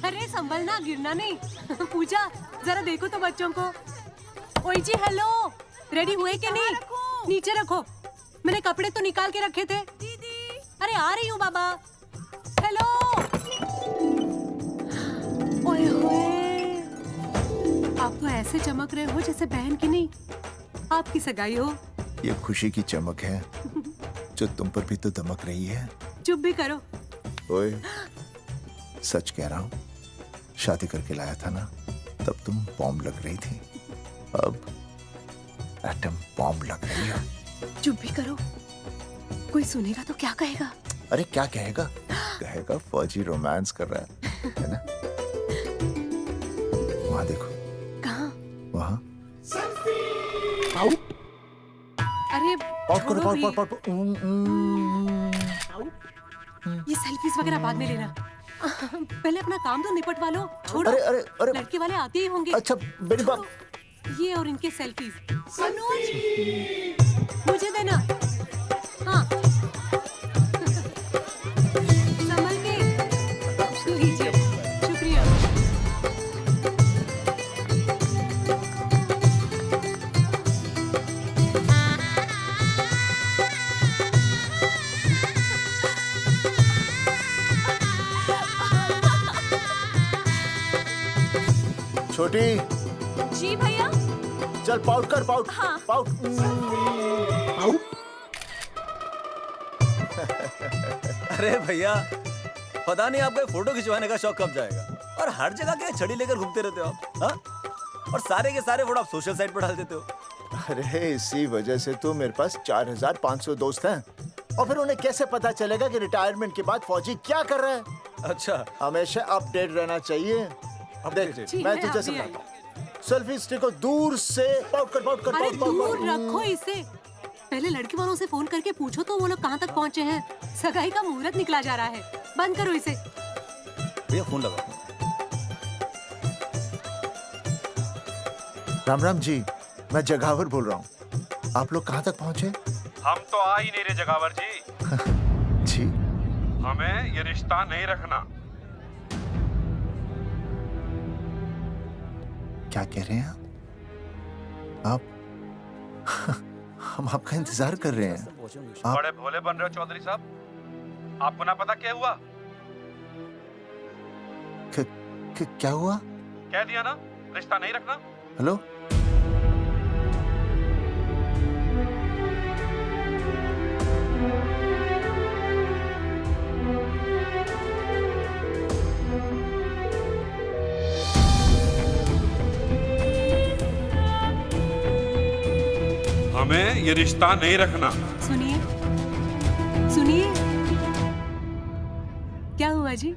अरे संभलना, गिरना नहीं। पूजा जरा देखो तो बच्चों को। ओए जी हेलो, रेडी हुए कि नहीं? नीचे रखो, मैंने कपड़े तो निकाल के रखे थे। दीदी अरे आ रही हूँ बाबा। हेलो। ओए होए, आप तो ऐसे चमक रहे हो जैसे बहन की नहीं आपकी सगाई हो। ये खुशी की चमक है जो तुम पर भी तो दमक रही है। चुप भी करो। ओए, सच कह रहा हूँ, शादी करके लाया था ना, तब तुम बॉम्ब लग रही थी, अब एटम बॉम्ब लग रही हो। चुप भी करो, कोई सुनेगा तो क्या कहेगा? अरे क्या कहेगा? कहेगा फौजी रोमांस कर रहा है ना? वहाँ देखो। कहाँ? वहाँ। अरे पाउट करो, छोड़ो भी। पाउट। ये सेल्फीज वगैरह बाद में लेना। पहले अपना काम तो निपटवा लो। छोड़ो। अरे लड़के वाले आते ही होंगे। अच्छा मेरी बात। ये और इनके सेल्फीज। अनुज, मुझे देना। हाँ। संभल के। लीजिए, शुक्रिया। छोटी, जी भैया। चल पाउट कर, पाउट। हाँ। पाउट। अरे भैया, पता नहीं आपको फोटो खिंचवाने का शौक कब जाएगा। और हर जगह के छड़ी लेकर घूमते रहते हो आप, हाँ? और सारे के सारे फोटो आप सोशल साइट पर डाल देते हो। अरे इसी वजह से तो मेरे पास 4500 दोस्त हैं। और फिर उन्हें कैसे पता चलेगा कि रिटायरमेंट के बाद फौजी क्या कर रहा है? अच्छा, हमेशा अपडेट रहना चाहिए। देख, जी, मैं मैं तुझे अभी समझाता हूँ। सेल्फी स्टिक को दूर से पाउट कर, पाउट कर, अरे पाउट, पाउट, दूर पाउट। रखो इसे। पहले लड़के वालों से फोन करके पूछो तो वो लोग कहाँ तक पहुँचे हैं। सगाई का मुहूर्त निकला जा रहा है। बंद करो इसे। भैया फोन लगा। राम राम जी, मैं जगावर बोल रहा हूँ। आप लोग कहाँ तक पहुँचे? हम तो आ ही नहीं रहे जगावर जी। जी, हमें ये रिश्ता नहीं रखना। क्या कह रहे हैं आप? हम आपका इंतजार कर रहे हैं। आप बड़े भोले बन रहे हो चौधरी साहब। आपको ना पता क्या हुआ? क्या हुआ? कह दिया ना, रिश्ता नहीं रखना। हेलो, हमें ये रिश्ता नहीं रखना। सुनिए, सुनिए। क्या हुआ जी?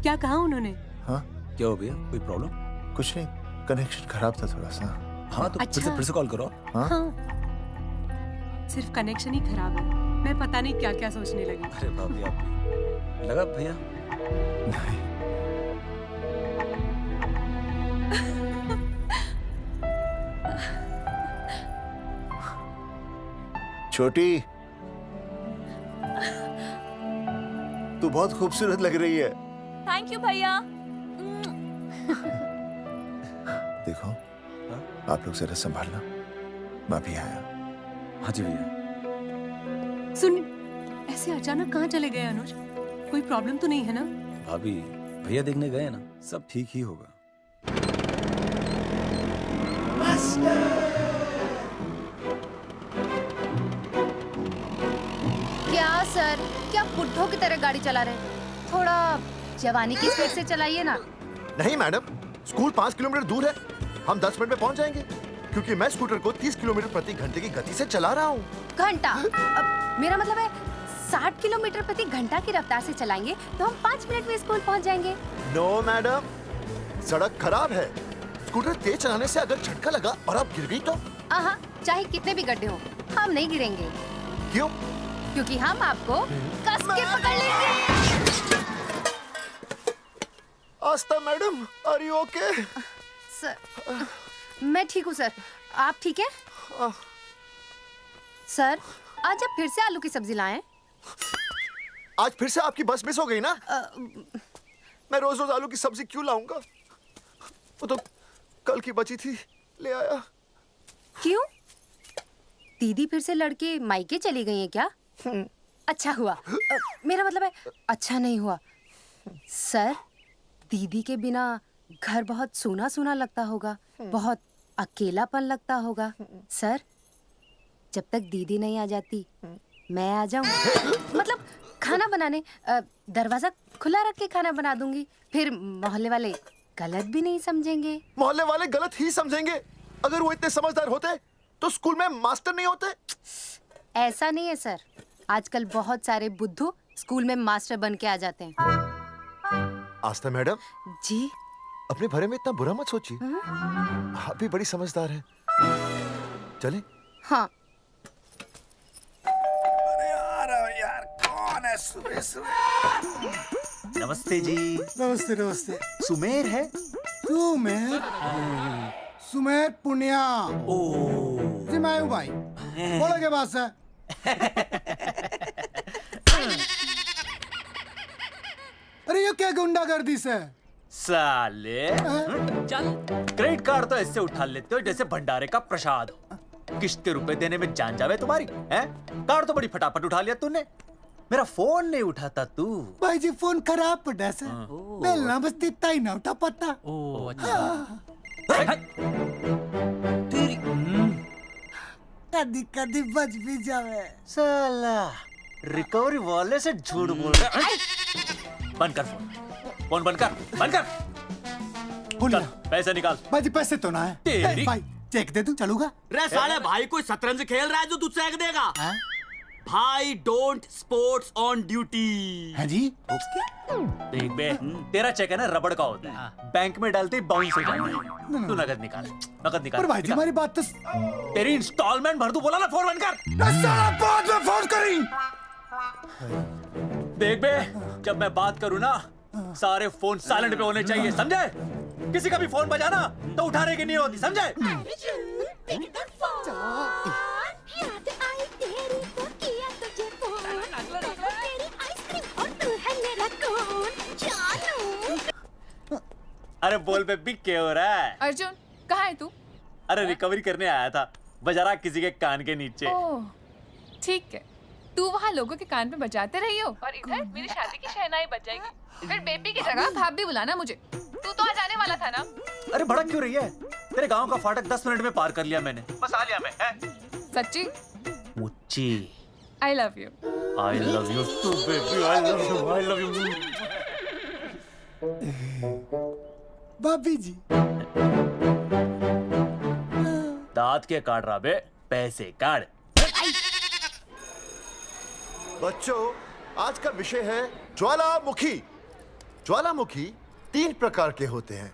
क्या कहा उन्होंने? हाँ क्या हो भैया, कोई प्रॉब्लम? कुछ नहीं, कनेक्शन खराब था थोड़ा सा। हाँ तो अच्छा। फिर से कॉल करो। हाँ? हाँ, सिर्फ कनेक्शन ही खराब है। मैं पता नहीं क्या क्या सोचने लगी। अरे भाभी, आप लगा भैया? नहीं, छोटी, तू बहुत खूबसूरत लग रही है। थैंक यू भैया। देखो, आप लोग जरा संभालना, मैं भी आया। हाँ जी भैया। सुन, ऐसे अचानक कहाँ चले गए अनुज? कोई प्रॉब्लम तो नहीं है ना? भाभी, भैया देखने गए ना, सब ठीक ही होगा। क्या सर, क्या बुड्ढों की तरह गाड़ी चला रहे हैं? थोड़ा जवानी की स्पीड से चलाइए ना। नहीं मैडम, स्कूल 5 किलोमीटर दूर है। हम 10 मिनट में पहुंच जाएंगे, क्योंकि मैं स्कूटर को 30 किलोमीटर प्रति घंटे की गति से चला रहा हूँ। घंटा? मेरा मतलब है 60 किलोमीटर प्रति घंटा की रफ्तार से चलाएंगे तो हम 5 मिनट में स्कूल पहुंच जाएंगे। नो मैडम, सड़क खराब है। स्कूटर तेज चलाने से अगर झटका लगा और आप गिर गई तो? आहा, चाहे कितने भी गड्ढे हो, हम नहीं गिरेंगे। क्यों? क्योंकि हम आपको कस के पकड़ लेंगे। Aastha madam, are you okay? Sir, मैं ठीक हूँ सर, आप ठीक है? सर, आज आप फिर से आलू की सब्जी लाएं? आज फिर से आपकी बस मिस हो गई ना? मैं रोज रोज आलू की सब्जी क्यों लाऊंगा? वो तो कल की बची थी, ले आया। क्यों? दीदी फिर से लड़के मायके चली गई हैं क्या? अच्छा हुआ। मेरा मतलब है अच्छा नहीं हुआ। सर, दीदी के बिना घर बहुत सूना सूना लगता होगा, बहुत अकेलापन लगता होगा। सर, जब तक दीदी नहीं आ जाती मैं आ जाऊं। मतलब खाना बनाने दरवाजा खुला रख के खाना बना दूंगी, फिर मोहल्ले वाले गलत भी नहीं समझेंगे। मोहल्ले वाले गलत ही समझेंगे। अगर वो इतने समझदार होते तो स्कूल में मास्टर नहीं होते। ऐसा नहीं है सर, आजकल बहुत सारे बुद्धू स्कूल में मास्टर बन के आ जाते हैं। आस्था मैडम जी? अपने भरे में इतना बुरा मत सोचिए। आप भी बड़ी समझदार हैं। चलें? हाँ। यार कौन है सुबह सुबह? नमस्ते जी। नमस्ते नमस्ते। सुमेर है? सुमेर? सुमेर पुनिया। ओ जी मैं हूँ भाई। बोलो के बात से। अरे ये क्या गुंडागर्दी से? साले चल, क्रेडिट कार्ड तो ऐसे उठा लेते हो जैसे भंडारे का प्रसाद हो। किश्त के रुपए देने में जान जावे तुम्हारी हैं? कार्ड तो बड़ी फटाफट उठा लिया तूने, मेरा फोन नहीं उठाता तू। भाई जी फोन खराब पड़ा से। बेलना बस तित्ता ही ना उठा पता। ओ अच्छा। तेरी कदी कदी बच भी जावे। साला रिकवरी वाले से झूठ बोल रहा है। बंद कर फोन बंद कर। बोलिए। चल पैसे निकाल। भाई जी पैसे तो ना है। तेरी- भाई चेक दे दूं, चलूगा? रे साले भाई कोई शतरंज खेल रहा है जो तू चेक देगा? भाई डोंट स्पोर्ट्स ऑन ड्यूटी। हाँ जी? देख बे, तेरा चेक है ना रबड़ का होता है, बैंक में डालते ही बाउंस हो जाता है। तू नकद निकाल। पर भाई जी हमारी बात तो। तेरी इंस्टॉलमेंट भर दूं, बोला ना फोन बंद कर। साला बाद में फोन करी। देख बे, जब मैं बात करूं ना सारे फोन साइलेंट पे होने चाहिए, समझे? किसी का भी फोन बजाना तो उठाने की नहीं होती, समझे? अरे बोल बेबी क्या हो रहा है? अर्जुन कहाँ है तू? अरे रिकवरी करने आया था, बजा रहा किसी के कान के नीचे। ओह ठीक है, तू वहाँ लोगों के कान पे बजाते रही हो और इधर मेरी शादी की शहनाई बज जाएगी। फिर बेबी की जगह भाभी बुलाना मुझे। तू तो आ जाने वाला था ना? अरे भड़क क्यों रही है? तेरे गांव का फाटक 10 मिनट में पार कर लिया मैंने, बस आ लिया मैं। सच्ची? मुच्ची I love you. I love you too, baby. I love you. भाभी जी दांत के काट रहा बे, पैसे काट। बच्चों, आज का विषय है ज्वालामुखी। ज्वालामुखी 3 प्रकार के होते हैं: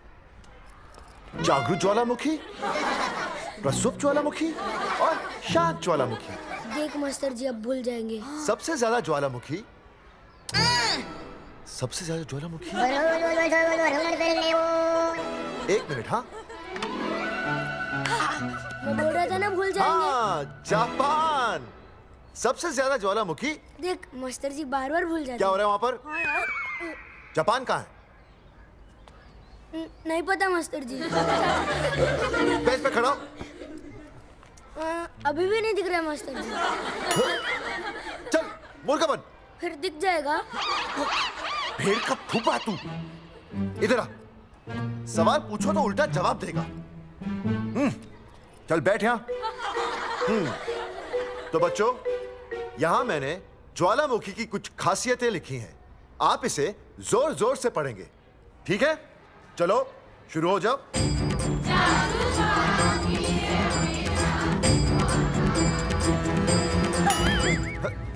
जागरूक ज्वालामुखी, प्रसुप्त ज्वालामुखी और शांत ज्वालामुखी। देख मास्टर जी अब भूल जाएंगे। सबसे ज्यादा ज्वालामुखी एक मिनट। हाँ मैं बोल रहा था ना भूल जाएंगे। हाँ, जापान सबसे ज्यादा ज्वालामुखी। देख मास्टर जी बार बार भूल जाते क्या हो रहा है वहां पर? जापान कहाँ है? नहीं पता मास्टर जी। बेंच पे खड़ा हो। अभी भी नहीं दिख रहा मास्टर जी। चल मुर्गा बन। फिर दिख जाएगा। भेड़ का फूफा तू। इधर आ, सवाल पूछो तो उल्टा जवाब देगा। चल बैठ यहाँ। तो बच्चों, यहाँ मैंने ज्वालामुखी की कुछ खासियतें लिखी हैं। आप इसे जोर जोर से पढ़ेंगे, ठीक है? चलो शुरू हो जाओ।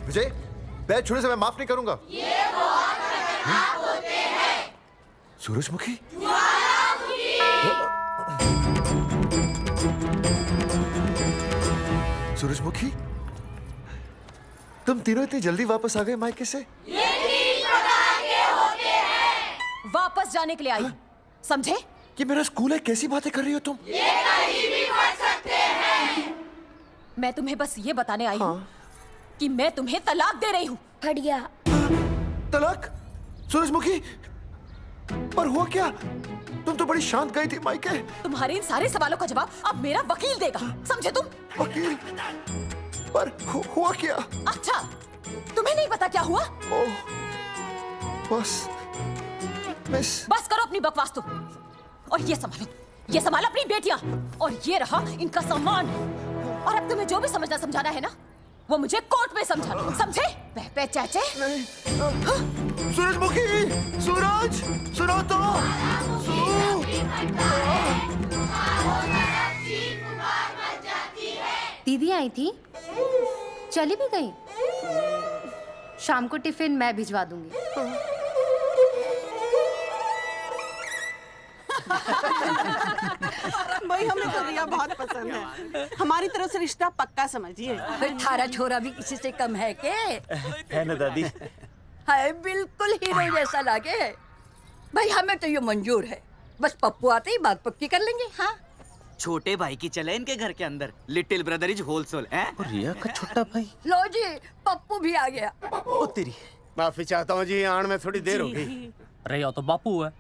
विजय, बैच छूने से मैं माफ नहीं करूंगा। ये वो खराब होते हैं। सूरजमुखी? सूरजमुखी, तुम तीनों इतनी जल्दी वापस आ गए मायके से? वापस जाने के लिए आई, समझे? ये मेरा स्कूल है, कैसी बातें कर रही हो तुम? ये कहीं भी पढ़ सकते हैं। मैं तुम्हें बस ये बताने आई हूँ कि मैं तुम्हें तलाक दे रही हूँ। फट गया। तलाक? सूरजमुखी, पर हुआ क्या? तुम तो बड़ी शांत गई थी मायके। तुम्हारे इन सारे सवालों का जवाब अब मेरा वकील देगा, समझे तुम? वकील? पर हुआ क्या? अच्छा, तुम्हें नहीं पता क्या हुआ? ओह, बस मिस। बस करो अपनी बकवास तुम, और ये संभालो अपनी बेटियां, और ये रहा इनका सम्मान। और अब तुम्हें जो भी समझना समझाना है ना, वो मुझे कोर्ट में समझाना, समझे? पे चाचे। सूरजमुखी, सूरज, सुनो तो। दीदी आई थी, चली भी गई। शाम को टिफिन मैं भिजवा दूंगी। भाई हमें तो रिया बहुत पसंद है, हमारी तरफ से रिश्ता पक्का समझिए। फिर थारा छोरा भी किसी से कम है के? है ना दादी? है, बिल्कुल हीरो जैसा लागे। भाई हमें तो ये मंजूर है, बस पप्पू आते ही बात पक्की कर लेंगे। हाँ, छोटे भाई की चले इनके घर के अंदर, लिटिल ब्रदर इज होलसेल है। और रिया का छोटा भाई? लो जी, पप्पू भी आ गया। ओ तेरी। माफी चाहता हूँ जी, आन में थोड़ी देर हो गई। अरे या तो बापू है।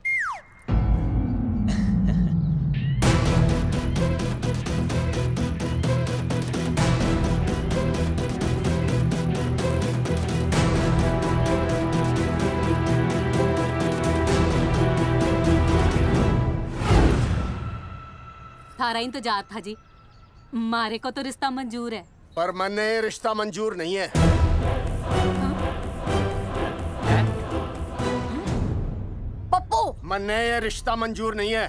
थारा इंतजार था जी, मारे को तो रिश्ता मंजूर है। पर मैंने ये रिश्ता मंजूर नहीं है। पप्पू, मैंने ये रिश्ता मंजूर नहीं है।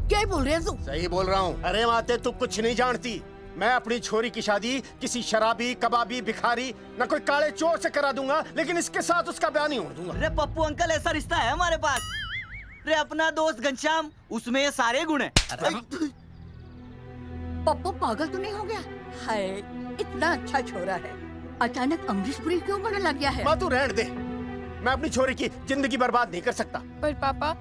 क्या बोल रहे हैं तू? सही बोल रहा हूँ। अरे माते, तू कुछ नहीं जानती। मैं अपनी छोरी की शादी किसी शराबी, कबाबी, भिखारी, न कोई काले चोर से करा दूंगा, लेकिन इसके साथ उसका ब्याह नहीं होने दूंगा। अरे पप्पू अंकल, ऐसा रिश्ता है हमारे पास। अरे अपना दोस्त घनश्याम, उसमें ये सारे गुण हैं। पप्पू पागल तो नहीं हो गया? हाय, इतना अच्छा छोरा है, अचानक अमरीश पुरी क्यों बनने लग गया है? माँ तू रहने दे, मैं अपनी छोरी की जिंदगी बर्बाद नहीं कर सकता। पर पापा।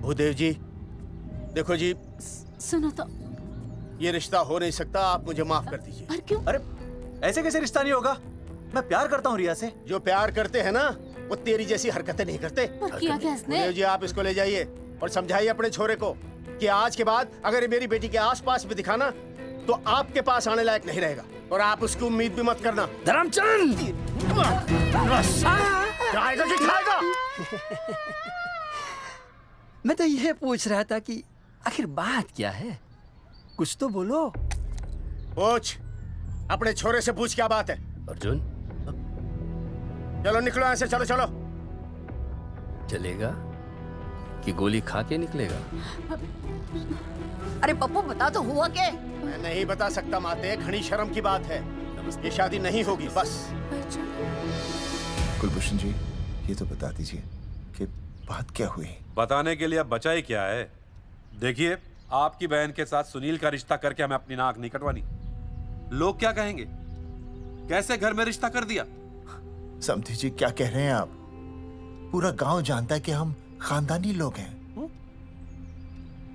भूदेव जी, देखो जी, सुनो तो। ये रिश्ता हो नहीं सकता, आप मुझे माफ कर दीजिए। पर क्यों? अरे ऐसे कैसे रिश्ता नहीं होगा? मैं प्यार करता हूँ रिया से। जो प्यार करते हैं ना, वो तेरी जैसी हरकतें नहीं करते। पर किया क्या इसने? भूदेव जी, आप इसको ले जाइए और समझाइए अपने छोरे को कि आज के बाद अगर ये मेरी बेटी के आसपास भी दिखाना, तो आपके पास आने लायक नहीं रहेगा, और आप उसकी उम्मीद भी मत करना। धर्मचंद, खाएगा कि खाएगा? मैं तो ये पूछ रहा था कि आखिर बात क्या है, कुछ तो बोलो। पूछ, अपने छोरे से पूछ क्या बात है। अर्जुन, चलो निकलो यहाँ से, चलो चलो। चलेगा कि गोली खा के निकलेगा? अरे पप्पू, बता तो हुआ क्या? मैं नहीं बता सकता माते, घनी शर्म की बात है। ये शादी नहीं होगी, बस। कुलभूषण जी, ये तो बता दीजिए कि बात क्या हुई? बताने के लिए अब बचा ही क्या है? देखिए, आपकी बहन के साथ सुनील का रिश्ता करके हमें अपनी नाक नहीं कटवानी। लोग क्या कहेंगे? कैसे घर में रिश्ता कर दिया? समधी जी, क्या कह रहे हैं आप? पूरा गांव जानता है कि हम खानदानी लोग हैं।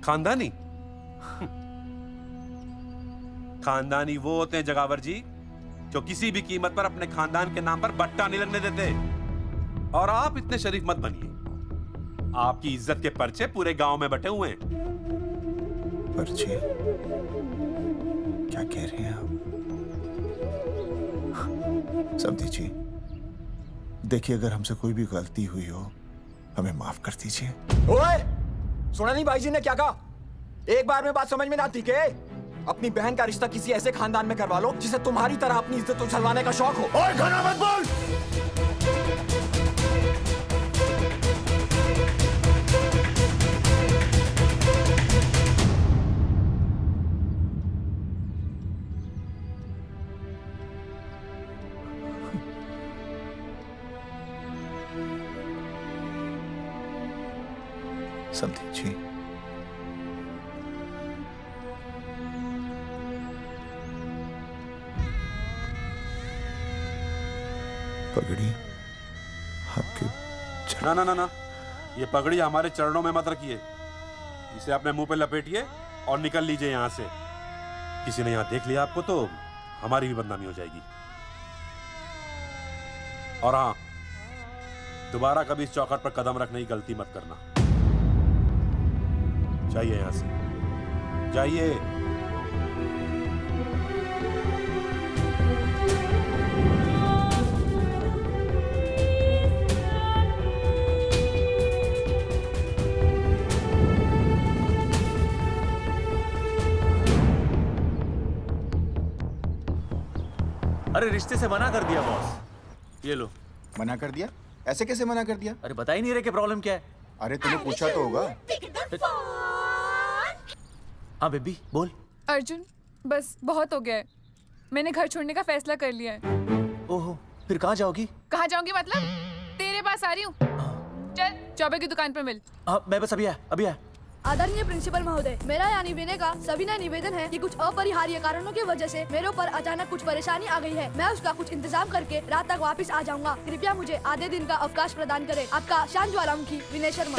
खानदानी? खानदानी वो होते हैं जगावर जी, जो किसी भी कीमत पर अपने खानदान के नाम पर बट्टा नहीं लगने देते। और आप इतने शरीफ मत बनिए, आपकी इज्जत के पर्चे पूरे गांव में बटे हुए हैं। पर्चे? क्या कह रहे हैं आप? समधी जी, देखिए, अगर हमसे कोई भी गलती हुई हो, हमें माफ कर दीजिए। ओए, सुना नहीं भाई जी ने क्या कहा? एक बार में बात समझ में ना आती के? अपनी बहन का रिश्ता किसी ऐसे खानदान में करवा लो जिसे तुम्हारी तरह अपनी इज्जत उछलवाने का शौक हो। और घना मत बोल। समधी जी, पगड़ी आपके ना ना ना ना, ये पगड़ी हमारे चरणों में मत रखिए। इसे अपने मुंह पे लपेटिए और निकल लीजिए यहाँ से। किसी ने यहाँ देख लिया आपको तो हमारी भी बदनामी हो जाएगी। और हाँ, दोबारा कभी इस चौखट पर कदम रखने की गलती मत करना। जाइए यहां से, जाइए। अरे रिश्ते से मना कर दिया बॉस। ये लो। मना कर दिया? ऐसे कैसे मना कर दिया? अरे बता ही नहीं रहे कि प्रॉब्लम क्या है। अरे तूने पूछा तो होगा। हाँ बेबी बोल। अर्जुन बस बहुत हो गया है, मैंने घर छोड़ने का फैसला कर लिया है। ओहो, फिर कहाँ जाओगी? कहाँ जाऊंगी मतलब? तेरे पास आ रही हूँ। चल चौबे की दुकान पर मिल। हाँ मैं बस अभी आया। आदरणीय प्रिंसिपल महोदय, मेरा यानी विनय का सविनय निवेदन है कि कुछ अपरिहार्य कारणों की वजह से मेरे ऊपर अचानक कुछ परेशानी आ गई है। मैं उसका कुछ इंतजाम करके रात तक वापस आ जाऊंगा। कृपया मुझे आधे दिन का अवकाश प्रदान करें। आपका शांत ज्वालामुखी विनय शर्मा।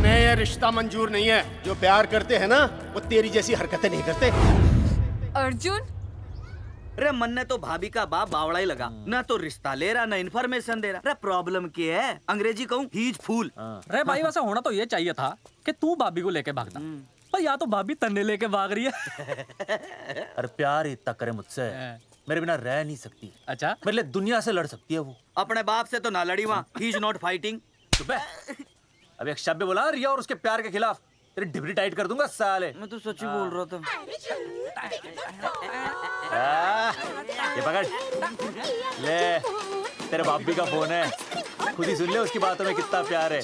ये रिश्ता मंजूर नहीं है। जो प्यार करते हैं ना वो तेरी जैसी हरकतें नहीं करते। अर्जुन अरे मन ने तो भाभी का बाप बावड़ा ही लगा, ना तो रिश्ता ले रहा ना इन्फॉर्मेशन दे रहा। अरे प्रॉब्लम क्या है? अंग्रेजी कहूँ हीज फूल। अरे भाई वैसा होना तो ये चाहिए था कि तू भाभी को लेके भागता, पर या तो भाभी तन्ने लेके भाग रही है। अरे प्यार इतना करे मुझसे, मेरे बिना रह नहीं सकती। अच्छा मेरे लिए दुनिया से लड़ सकती है वो। अपने बाप से तो ना लड़ी वहाँ, ही इज नॉट फाइटिंग। अभी एक शब्द बोला रिया और उसके प्यार के खिलाफ, तेरी डिबरी टाइट कर दूंगा साले। मैं तो सच ही बोल रहा था। ये पकड़ ले, तेरे भाभी का फोन है, खुद ही सुन ले उसकी बातों में कितना प्यार है,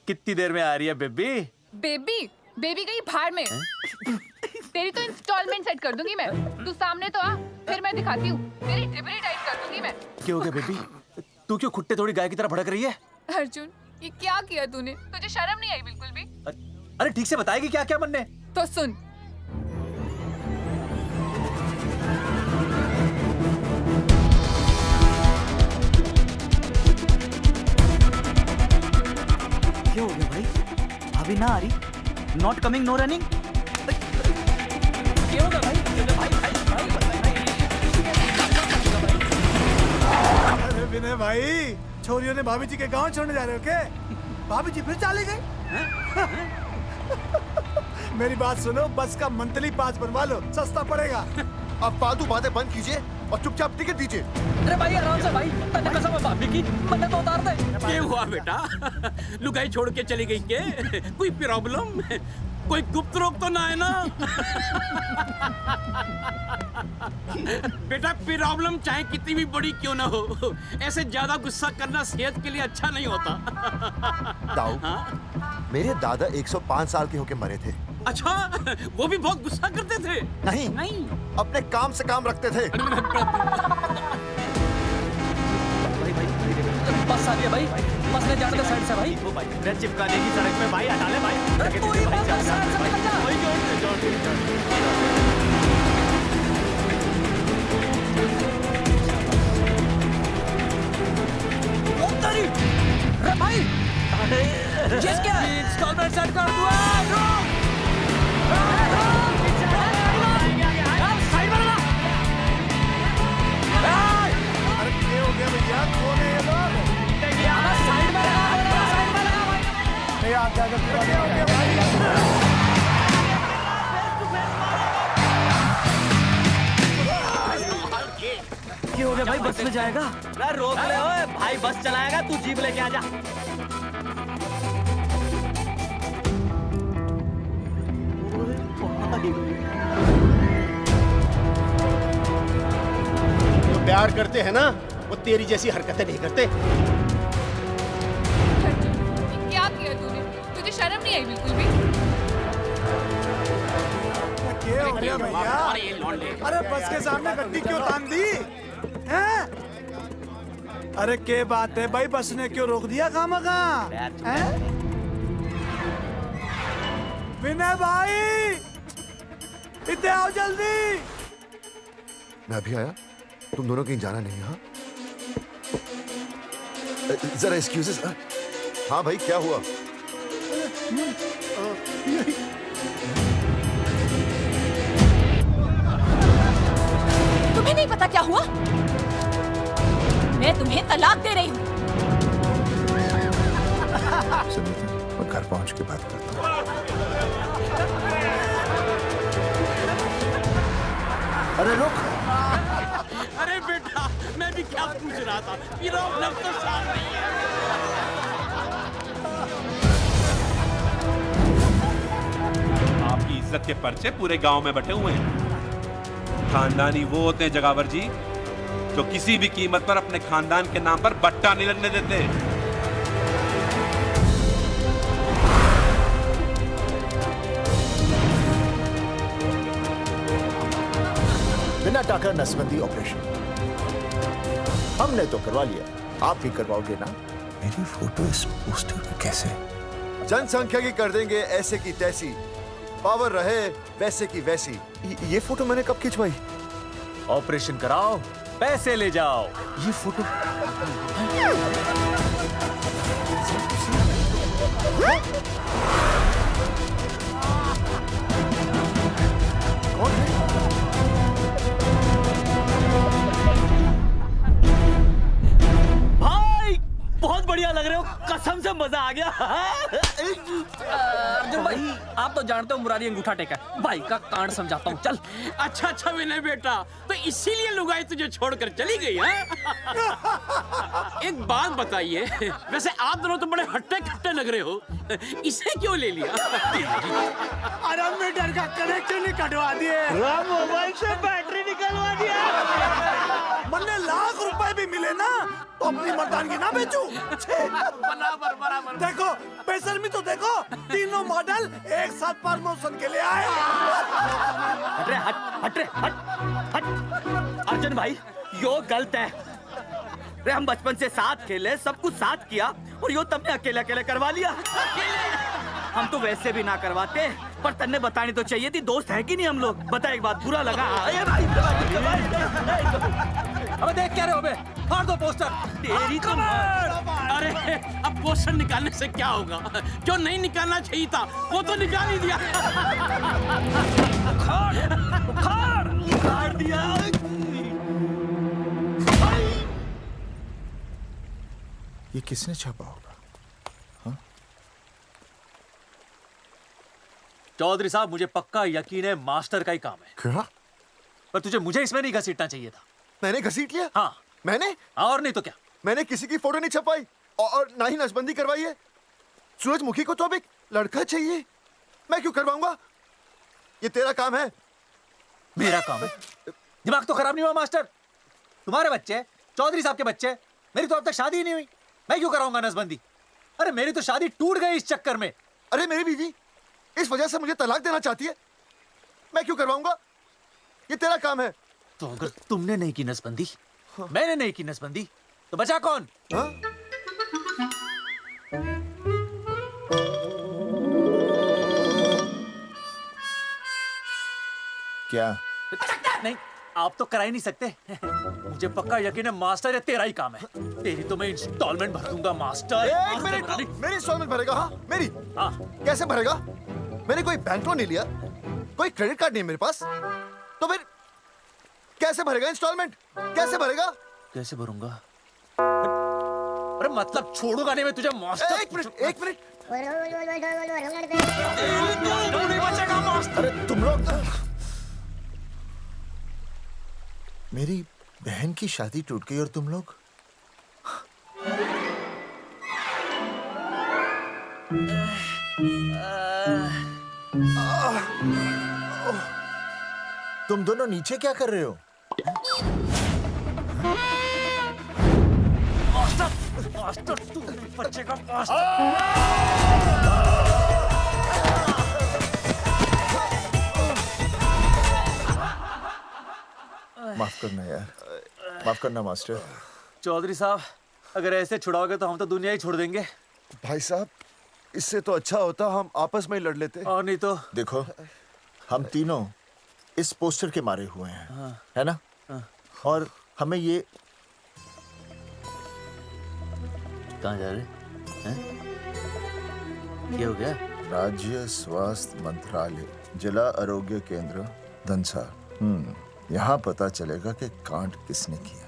कितनी देर में आ रही है बेबी? बेबी गई भाड़ में। तेरी तो इंस्टॉलमेंट सेट कर दूंगी मैं। तू सामने तो आ, फिर मैं दिखाती हूँ। तेरी डिबरी टाइट कर दूंगी मैं। क्या हो गया बेबी? तू क्यों खुट्टे थोड़ी गाय की तरह भड़क रही है? अर्जुन ये क्या किया तूने? तुझे शर्म नहीं आई बिल्कुल भी? अरे ठीक से बताएगी क्या क्या मन ने? तो सुन, क्या हो गया भाई? अभी ना आ रही? Not coming no running? क्या होगा भाई? अरे विनय भाई, छोरियों ने भाभी जी के गांव छोड़ने जा रहे हो क्या? भाभी जी फिर चले गए? मेरी बात सुनो, बस का मंथली पास बनवा लो, सस्ता पड़ेगा। अब फालतू बातें बंद कीजिए और चुपचाप टिकट दीजिए। अरे भाई आराम से भाई, तन्ने कसम है भाभी की, मन्ने तो उतार दे। क्या हुआ बेटा? लुगाई छोड़ के चली गई के? कोई प्रॉब्लम? कोई गुप्त रोग तो ना है ना? बेटा प्रॉब्लम चाहे कितनी भी बड़ी क्यों ना हो, ऐसे ज्यादा गुस्सा करना सेहत के लिए अच्छा नहीं होता। ताऊ, मेरे दादा 105 साल के होके मरे थे। अच्छा, वो भी बहुत गुस्सा करते थे? नहीं, अपने काम से काम रखते थे। बस आ गया भाई, बस ले जाने दे साइड से भाई। वो भाई चिपका देगी सड़क पे भाई, हटा ले भाई। अरे तू ही बस साइड से निकल जा। अरे भाई ये क्या है? इंस्टॉलमेंट सेट कर दूँ। साइड में लगा। अरे क्या हो गया भैया? कौन है ये लोग? साइड में लगा, साइड में लगा भाई। ये आप क्या हो गया भाई? क्या हो गया भाई? बस में जाएगा? अरे रोक ले ओए भाई, बस चलाएगा, तू जीप लेके आ जा। जो प्यार करते हैं ना वो तेरी जैसी हरकतें नहीं करते। क्या किया तूने? तुझे शर्म नहीं आई बिल्कुल भी? क्या हो गया भैया? अरे बस के सामने गड्डी क्यों तान दी? हैं? अरे क्या बात है भाई, बस ने क्यों रोक दिया खामखा? विनय भाई, इधर आओ जल्दी। मैं अभी आया, तुम दोनों कहीं जाना नहीं। हाँ जरा एक्सक्यूजेस। हाँ भाई, क्या हुआ? तुम्हें नहीं पता क्या हुआ? मैं तुम्हें तलाक दे रही हूँ। सुनीता, मैं घर पहुंच के बात करता हूँ। अरे रुक। अरे बेटा, मैं भी क्या पूछ रहा था, मेरा लग तो साफ नहीं है। आपकी इज्जत के पर्चे पूरे गांव में बटे हुए हैं। खानदानी वो होते हैं जगावर जी जो किसी भी कीमत पर अपने खानदान के नाम पर बट्टा नहीं लगने देते। बिना टाका नसबंदी ऑपरेशन हमने तो करवा लिया, आप भी करवाओगे ना? मेरी फोटो इस पोस्टर में कैसे? जनसंख्या की कर देंगे ऐसे की तैसी, पावर रहे वैसे की वैसी। ये फोटो मैंने कब खिंचवाई? ऑपरेशन कराओ, पैसे ले जाओ। ये फोटो भाई बहुत बढ़िया लग रहे हो, कसम से मजा आ गया। अर्जुन भाई, आप तो जानते हो मुरारी अंगूठा टेका है। भाई का कांड समझाता हूँ, चल। अच्छा विनय बेटा, तो इसीलिए लुगाई तुझे छोड़कर चली गई है? एक बात बताइए, वैसे आप दोनों तो बड़े हट्टे कट्टे लग रहे हो, इसे क्यों ले लिया? अरे मीटर का कनेक्शन ही कटवा दिए, मोबाइल से बैटरी निकलवा दिया। मन्ने लाख रुपए भी मिले ना तो अपनी मर्दानगी ना बेचूं। बराबर। देखो बेशर्मी तो देखो, तीनों मॉडल एक साथ प्रमोशन के लिए आए। हट अर्जुन भाई, यो गलत है। अरे हम बचपन से साथ खेले, सब कुछ साथ किया, और यो तुमने अकेले अकेले करवा लिया। हम तो वैसे भी ना करवाते, पर तन्ने बतानी तो चाहिए थी। दोस्त है कि नहीं हम लोग? बता एक बात, बुरा लगा? अबे देख क्या रहे हो बे? फाड़ दो पोस्टर। तेरी तो अरे अब पोस्टर निकालने से क्या होगा? जो नहीं निकालना चाहिए था वो तो निकाल ही दिया। उखाड़ दिया। ये किसने छापा होगा? चौधरी साहब, मुझे पक्का यकीन है मास्टर का ही काम है। क्या? पर तुझे मुझे इसमें नहीं घसीटना चाहिए था। मैंने घसीट लिया? हाँ। मैंने? और नहीं तो क्या? मैंने किसी की फोटो नहीं छपाई और ना ही नसबंदी करवाई है। सूरजमुखी को तो अब एक लड़का चाहिए, मैं क्यों करवाऊंगा? ये तेरा काम है। मेरा काम है? दिमाग तो खराब नहीं हुआ मास्टर? तुम्हारे बच्चे, चौधरी साहब के बच्चे, मेरी तो अब तक शादी ही नहीं हुई, मैं क्यों कराऊंगा नसबंदी? अरे मेरी तो शादी टूट गई इस चक्कर में। अरे मेरी बीवी इस वजह से मुझे तलाक देना चाहती है, मैं क्यों करवाऊंगा? ये तेरा काम है। तो अगर तुमने नहीं की नसबंदी, मैंने नहीं की नसबंदी, तो बचा कौन? क्या? नहीं, आप तो करा ही नहीं सकते। मुझे पक्का यकीन है मास्टर, ये तेरा ही काम है। तेरी तो मैं इंस्टॉलमेंट भर दूंगा मास्टर। एक मिनट, मेरी इंस्टॉलमेंट भरेगा? हाँ मेरी। हाँ। कैसे भरेगा? मैंने कोई बैंक लोन नहीं लिया, कोई क्रेडिट कार्ड नहीं मेरे पास, तो फिर कैसे भरेगा इंस्टॉलमेंट? कैसे भरेगा? कैसे भरूंगा? अरे मतलब छोड़ूंगा नहीं मैं तुझे मास्टर। एक मिनट। नहीं बचेगा मास्टर। अरे तुम लोग, मेरी बहन की शादी टूट गई और तुम लोग? तुम दोनों नीचे क्या कर रहे हो? मास्टर तू नहीं बचेगा मास्टर। माफ करना यार, माफ करना मास्टर। चौधरी साहब, अगर ऐसे छुड़ाओगे तो हम तो दुनिया ही छोड़ देंगे। भाई साहब, इससे तो अच्छा होता हम आपस में ही लड़ लेते। और नहीं तो। देखो, हम तीनों इस पोस्टर के मारे हुए हैं, हाँ। है ना? हाँ। और हमें ये कहाँ जा रहे हैं? क्या हो गया? राज्य स्वास्थ्य मंत्रालय, जिला आरोग्य केंद्र धनसा। यहाँ पता चलेगा कि कांड किसने किया।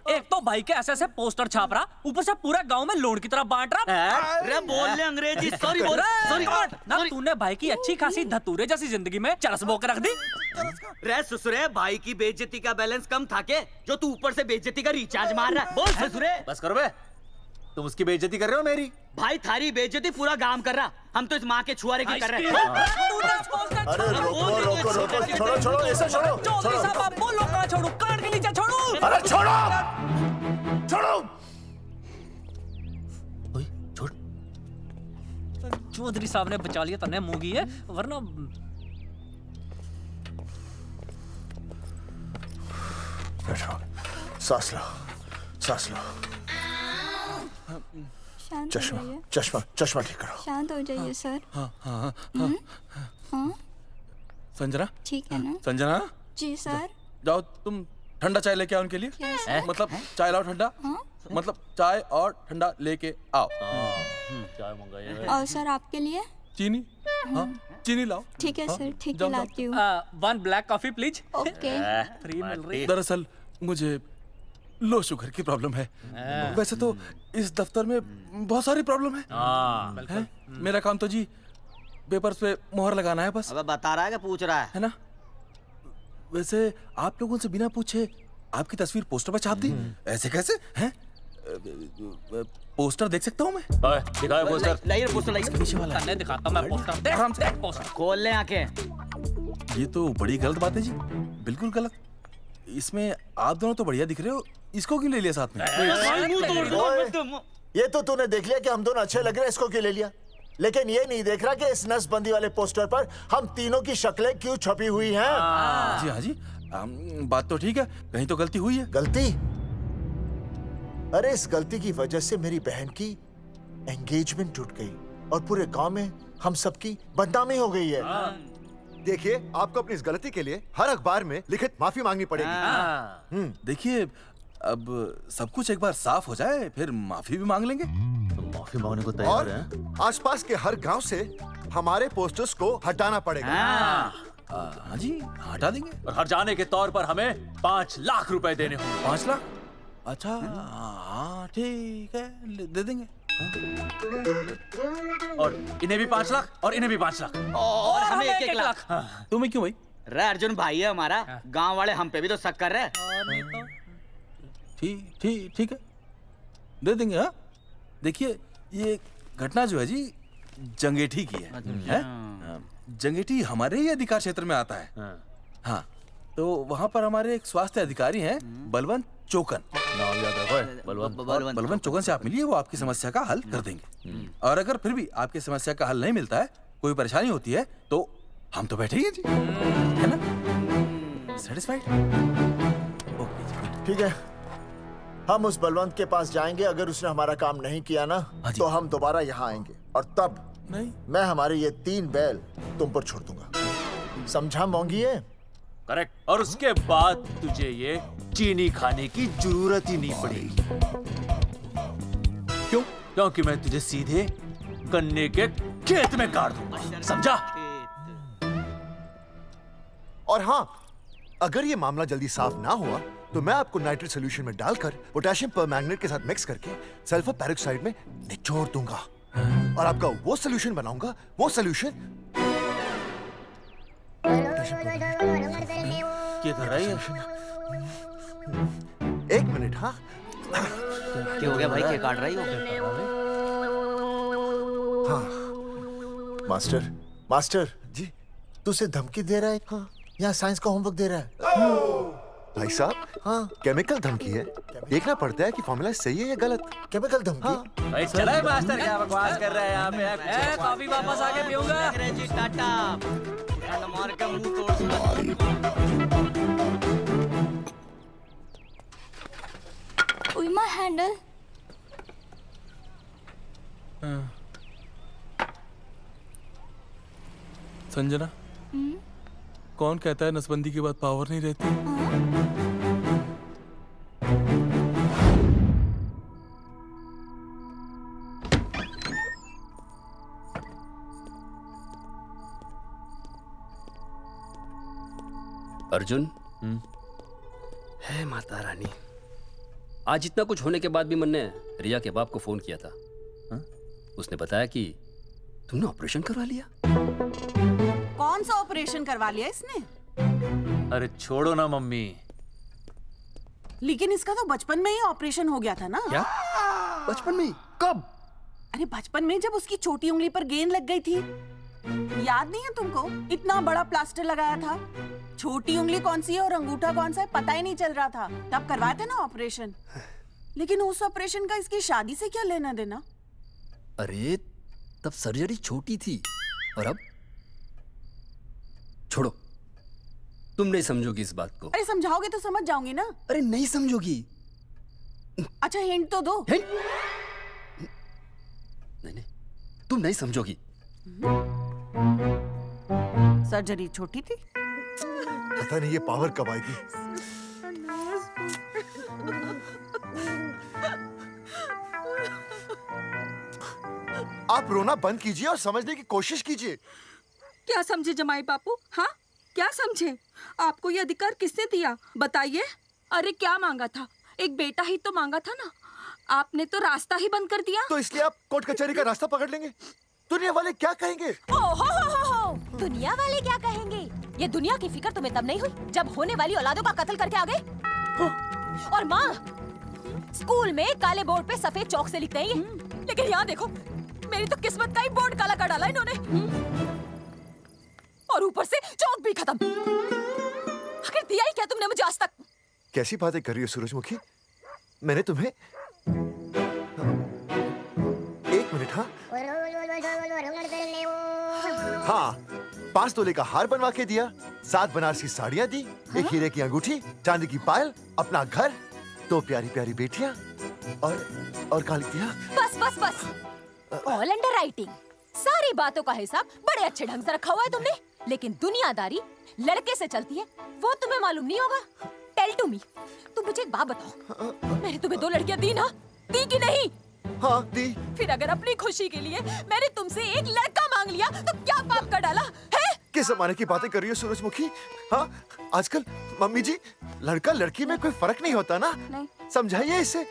एक तो भाई के ऐसे पोस्टर छाप रहा, ऊपर से पूरा गांव में लोन की तरह बांट रहा। अरे बोल ले अंग्रेजी, सॉरी बोल, सॉरी ना तूने भाई की अच्छी खासी धतूरे जैसी जिंदगी में चरस बो के रख दी। रे ससुरे, भाई की बेइज्जती का बैलेंस कम था के जो तू ऊपर से बेइज्जती का रिचार्ज मार रहा है? बोल ससुरे। बस करो बे, तुम उसकी बेइज्जती कर रहे हो मेरी। भाई थारी बेइज्जती पूरा गांव कर रहा, हम तो इस माँ के छुआरे की कर रहे हैं। अरे रोको रोको रोको, छोड़ो छोड़ो, ऐसे छोड़ो। चौधरी साहब आप बोलो, कहाँ छोड़ू? कान के नीचे छोड़ू। अरे छोड़ो छोड़ो। छोड़। चौधरी साहब ने बचा लिया, तन्ने मूंगी है, वरना बैठो, सांस लो, सांस लो। शांत चश्मा हो जाइए। चश्मा चश्मा ठीक करो। शांत हो जाइए सर। हाँ संजना, ठीक है ना? संजना जी सर। जाओ तुम ठंडा चाय लेके आओ उनके लिए। Yes, sir. मतलब चाय लाओ ठंडा। मतलब चाय और ठंडा लेके आओ। चाय मंगाइए। और सर आपके लिए? चीनी, हाँ चीनी लाओ। ठीक है सर, ठीक है जाओ, लाती हूँ। 1 black coffee please. Okay. Free मिल रही। दरअसल मुझे लो शुगर की प्रॉब्लम है। वैसे तो इस दफ्तर में बहुत सारी प्रॉब्लम है। मेरा काम तो जी पेपर्स पे मोहर लगाना है बस। अबे बता रहा है कि पूछ रहा है ना? वैसे आप लोगों से बिना पूछे आपकी तस्वीर पोस्टर पर छाप दी, ऐसे कैसे हैं? पोस्टर देख सकता हूँ मैं? दिखाओ पोस्टर। लाइए पोस्टर, लाइए। पीछे वाला तन्ने दिखाता मैं पोस्टर। देख आराम से। पोस्टर खोल ले आंखें। ये तो बड़ी गलत बात है जी, बिल्कुल गलत। इसमें आप दोनों तो बढ़िया दिख रहे हो, इसको क्यों ले लिया साथ में? ये तो तूने देख लिया कि हम दोनों अच्छे लग रहे हैं, इसको क्यों ले लिया? लेकिन ये नहीं देख रहा कि इस नसबंदी वाले पोस्टर पर हम तीनों की शक्लें क्यों छपी हुई हैं? जी हाँ जी, बात तो ठीक है, कहीं तो गलती हुई है। गलती? अरे इस गलती की वजह से मेरी बहन की एंगेजमेंट टूट गई और पूरे गांव में हम सबकी बदनामी हो गई है। देखिए, आपको अपनी इस गलती के लिए हर अखबार में लिखित माफी मांगनी पड़ेगी। देखिए, अब सब कुछ एक बार साफ हो जाए, फिर माफी भी मांग लेंगे। माफी मांगने को और तैयार हैं? आसपास के हर गांव से हमारे पोस्टर्स को हटाना पड़ेगा। हाँ जी, हटा देंगे। और हर जाने के तौर पर हमें 5 लाख रुपए देने होंगे। 5 लाख? अच्छा हाँ ठीक है, दे देंगे। और इन्हें भी 5 लाख और इन्हें भी 5 लाख और हमें 1-1 लाख। तुम्हें क्यों भाई? रे अर्जुन भाई है हमारा, गांव वाले हम पे भी तो शक कर रहे हैं। ठीक है, दे देंगे। हाँ देखिए, ये घटना जो है जी जंगेठी की है? जंगेठी हमारे ही अधिकार क्षेत्र में आता है। हाँ, तो वहाँ पर हमारे एक स्वास्थ्य अधिकारी हैं, बलवंत चौकन। नाम याद रखो, बलवंत चौकन से आप मिलिए, वो आपकी समस्या का हल कर देंगे। और अगर फिर भी आपकी समस्या का हल नहीं मिलता है, कोई परेशानी होती है, तो हम तो बैठे ही हैं जी, है ना? सेटिस्फाइड? ठीक है, हम उस बलवंत के पास जाएंगे। अगर उसने हमारा काम नहीं किया ना, तो हम दोबारा यहाँ आएंगे और तब नहीं, मैं हमारे ये 3 बैल तुम पर छोड़ दूंगा। समझा मोंगी है? करेक्ट। और उसके बाद तुझे ये चीनी खाने की जरूरत ही नहीं पड़ेगी। क्यों? क्योंकि मैं तुझे सीधे गन्ने के खेत में गाड़ दूंगा, समझा? और हाँ, अगर ये मामला जल्दी साफ ना हुआ तो मैं आपको नाइट्रेट सोल्यूशन में डालकर पोटेशियम परमैंगनेट के साथ मिक्स करके सल्फर पेरोक्साइड में निचोड़ दूंगा और आपका वो सोल्यूशन बनाऊंगा, वो सोल्यूशन। क्या कर रही है? 1 मिनट। हाँ क्या हो गया भाई, क्या काट रही हो? हाँ मास्टर जी, तू उसे धमकी दे रहा है? हाँ, यहाँ साइंस का होमवर्क दे रहा है। भाई साहब, हाँ केमिकल धमकी है, देखना पड़ता है कि फॉर्मूला सही है या गलत। केमिकल धमकी? हाँ। भाई चला है मास्टर, क्या बकवास कर रहा है यहाँ पे? कॉफी वापस आके पीऊंगा। अंग्रेजी टाटा, मार के मुंह तोड़ दूंगा। उइमा हैंडल। संजना, कौन कहता है नसबंदी के बाद पावर नहीं रहती? अर्जुन, है माता रानी, आज इतना कुछ होने के बाद भी मन ने रिया के बाप को फोन किया था। उसने बताया कि तुमने ऑपरेशन करवा लिया। कौन सा ऑपरेशन करवा लिया इसने? अरे छोड़ो ना मम्मी। लेकिन इसका तो बचपन में ही ऑपरेशन हो गया था ना। क्या? बचपन में? कब? अरे बचपन में, जब उसकी छोटी उंगली पर गेंद लग गई थी। याद नहीं है तुमको? इतना बड़ा प्लास्टर लगाया था। छोटी उंगली कौन सी है और अंगूठा कौन सा है पता ही नहीं चल रहा था। तब करवाया था ना ऑपरेशन। लेकिन उस ऑपरेशन का इसकी शादी से क्या लेना देना? अरे तब सर्जरी छोटी थी और अब? छोड़ो, तुम नहीं समझोगी इस बात को। अरे समझाओगे तो समझ जाऊंगी ना। अरे नहीं समझोगी। अच्छा हिंट तो दो। हिंट? नहीं, तुम नहीं समझोगी। सर्जरी छोटी थी। पता नहीं ये पावर कब आएगी। आप रोना बंद कीजिए और समझने की कोशिश कीजिए। क्या समझे जमाई बापू? हाँ, क्या समझे? आपको ये अधिकार किसने दिया बताइए? अरे क्या मांगा था? एक बेटा ही तो मांगा था ना। आपने तो रास्ता ही बंद कर दिया। तो इसलिए आप कोर्ट कचहरी का रास्ता पकड़ लेंगे। दुनिया वाले क्या कहेंगे? हो। दुनिया वाले क्या कहेंगे? ये दुनिया की फिक्र तुम्हें तब नहीं हुई जब होने वाली औलादों का कत्ल करके आ गए। और माँ, स्कूल में काले बोर्ड पे सफेद चौक से लिखते हैं, लेकिन यहाँ देखो, मेरी तो किस्मत का ही बोर्ड काला कर डाला इन्होंने। और ऊपर से चौक भी खत्म। आखिर दिया ही क्या तुमने मुझे आज तक? कैसी बातें कर रही हो सूरजमुखी? मैंने तुम्हें एक मिनट। हाँ, 5 तोले का हार बनवा के दिया, 7 बनारसी साड़ियाँ दी, एक हीरे की अंगूठी, चांदी की पायल, अपना घर, 2 प्यारी प्यारी बेटियाँ और काली दिया। बस। All under writing. सारी बातों का हिसाब बड़े अच्छे ढंग से रखा हुआ है तुमने, लेकिन दुनियादारी लड़के से चलती है वो तुम्हें मालूम नहीं होगा। टेल टू मी, तुम मुझे एक बात बताओ, मैंने तुम्हें 2 लड़कियां दी ना? दी कि नहीं? हाँ दी। फिर अगर अपनी खुशी के लिए मैंने तुमसे एक लड़का मांग लिया तो क्या पाप कर डाला है? किस जमाने की बातें कर रही हो सूरजमुखी? हाँ, आजकल मम्मी जी, लड़का लड़की में कोई फर्क नहीं होता ना। नहीं। समझाइए इसे।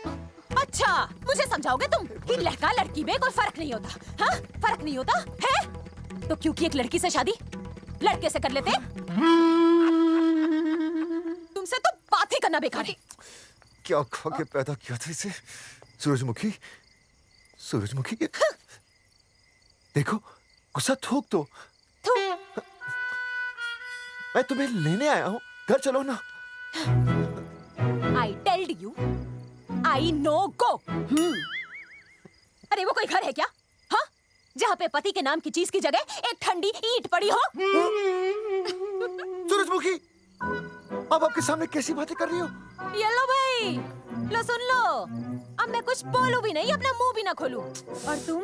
अच्छा, मुझे समझाओगे तुम कि लड़का लड़की में कोई फर्क नहीं होता? हाँ, फर्क नहीं होता है? तो क्योंकि एक लड़की से शादी लड़के से कर लेते? तुमसे तो बात ही करना बेकार है। क्या खा के पैदा किया था इसे? सूरजमुखी, देखो, गुस्सा थूक दो। मैं तुम्हें लेने आया हूँ, घर चलो ना। I told you, I no go. अरे वो कोई घर है क्या? हाँ, जहाँ पे पति के नाम की चीज की जगह एक ठंडी ईंट पड़ी हो? सूरजमुखी, अब आपके सामने कैसी बातें कर रही हो? ये लो भाई, लो सुन लो। अब मैं कुछ बोलूं भी नहीं, अपना मुंह भी ना खोलूं। और तुम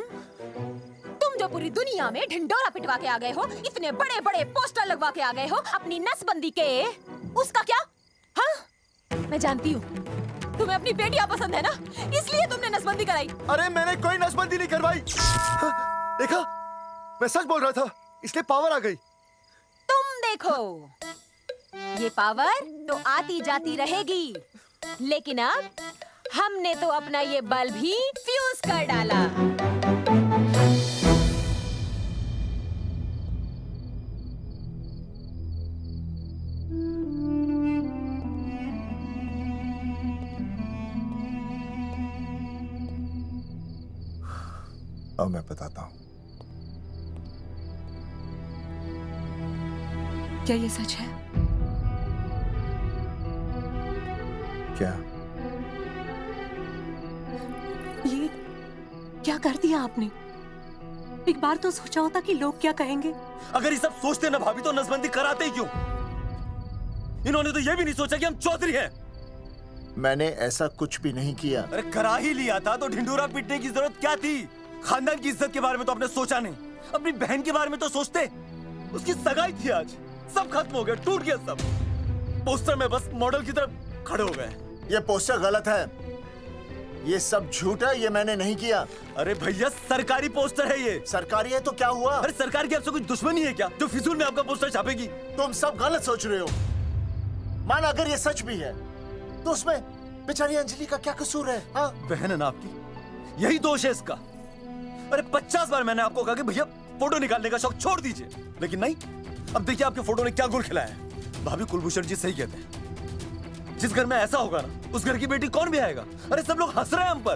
जो पूरी दुनिया में ढिंडोरा पिटवा के आ गए हो, इतने बड़े बड़े पोस्टर लगवा के आ गए हो अपनी नसबंदी के, उसका क्या? हाँ, मैं जानती हूँ तुम्हें अपनी बेटियां पसंद है ना, इसलिए तुमने नसबंदी कराई। अरे मैंने कोई नसबंदी नहीं करवाई। देखा, मैं सच बोल रहा था, इसलिए पावर आ गई। तुम देखो, ये पावर तो आती जाती रहेगी, लेकिन अब हमने तो अपना ये बल्ब ही फ्यूज कर डाला। अब मैं बताता हूँ। क्या ये सच है? क्या? ये क्या कर दिया आपने? एक बार तो सोचा होता कि लोग क्या कहेंगे। अगर ये सब सोचते ना भाभी तो नसबंदी कराते ही क्यों? इन्होंने तो ये भी नहीं सोचा कि हम चौधरी हैं। मैंने ऐसा कुछ भी नहीं किया। अरे करा ही लिया था तो ढिंडोरा पीटने की जरूरत क्या थी? खानदान की इज्जत के बारे में तो आपने सोचा नहीं, अपनी बहन के बारे में तो सोचते। उसकी सगाई थी आज, सब खत्म हो गया, टूट गया सब। पोस्टर में बस मॉडल की तरफ खड़े हो गए। ये पोस्टर गलत है, ये सब झूठ है, ये मैंने नहीं किया। अरे भैया सरकारी पोस्टर है ये। सरकारी है तो क्या हुआ? अरे सरकार की आपसे कोई दुश्मनी है क्या जो फिजूल में आपका पोस्टर छापेगी? तुम सब गलत सोच रहे हो। माना अगर ये सच भी है तो उसमें बेचारी अंजलि का क्या कसूर है? हाँ? बहन है ना आपकी, यही दोष है इसका। अरे 50 बार मैंने आपको कहा कि भैया फोटो निकालने का शौक छोड़ दीजिए, लेकिन नहीं। अब देखिए आपके फोटो ने क्या गुल खिलाया है। भाभी कुलभूषण जी सही कहते हैं, जिस घर में ऐसा होगा ना उस घर की बेटी कौन भी आएगा। अरे सब लोग हंस रहे हैं हम पर।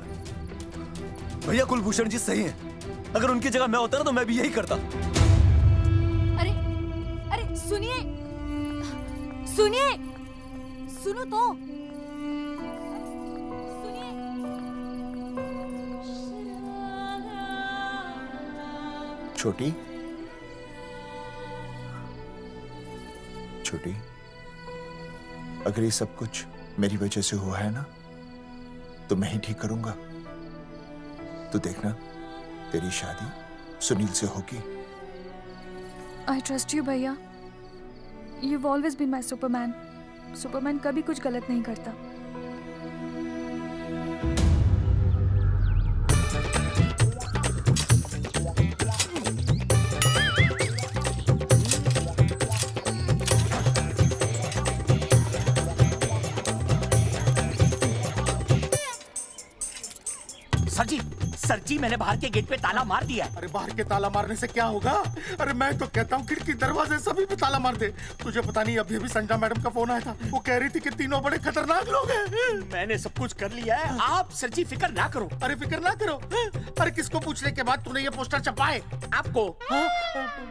भैया कुलभूषण जी सही हैं, अगर उनकी जगह मैं होता ना तो मैं भी यही करता। अरे अरे सुनिए सुनिए, सुनो तो। छोटी छोटी, अगर ये सब कुछ मेरी वजह से हुआ है ना तो मैं ही ठीक करूंगा। तो देखना तेरी शादी सुनील से होगी। आई ट्रस्ट यू भैया, you've always been my Superman. Superman कभी कुछ गलत नहीं करता। सर जी मैंने बाहर के गेट पे ताला मार दिया है। अरे बाहर के ताला मारने से क्या होगा? अरे मैं तो कहता हूँ खिड़की दरवाजे सभी पे ताला मार दे। तुझे पता नहीं अभी अभी संजना मैडम का फोन आया था, वो कह रही थी कि तीनों बड़े खतरनाक लोग हैं। मैंने सब कुछ कर लिया है, आप सर जी फिक्र ना करो। अरे फिक्र ना करो। अरे किसको पूछने के बाद तूने ये पोस्टर छपाए? आपको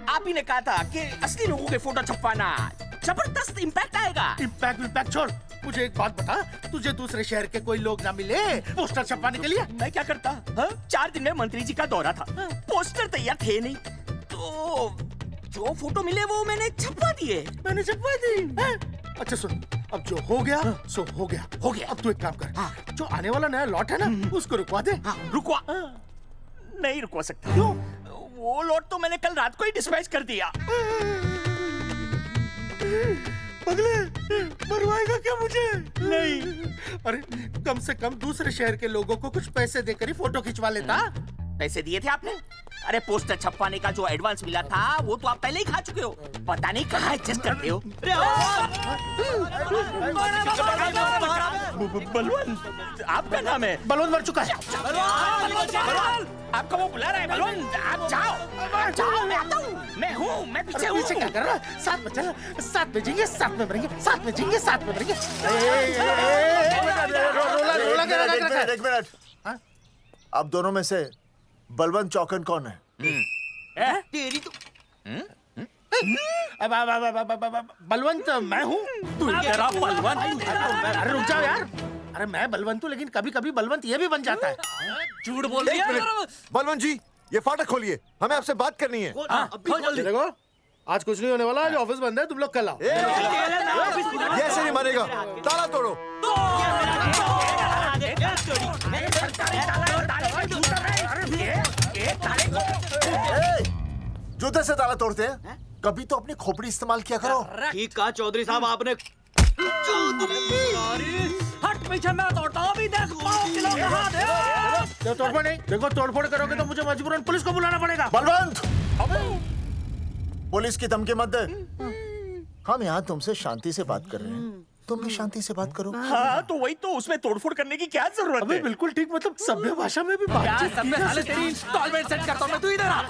आप ही ने कहा था कि असली लोगों के फोटो छपवाना जबरदस्त इम्पैक्ट आएगा। इम्पैक्ट छोड़, मुझे एक बात बता, तुझे दूसरे शहर के कोई लोग ना मिले पोस्टर छपवाने के लिए? मैं क्या करता? 4 दिन में मंत्री जी का दौरा था, पोस्टर तैयार थे नहीं, तो जो फोटो मिले वो मैंने छपवा दिए। मैंने छपवा दी? अच्छा सुन, अब जो हो गया सो हो गया। हो गया। अब तू एक काम कर, जो आने वाला नया लॉट है ना उसको रुकवा दे। रुकवा? नहीं रुकवा सकता। क्यों? वो लॉट तो मैंने कल रात को ही डिस्पैच कर दिया। पगले, मरवाएगा क्या मुझे? नहीं। अरे कम से कम दूसरे शहर के लोगों को कुछ पैसे देकर ही फोटो खिंचवा लेता। पैसे दिए थे आपने? अरे पोस्टर छपवाने का जो एडवांस मिला था वो तो आप पहले ही खा चुके हो, पता नहीं कहाँ एडजस्ट करते हो। बलवंत, आपका नाम है? बलवंत मर चुका है। आपका वो बुला रहा है बलवंत, आप जाओ जाओ, मैं आता हूँ। मैं हूँ, मैं पीछे हूँ। पीछे क्या कर रहा है? साथ में चल, साथ में जिएंगे, साथ में मरेंगे, साथ में जिएंगे, साथ में मरेंगे। एक मिनट, अब दोनों में से बलवंत चौकन कौन है? तेरी तो बलवंत मैं हूँ। तू तेरा बलवंत? अरे रुक जाओ यार, अरे मैं बलवंत हूँ लेकिन कभी कभी बलवंत ये भी बन जाता है। झूठ बोल रही है। बलवंत जी ये फाटक खोलिए, हमें आपसे बात करनी है। देखो आज कुछ नहीं होने वाला, आज ऑफिस बंद है, तुम लोग कल आओ। ये ऐसे नहीं मानेगा, ताला तोड़ो। जूते से ताला तोड़ते हैं, कभी तो अपनी खोपड़ी इस्तेमाल किया करो। ठीक कहा चौधरी साहब आपने। हट पीछे, मैं तोड़ता हूँ अभी, देख तोड़फोड़ नहीं, देखो तोड़फोड़ करोगे तो मुझे मजबूरन पुलिस को बुलाना पड़ेगा। बलवंत, पुलिस की धमकी मत दे। हम यहाँ तुमसे शांति से बात कर रहे हैं, तुम भी शांति से बात करो। हाँ तो वही तो, उसमें तोड़फोड़ करने की क्या जरूरत है? बिल्कुल ठीक, मतलब सभ्य भाषा में भी बातचीत की जा सकती है। तेरी इंस्टॉलमेंट सेट करता हूँ मैं, तू इधर आ।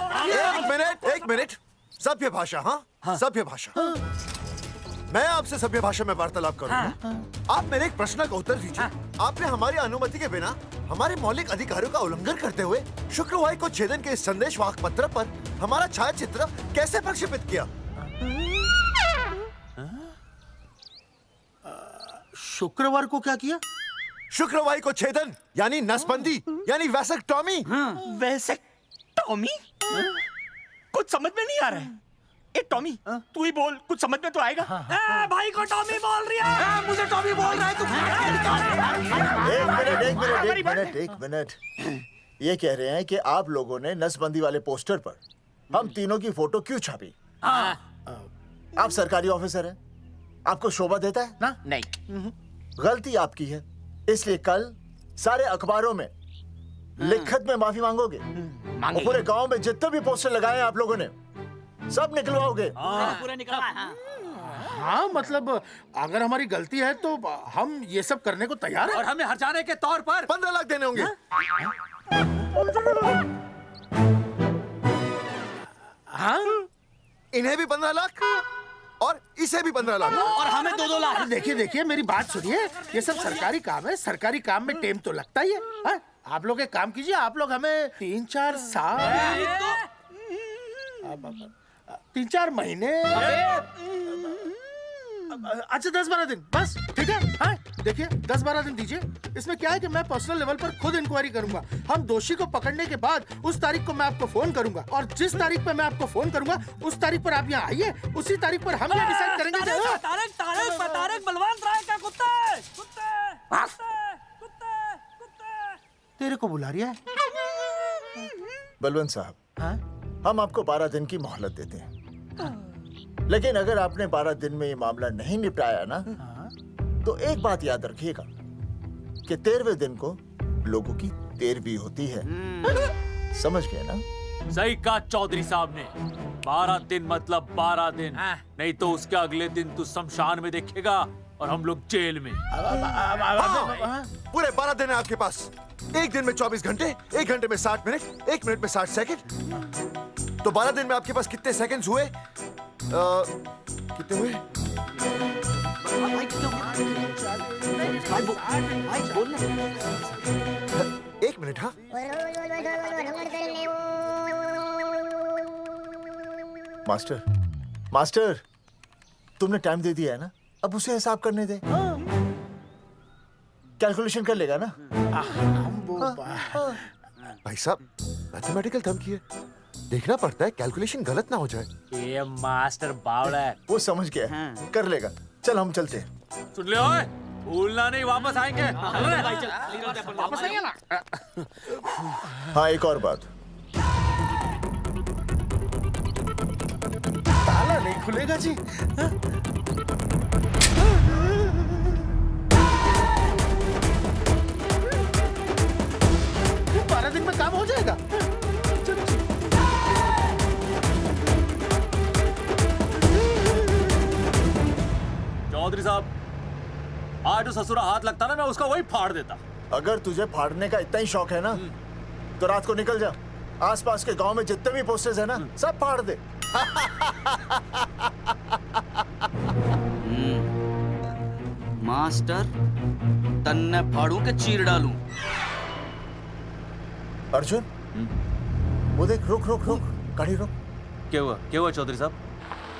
एक मिनट, सभ्य भाषा। हाँ सभ्य भाषा। मैं आपसे सभ्य भाषा में वार्तालाप करूंगा। आप मेरे एक प्रश्न का उत्तर दीजिए। आपने हमारी अनुमति के बिना हमारे मौलिक अधिकारों का उल्लंघन करते हुए शुक्रवार को छेदन के संदेशवाहक पत्र पर हमारा छायाचित्र कैसे प्रक्षेपित किया? शुक्रवार को क्या किया? शुक्रवार को छेदन यानी नसबंदी यानी वैसेक्टॉमी। वैसेक्टॉमी? कुछ समझ में नहीं आ रहा है। ए टॉमी, तू ही बोल, कुछ समझ में तो आएगा। भाई को टॉमी बोल रही है, मुझे टॉमी बोल रहा है तू। एक मिनट, ये कह रहे हैं कि आप लोगों ने नसबंदी वाले पोस्टर पर हम तीनों की फोटो क्यों छापी? आप सरकारी ऑफिसर हैं, आपको शोभा देता है ना? नहीं। गलती आपकी है, इसलिए कल सारे अखबारों में लिखत में माफी मांगोगे। और पूरे गांव में जितने भी पोस्टर लगाए हैं आप लोगों ने सब निकलवाओगे। पूरा निकलवा। हाँ मतलब अगर हमारी गलती है तो हम ये सब करने को तैयार हैं। और हमें हर्जाने के तौर पर 15 लाख देने होंगे। हाँ इन्हें भी 15 लाख और इसे भी 15 लाख और हमें 2-2 लाख। देखिए देखिए मेरी बात सुनिए, ये सब सरकारी काम है, सरकारी काम में टाइम तो लगता ही है। हाँ? आप लोग एक काम कीजिए, आप लोग हमें 3-4 साल 3-4 महीने अच्छा 10-12 दिन बस, ठीक है। हाँ देखिए 10-12 दिन दीजिए। इसमें क्या है कि मैं पर्सनल लेवल पर खुद इंक्वायरी करूंगा। हम दोषी को पकड़ने के बाद उस तारीख को मैं आपको फोन करूंगा और जिस तारीख पे मैं आपको फोन करूंगा उस तारीख पर आप यहाँ आइए। उसी तारीख पर हम ये डिसाइड करेंगे कि तारक बलवंत राय का कुत्ता है। तेरे को बुला रही है। बलवंत साहब, हम आपको 12 दिन की मोहलत देते हैं, लेकिन अगर आपने 12 दिन में ये मामला नहीं निपटाया ना, तो एक बात याद रखिएगा कि 13वें दिन को लोगों की 13वीं होती है। समझ गए ना? सही कहा चौधरी साहब ने। 12 दिन मतलब 12 दिन, नहीं तो उसके अगले दिन तू शमशान में देखेगा और हम लोग जेल में। पूरे 12 दिन है आपके पास। एक दिन में 24 घंटे, 1 घंटे में 60 मिनट, 1 मिनट में 60 सेकंड। तो 12 दिन में आपके पास कितने सेकंड्स हुए? कितने हुए? एक मिनट। हाँ मास्टर तुमने टाइम दे दिया है ना, अब उसे हिसाब करने दे। कैलकुलेशन कर लेगा ना। भाई साहब मैथमेटिकल थंब की है, देखना पड़ता है कैलकुलेशन गलत ना हो जाए। ये मास्टर बावड़ा है। वो समझ गया है, कर लेगा। चल हम चलते हैं। सुन ले ओए, भूलना नहीं, वापस आएंगे। वापस आइए ना। हाँ एक और बात, ताला नहीं खुलेगा जी। 12 दिन में काम हो जाएगा। चौधरी साहब, आज जो ससुरा हाथ लगता ना, मैं उसका वही फाड़ देता। अगर तुझे फाड़ने का इतना ही शौक है ना, तो रात को निकल जा, आसपास के गांव में जितने भी पोस्टर्स है ना, सब फाड़ दे। मास्टर तन्ने फाड़ू के चीर डालूं। अर्जुन, वो देख, रुक रुक रुक, गाड़ी रुक। क्या हुआ चौधरी साहब?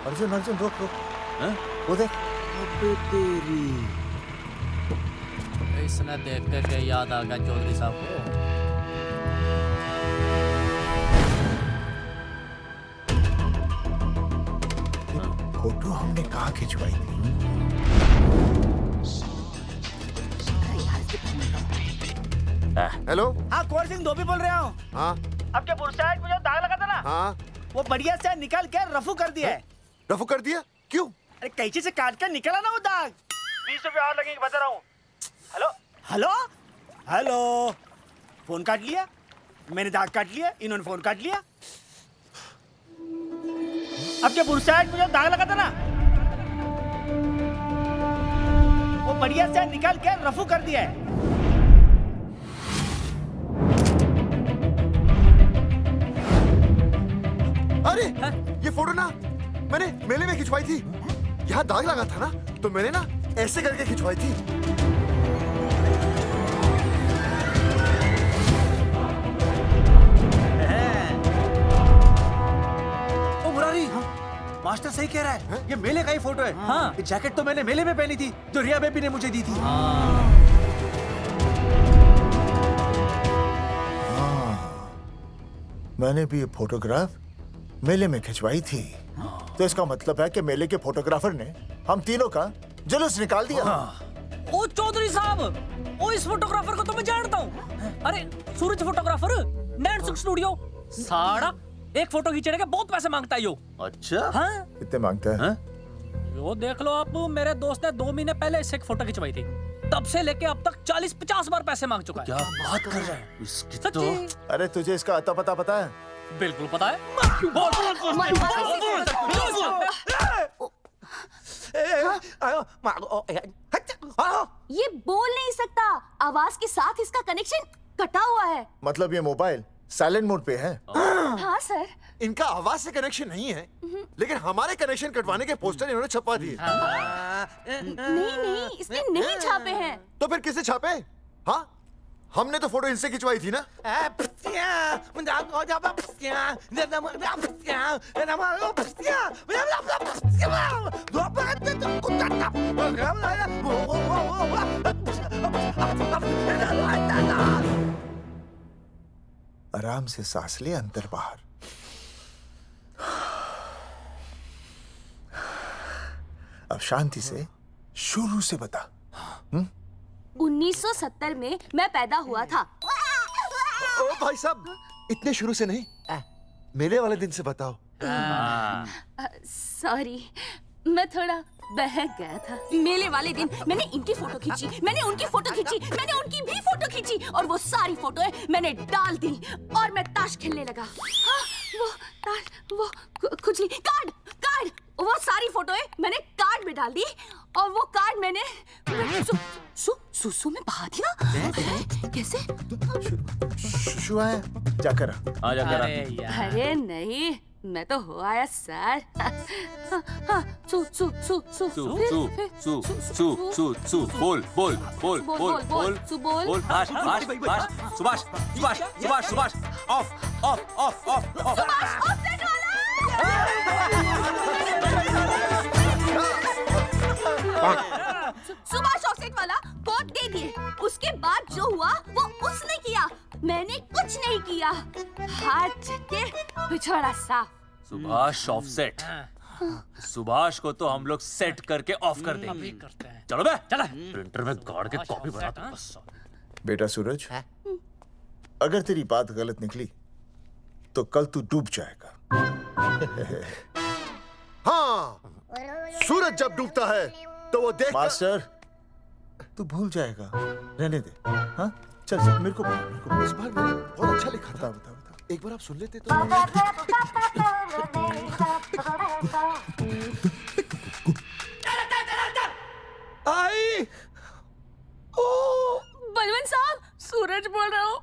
अर्जुन अर्जुन रुक रुक, वो देख। तेरी इसने देख के याद आ गया चौधरी साहब को। फोटो हमने कहाँ खिंचवाई थी? हेलो। हाँ कुंवर सिंह धोबी बोल रहा हूँ। हाँ आपके बुरसाइड में जो दाग लगा था ना, हाँ वो बढ़िया से निकाल के रफू कर दिया है। रफू कर दिया? क्यों? अरे कैंची से काट कर निकला ना वो दाग। 20 रुपए और लगेंगे, बता रहा हूँ। हेलो हेलो हेलो, फोन काट लिया, मैंने दाग काट लिया, इन्होंने फोन काट लिया। आपके बुरसाइड में जो दाग लगा था ना, वो बढ़िया से निकाल के रफू कर दिया है। अरे ये फोटो ना मैंने मेले में खिंचवाई थी। यहाँ दाग लगा था ना, तो मैंने ना ऐसे करके खिंचवाई थी। ओ मुरारी, मास्टर सही कह रहा है, ये मेले का ही फोटो है। हाँ, ये जैकेट तो मैंने मेले में पहनी थी, जो रिया बेबी ने मुझे दी थी। मैंने भी ये फोटोग्राफ मेले में खिंचवाई थी, तो इसका मतलब है कि मेले के फोटोग्राफर ने हम तीनों का जुलूस निकाल दिया। ओ चौधरी साहब, ओ इस फोटोग्राफर को तो मैं जानता हूँ। अरे सूरज फोटोग्राफर, नैनसुख स्टूडियो। साड़ा एक फोटो खींचने के बहुत पैसे मांगता है यो। अच्छा? हाँ? कितने मांगता है? यो देख लो आप, मेरे दोस्त ने 2 महीने पहले इससे एक फोटो खिंचवाई थी, तब से लेके अब तक 40-50 बार पैसे मांग चुका है। क्या बात कर रहा है? सच्ची? अरे तुझे इसका अता पता है? बिल्कुल पता है। ये बोल नहीं सकता, आवाज के साथ इसका कनेक्शन कटा हुआ है। मतलब ये मोबाइल साइलेंट मोड पे है? हाँ सर। इनका आवाज से कनेक्शन नहीं है, लेकिन हमारे कनेक्शन कटवाने के पोस्टर इन्होंने छपवा दिए। नहीं, इसने नहीं छापे हैं। तो फिर किसे छापे? हाँ, हमने तो फोटो इनसे खिंचवाई थी ना। आराम से सांस ले, अंदर बाहर। अब शांति से शुरू से बता। 1970 में मैं पैदा हुआ था। ओ भाई साहब, इतने शुरू से नहीं, मेले वाले दिन से बताओ। सॉरी, मैं थोड़ा बहक गया था। मेले वाले दिन मैंने इनकी फोटो खींची, मैंने उनकी फोटो खींची, मैंने उनकी भी फोटो खींची, और वो सारी फोटोएं मैंने डाल दी और मैं ताश खेलने लगा। हाँ, वो ताश, वो कुछ नहीं, कार्ड, वो सारी फोटोएं मैंने कार्ड में डाल दी, और वो कार्ड मैंने सुसु में बहा दिया। कैसे? शू आया? जाकर आ, जाकर आ। अरे नहीं, मैं तो हो आया सर। बोल सुभाष ऑफ सुभाष ऑफसेट वाला कोड दे दिए। उसके बाद जो हुआ वो उसने किया, मैंने कुछ नहीं किया। हाथ के पिछड़ा साफ। सुभाष ऑफसेट। सुभाष को तो हम लोग सेट करके ऑफ कर देंगे। चलो बे, चला प्रिंटर में गाड़ के कॉपी बना दो बस। बेटा सूरज, अगर तेरी बात गलत निकली तो कल तू डूब जाएगा। हाँ, सूरज जब डूबता है तो वो देख। मास्टर, तू भूल जाएगा, रहने दे। हाँ, चल मेरे को इस बार मैंने बहुत अच्छा लिखा था। बता एक बार आप सुन लेते तो। आई, बलवंत साहब, सूरज बोल रहा हूँ।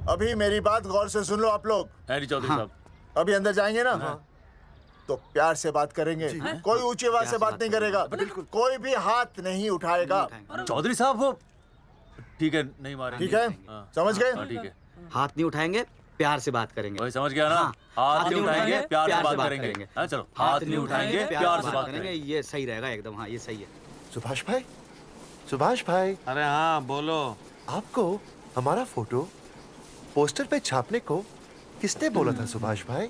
अभी मेरी बात गौर से सुन लो आप लोग। चौधरी साहब, अभी अंदर जाएंगे ना, तो प्यार से बात करेंगे। कोई ऊंची आवाज से बात नहीं करेगा, कोई भी हाथ नहीं उठाएगा। चौधरी साहब वो ठीक है, नहीं मारेंगे। ठीक है, समझ गए? ठीक है, हाथ नहीं उठाएंगे, प्यार से बात करेंगे। वही समझ गया ना? हाथ नहीं उठाएंगे, प्यार से बात करेंगे। हाँ चलो, हाथ नहीं उठाएंगे, प्यार से बात करेंगे। ये सही रहेगा एकदम। हाँ, ये सही है। सुभाष भाई। अरे हाँ, बोलो। आपको हमारा फोटो पोस्टर पे छापने को किसने बोला था सुभाष भाई?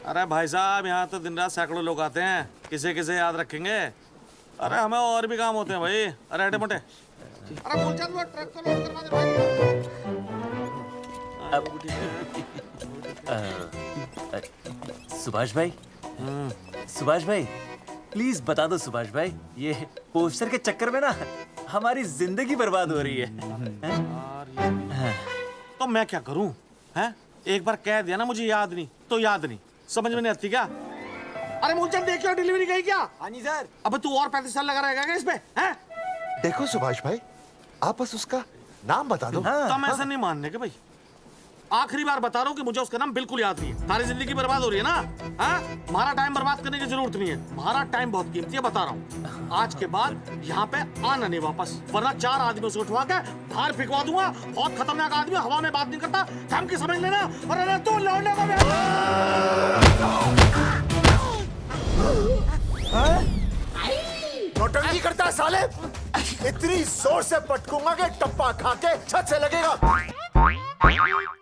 अरे भाई साहब, यहाँ तो दिन रात सैकड़ों लोग आते हैं, किसे किसे याद रखेंगे। अरे हमें और भी काम होते हैं भाई। अरे हटे मोटे। अरे मूलचंद, वो ट्रक को लोड करवा दे भाई। सुभाष भाई प्लीज बता दो सुभाष भाई, ये पोस्टर के चक्कर में ना हमारी जिंदगी बर्बाद हो रही है। तो मैं क्या करूं? हैं? एक बार कह दिया ना मुझे याद नहीं तो याद नहीं, समझ में नहीं आती क्या? अरे मूलचंद, देखियो डिलीवरी गई क्या? हाँ जी सर। अब तू और 35 साल लगा रहेगा क्या इसमें? हैं? देखो सुभाष भाई, आप बस उसका नाम बता दो। तो हम ऐसा नहीं मानने के भाई। आखिरी बार बता रहा हूँ कि मुझे उसका नाम बिल्कुल याद नहीं है। सारी जिंदगी बर्बाद हो रही है ना। हाँ? हमारा टाइम बर्बाद करने की जरूरत नहीं है। हमारा टाइम बहुत कीमती है, बता रहा हूँ। आज के बाद यहाँ पे आना नहीं वापस, वरना 4 आदमियों से उठवा के बाहर फेंकवा दूंगा। बहुत खतरनाक आदमी, हवा में बात नहीं करता, धमकी समझ लेना। और अरे तू लौटने का नौटंकी करता है साले। इतनी जोर से पटकूंगा कि टप्पा खा के छत से लगेगा।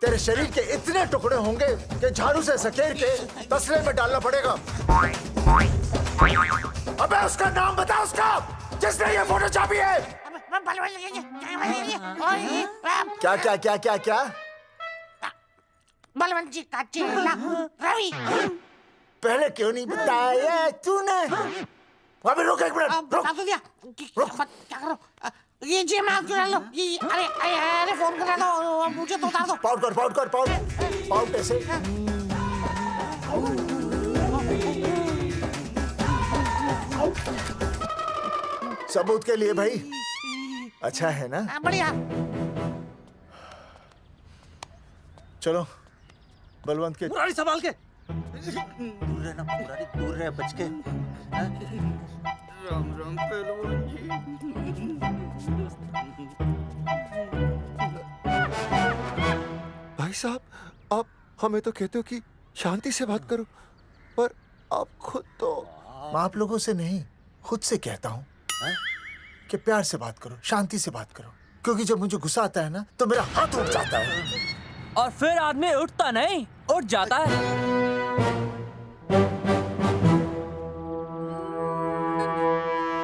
तेरे शरीर के इतने टुकड़े होंगे कि झाड़ू से सकेर के तसले में डालना पड़ेगा। अबे उसका नाम बता, उसका जिसने ये फोटो छापी है। क्या क्या क्या क्या क्या? बलवंत जी का चेला रवि। पहले क्यों नहीं बताया तूने? अबे रुक एक मिनट, रुक। क्या करो? ये जी मैं आपको डाल लो। ये अरे फोन करा दो, मुझे तो उतार दो। पाउट ऐसे। सबूत के लिए भाई। अच्छा है ना? बढ़िया। चलो बलवंत के। मुरारी संभाल के। दूर रहना मुरारी, दूर रह बच के। राम राम पहलवान जी। भाई साहब, आप हमें तो कहते हो कि शांति से बात करो, पर आप खुद तो। मैं आप लोगों से नहीं, खुद से कहता हूँ कि प्यार से बात करो, शांति से बात करो, क्योंकि जब मुझे गुस्सा आता है ना तो मेरा हाथ उठ जाता है। और फिर आदमी उठता नहीं, उठ जाता है।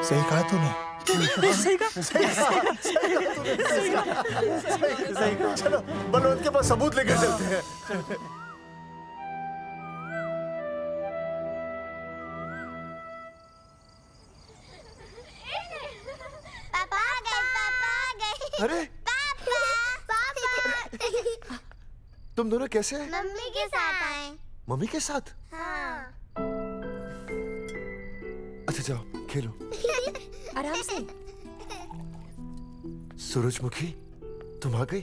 सही कहा तूने। सही कहा। सही कहा। चलो बलवंत के पास सबूत लेकर चलते हैं। पापा आ गए, पापा आ गए। अरे पापा तुम दोनों कैसे हैं? मम्मी के साथ आए। मम्मी के साथ? हाँ। अच्छा जाओ खेलो। आराम से। सूरजमुखी, तुम आ गई,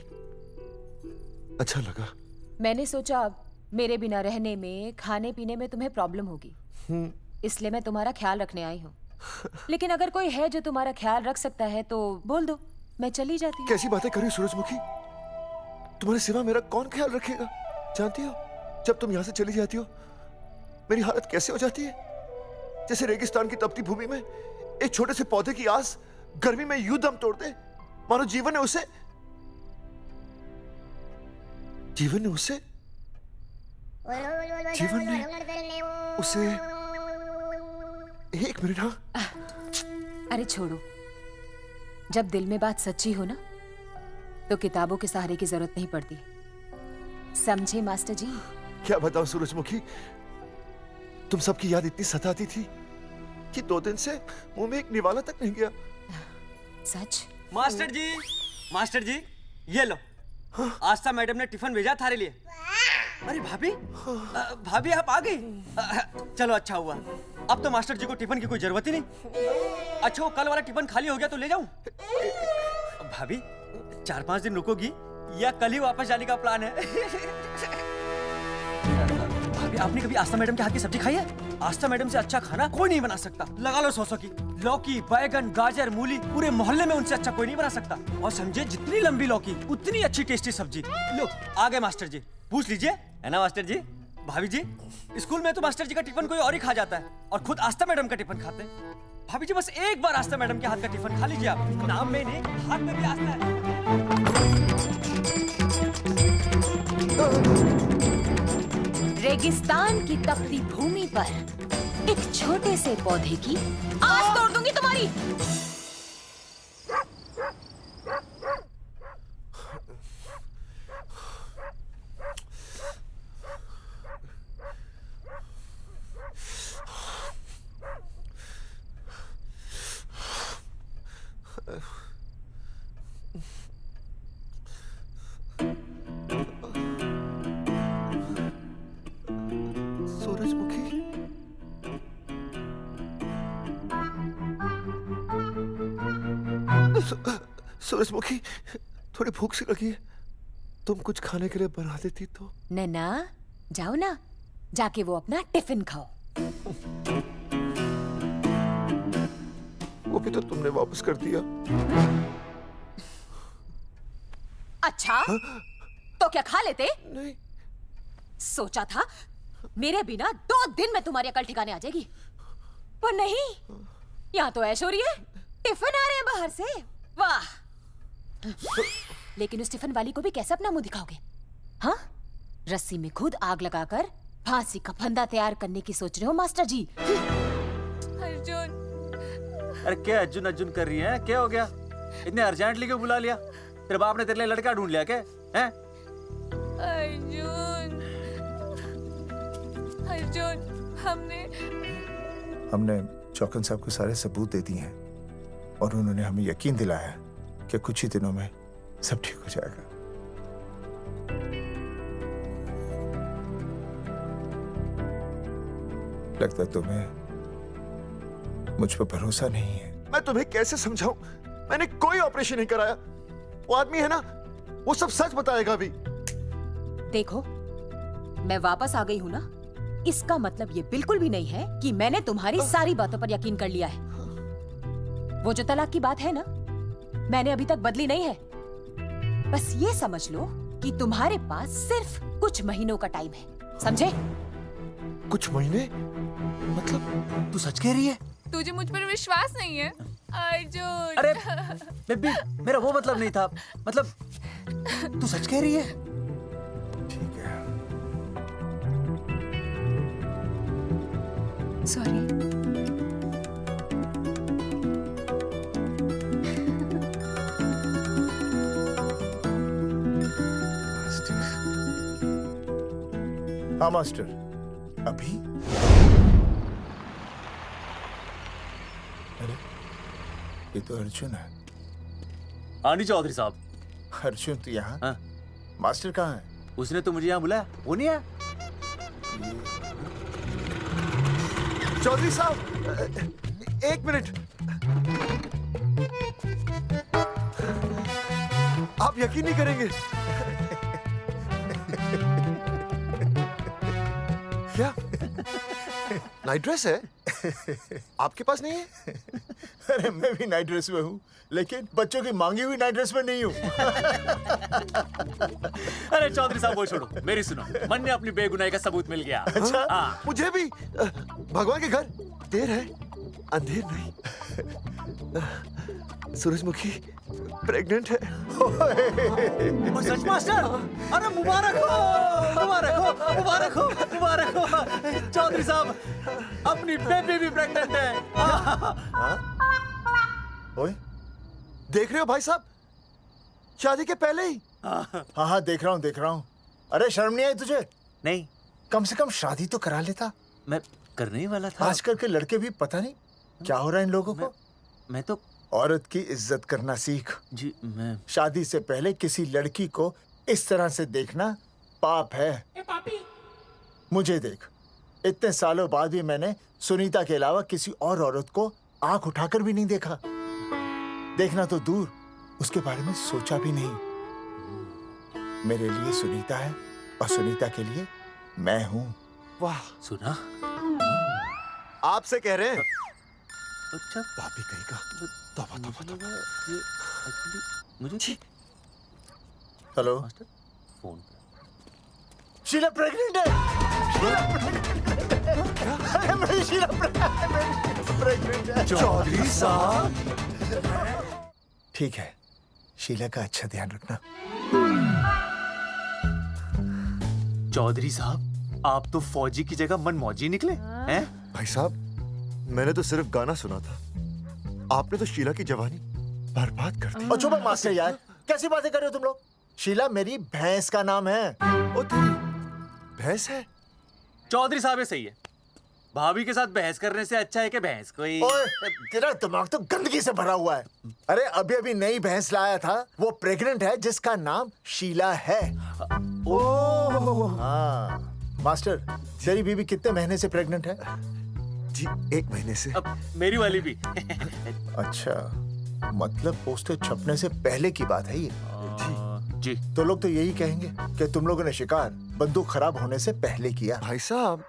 अच्छा लगा। मैंने सोचा मेरे बिना रहने में, खाने पीने में तुम्हें प्रॉब्लम होगी, इसलिए मैं तुम्हारा ख्याल रखने आई हूँ। लेकिन अगर कोई है जो तुम्हारा ख्याल रख सकता है तो बोल दो, मैं चली जाती हूँ। कैसी बातें करी सूरजमुखी, तुम्हारे सिवा मेरा कौन ख्याल रखेगा? जानती हो, जब तुम यहाँ से चली जाती हो मेरी हालत कैसे हो जाती है? जैसे रेगिस्तान की तपती भूमि में एक छोटे से पौधे की आस गर्मी में यूं दम तोड़ दे, मानो जीवन ने उसे एक मिनट। हाँ अरे छोड़ो, जब दिल में बात सच्ची हो ना तो किताबों के सहारे की जरूरत नहीं पड़ती, समझे मास्टर जी? क्या बताऊं सूरजमुखी, तुम सबकी याद इतनी सताती थी कि 2 दिन से मुंह में एक निवाला तक नहीं गया। सच? मास्टर जी ये लो। आस्था मैडम ने टिफिन भेजा थारे लिए। अरे भाभी, भाभी आप आ गई। चलो अच्छा हुआ, अब तो मास्टर जी को टिफिन की कोई जरूरत ही नहीं। अच्छा वो कल वाला टिफिन खाली हो गया तो ले जाऊं? भाभी 4-5 दिन रुकोगी या कल ही वापस जाने का प्लान है? भाभी आपने कभी आस्था मैडम के हाथ की सब्जी खाई है? आस्था मैडम से अच्छा खाना कोई नहीं बना सकता। लगा लो 100 की। लौकी, बैगन, गाजर, मूली, पूरे मोहल्ले में उनसे अच्छा कोई नहीं बना सकता। और समझे, जितनी लंबी लौकी उतनी अच्छी टेस्टी सब्जी। लो आ गए मास्टर जी, पूछ लीजिए, है ना मास्टर जी? भाभी जी, स्कूल में तो मास्टर जी का टिफिन कोई और ही खा जाता है और खुद आस्था मैडम का टिफिन खाते हैं। भाभी जी बस एक बार आस्था मैडम के हाथ का टिफिन खा लीजिए आप। नाम में नहीं, हाथ में भी आस्था है। रेगिस्तान की तपती भूमि पर एक छोटे से पौधे की आस तोड़ दूंगी तुम्हारी। सूरजमुखी, थोड़ी भूख सी लगी है, तुम कुछ खाने के लिए बना देती तो। नैना जाओ ना, जाके वो अपना टिफिन खाओ। वो भी तो तुमने वापस कर दिया। अच्छा तो क्या खा लेते? नहीं। सोचा था मेरे बिना 2 दिन में तुम्हारी अकल ठिकाने आ जाएगी, पर नहीं, यहाँ तो ऐश हो रही है। टिफिन आ रहे हैं बाहर से, वाह। लेकिन उस टिफिन वाली को भी कैसे अपना मुंह दिखाओगे? हाँ, रस्सी में खुद आग लगाकर फांसी का फंदा तैयार करने की सोच रहे हो मास्टर जी? अर्जुन, अरे क्या अर्जुन अर्जुन कर रही है? क्या हो गया? इतने अर्जेंटली क्यों बुला लिया? तेरे बाप ने तेरे लिए लड़का ढूंढ लिया क्या? हैं? अर्जुन, अर्जुन, हमने चौकन साहब को सारे सबूत दे दिए हैं और उन्होंने हमें यकीन दिलाया कि कुछ ही दिनों में सब ठीक हो जाएगा। लगता है तुम्हें मुझ पर भरोसा नहीं है। मैं तुम्हें कैसे समझाऊं? मैंने कोई ऑपरेशन नहीं कराया। वो आदमी है ना, वो सब सच बताएगा अभी। देखो, मैं वापस आ गई हूँ ना, इसका मतलब ये बिल्कुल भी नहीं है कि मैंने तुम्हारी सारी बातों पर यकीन कर लिया है। वो जो तलाक की बात है ना, मैंने अभी तक बदली नहीं है। बस ये समझ लो कि तुम्हारे पास सिर्फ कुछ महीनों का टाइम है, समझे? कुछ महीने? मतलब तू सच कह रही है? तुझे मुझ पर विश्वास नहीं है अर्जुन? अरे बेबी, मेरा वो मतलब नहीं था। मतलब तू सच कह रही है? ठीक है। सॉरी। हाँ मास्टर, अभी? अरे ये तो अर्जुन है। आनी चौधरी साहब। अर्जुन तो यहाँ? हाँ। मास्टर कहाँ है? उसने तो मुझे यहाँ बुलाया, वो नहीं आया। चौधरी साहब, एक मिनट। आप यकीन नहीं करेंगे। क्या नाइट ड्रेस है? आपके पास नहीं है? अरे मैं भी नाइट ड्रेस में हूँ, लेकिन बच्चों की मांगी हुई नाइट ड्रेस में नहीं हूँ। अरे चौधरी साहब वो छोड़ो, मेरी सुनो। मन ने अपनी बेगुनाही का सबूत मिल गया। अच्छा, हाँ। मुझे भी। भगवान के घर देर है, अंधेर नहीं। सूरजमुखी प्रेग्नेंट है। ओ सच मास्टर? अरे मुबारक हो, मुबारक हो, मुबारक हो, मुबारक हो। चौधरी साहब, अपनी बेबी भी प्रेग्नेंट है। ओए, देख रहे हो भाई साहब, शादी के पहले ही। हाँ हाँ देख रहा हूँ, देख रहा हूँ। अरे शर्म नहीं आई तुझे? नहीं। कम से कम शादी तो करा लेता। मैं करने ही वाला था। आजकल के लड़के भी पता नहीं क्या हो रहा है इन लोगों को। मैं तो औरत की इज्जत करना सीख। जी मैं शादी से पहले किसी लड़की को इस तरह से देखना पाप है। मुझे देख, इतने सालों बाद भी मैंने सुनीता के अलावा किसी और औरत को आंख उठाकर भी नहीं देखा। देखना तो दूर, उसके बारे में सोचा भी नहीं। मेरे लिए सुनीता है और सुनीता के लिए मैं हूँ। वाह, सुना? आपसे कह रहे हैं। अच्छा, पापी कहीं का। तौबा तौबा तौबा। ये एक्चुअली मुझे हेलो फोन पे शीला प्रेग्नेंट है। शीला प्रेग्नेंट है। अरे मेरी शीला प्रेग्नेंट है। चौधरी साहब, ठीक है, शीला का अच्छा ध्यान रखना। चौधरी साहब, आप तो फौजी की जगह मनमौजी निकले हैं? भाई साहब, मैंने तो सिर्फ गाना सुना था। आपने तो शीला की जवानी बर्बाद कर दी। और चुप मास्टर यार, कैसी बातें कर रहे हो तुम लोग? शीला मेरी भैंस का नाम है। ओ तेरी भैंस है? चौधरी साहब ये सही है। भाभी के साथ बहस करने से अच्छा है कि भैंस कोई। ओए, तेरा दिमाग तो गंदगी से भरा हुआ है। अरे अभी अभी नई भैंस लाया था, वो प्रेग्नेंट है, जिसका नाम शीला है। ओह हाँ मास्टर, तेरी बीवी कितने महीने से प्रेग्नेंट है? जी 1 महीने से। अब मेरी वाली भी। अच्छा, मतलब पोस्टर छपने से पहले की बात है ये। जी तो लोग तो यही कहेंगे कि तुम लोगों ने शिकार बंदूक खराब होने से पहले किया। भाई साहब,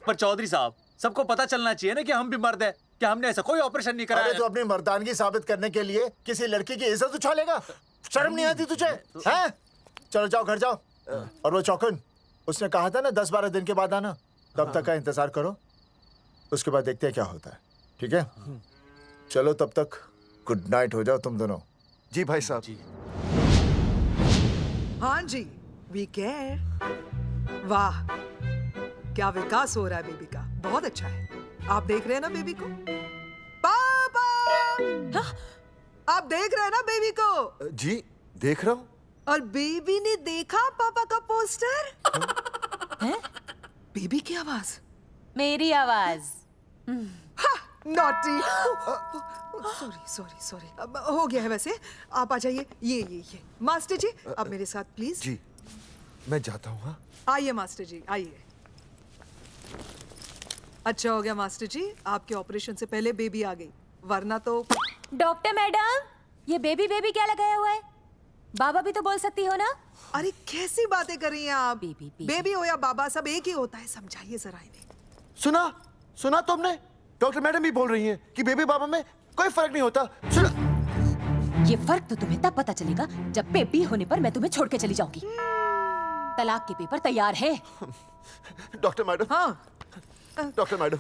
पर चौधरी साहब, सबको पता चलना चाहिए ना कि हम भी मर्द है, कि हमने ऐसा कोई ऑपरेशन नहीं कराया। अरे तो अपनी मर्दानगी साबित करने के लिए किसी लड़की की इज्जत उछालेगा? शर्म नहीं आती तुझे? हैं? चलो जाओ, घर जाओ। और वो चौकन, उसने कहा था ना 10-12 दिन के बाद आना, तब तक का इंतजार करो, उसके बाद देखते हैं क्या होता है। ठीक है, चलो तब तक गुड नाइट हो जाओ तुम दोनों। जी भाई साहब। जी हाँ जी, वी केयर। वाह, क्या विकास हो रहा है बेबी का, बहुत अच्छा है। आप देख रहे हैं ना बेबी को? पापा, आप देख रहे हैं ना बेबी को? जी देख रहा हूँ। और बेबी ने देखा पापा का पोस्टर? हैं? बेबी की आवाज? मेरी आवाज। नॉटी। सॉरी सॉरी सॉरी, हो गया है वैसे। आप आ जाइए। ये मास्टर जी, आप मेरे साथ प्लीज। जी मैं जाता हूँ। हाँ आइए मास्टर जी, आइए अच्छा हो गया मास्टर जी, आपके ऑपरेशन से पहले बेबी आ गई, वरना तो। डॉक्टर मैडम, ये बेबी बेबी क्या लगाया हुआ है? बाबा भी तो बोल सकती हो ना? अरे कैसी बातें कर रही हैं आप? बेबी हो या बाबा सब एक ही होता है, समझाइए जरा इन्हें। सुना तुमने? डॉक्टर मैडम भी बोल रही हैं कि बेबी बाबा में कोई फर्क नहीं होता। सुना, ये फर्क तो तुम्हें तब पता चलेगा जब बेबी होने पर मैं तुम्हें छोड़ के चली जाऊंगी। तलाक के पेपर तैयार है। Doctor madam. हाँ डॉक्टर मैडम,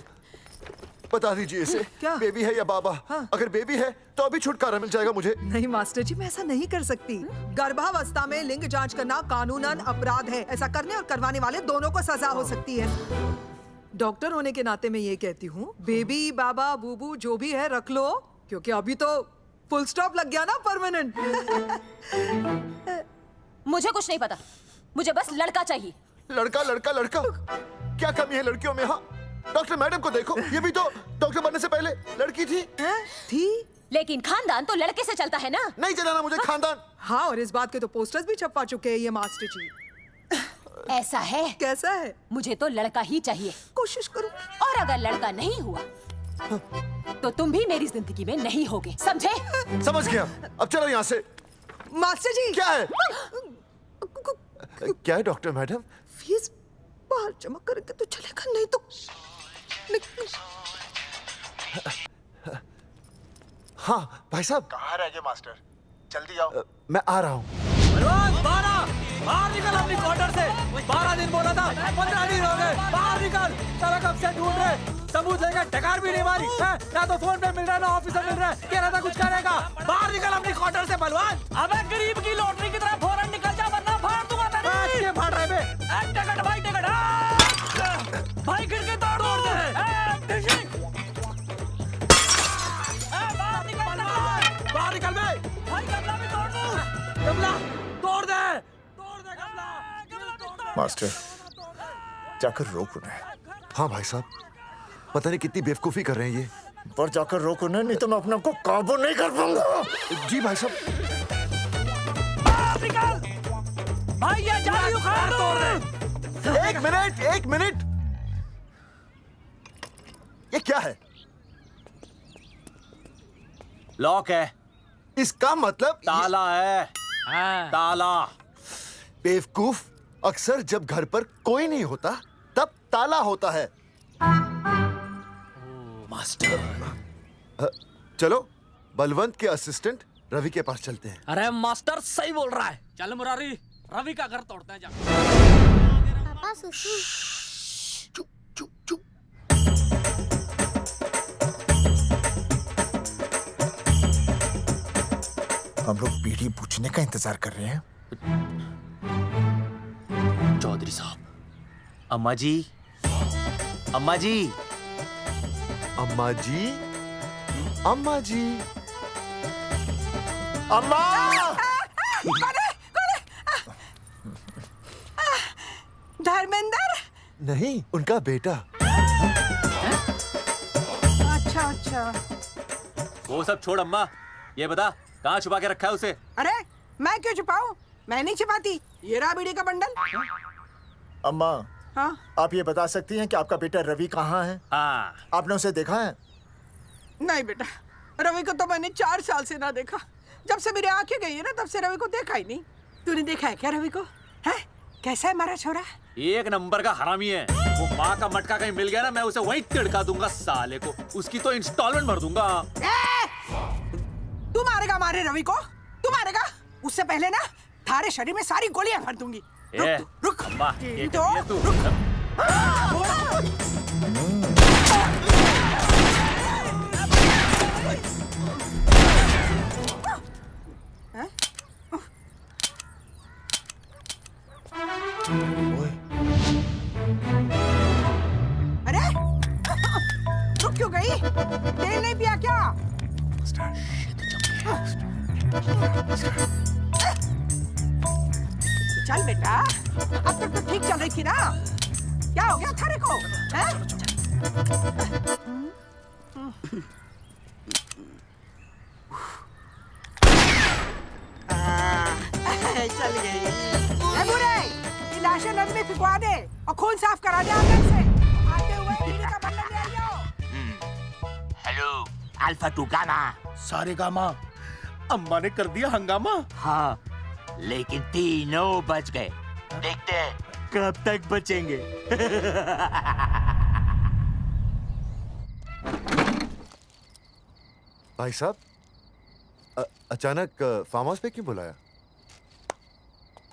बता दीजिए इसे, क्या बेबी है या बाबा? अगर बेबी है तो अभी छुटकारा मिल जाएगा मुझे। नहीं मास्टर जी, मैं ऐसा नहीं कर सकती। गर्भावस्था में लिंग जांच करना कानूनन अपराध है। ऐसा करने और करवाने वाले दोनों को सजा हो सकती है। डॉक्टर होने के नाते मैं ये कहती हूँ, बेबी बाबा बूबू जो भी है रख लो, क्योंकि अभी तो फुल स्टॉप लग गया ना परमानेंट। मुझे कुछ नहीं पता, मुझे बस लड़का चाहिए। लड़का लड़का लड़का, क्या कमी है लड़कियों में? हाँ, डॉक्टर मैडम को देखो, ये भी तो डॉक्टर बनने से पहले लड़की थी। थी, लेकिन खानदान तो लड़के से चलता है ना। नहीं चलाना मुझे खानदान। हाँ, और इस बात के तो पोस्टर्स भी छपवा चुके हैं ये मास्टर जी। ऐसा है? कैसा है? मुझे तो लड़का ही चाहिए। कोशिश करो। और अगर लड़का नहीं हुआ तो तुम भी मेरी जिंदगी में नहीं होगे, समझे? समझ गया, अब चलो यहाँ से। मास्टर जी। क्या है? क्या है डॉक्टर मैडम? फीस बाहर जमा करके तो चलेगा, नहीं तो। हाँ भाई साहब। कहाँ रह गए मास्टर? जल्दी आओ। मैं आ रहा हूँ। बाहर निकल अपनी क्वार्टर से। 12 दिन बोला था, 15 दिन हो गए। बाहर निकल, सारा कब से ढूंढ रहे, सबूत लेकर डकार भी नहीं मारी है? ना तो फोन पे मिल रहा है, ना ऑफिस में मिल रहा है। कह रहा था कुछ करेगा। बाहर निकल अपनी क्वार्टर से बलवान। अबे गरीब की लॉटरी की तरह फौरन निकल जा, वरना फाड़ दूंगा तेरी। क्या फाड़ रहा है बे? टिकट भाई, टिकट। भाई खिड़की तोड़ दे। बाहर निकल बे। भाई गमला भी तोड़ दो। गमला तोड़ दे। मास्टर, जाकर रोक उन्हें। हाँ भाई साहब, पता नहीं कितनी बेवकूफी कर रहे हैं ये। पर जाकर रोक उन्हें, नहीं तो मैं अपने आप को काबू नहीं कर पाऊंगा। जी भाई साहब। निकल भाई, ये जाली उखाड़ दो। एक मिनट। ये क्या है? लॉक है। इसका मतलब ताला है। ताला। बेवकूफ, अक्सर जब घर पर कोई नहीं होता तब ताला होता है। मास्टर। चलो बलवंत के असिस्टेंट रवि के पास चलते हैं। अरे मास्टर सही बोल रहा है, चल मुरारी, रवि का घर तोड़ते हैं। जा पापा सुसु। हम लोग पीढ़ी पूछने का इंतजार कर रहे हैं। चौधरी साहब। अम्मा जी, अम्मा जी, अम्मा जी, अम्मा जी, अम्मा। धर्मेंद्र? नहीं, उनका बेटा। अच्छा। वो सब छोड़ अम्मा, ये बता कहाँ छुपा के रखा है उसे? अरे मैं क्यों छुपाऊं? मैं नहीं छुपाती। ये रहा बीड़ी का बंडल। अम्मा, हाँ? आप ये बता सकती हैं कि आपका बेटा रवि कहाँ है? हाँ। आपने उसे देखा है? नहीं बेटा, रवि को तो मैंने 4 साल से ना देखा। जब से मेरी आंखें गई है ना, तब से रवि को देखा ही नहीं। तूने देखा है क्या रवि को? है? कैसा है हमारा छोरा? एक नंबर का हरामी है। वो माँ का मटका कहीं मिल गया ना, मैं उसे वहीं तिड़का दूंगा साले को। उसकी तो इंस्टॉलमेंट भर दूंगा। तू मारेगा हमारे रवि को? तू मारेगा? उससे पहले ना थारे शरीर में सारी गोलियां भर दूंगी। रुक। अम्मा, ये तो तू। अरे रुक क्यों गई? तेल नहीं पिया क्या? चल बेटा, अब तक तो ठीक चल रही थी ना। क्या हो गया थारे को? चल गई। बुरे, ये लाशें नदी में फिकवा दे और खून साफ करा दे आंगन से। आते हुए बीड़ी का बंडल ले हेलो अल्फा टू गामा। सारे गामा। अम्मा ने कर दिया हंगामा। हाँ, लेकिन तीनों बच गए। देखते हैं कब तक बचेंगे। भाई साहब, अचानक फार्म हाउस पे क्यों बुलाया?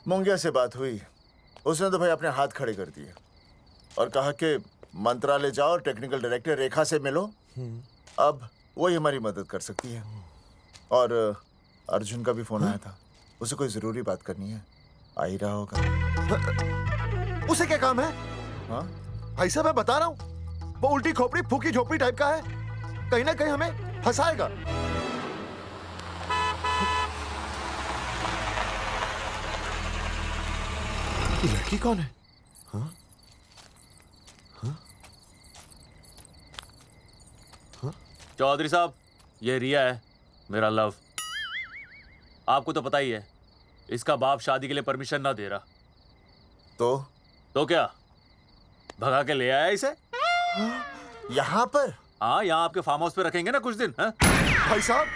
मुंगिया से बात हुई, उसने तो भाई अपने हाथ खड़े कर दिए और कहा कि मंत्रालय जाओ और टेक्निकल डायरेक्टर रेखा से मिलो, अब वही हमारी मदद कर सकती है। और अर्जुन का भी फोन आया था, उसे कोई जरूरी बात करनी है, आ ही रहा होगा। उसे क्या काम है? हाँ भाई साहब, मैं बता रहा हूँ, वो उल्टी खोपड़ी फूकी झोपड़ी टाइप का है, कहीं ना कहीं हमें फंसाएगा। ये लड़की कौन है? हाँ? हाँ? हाँ? चौधरी साहब, ये रिया है, मेरा लव। आपको तो पता ही है, इसका बाप शादी के लिए परमिशन ना दे रहा। तो क्या, भगा के ले आया इसे? यहाँ पर? हाँ, यहाँ आपके फार्म हाउस पे रखेंगे ना कुछ दिन। हाँ? भाई साहब,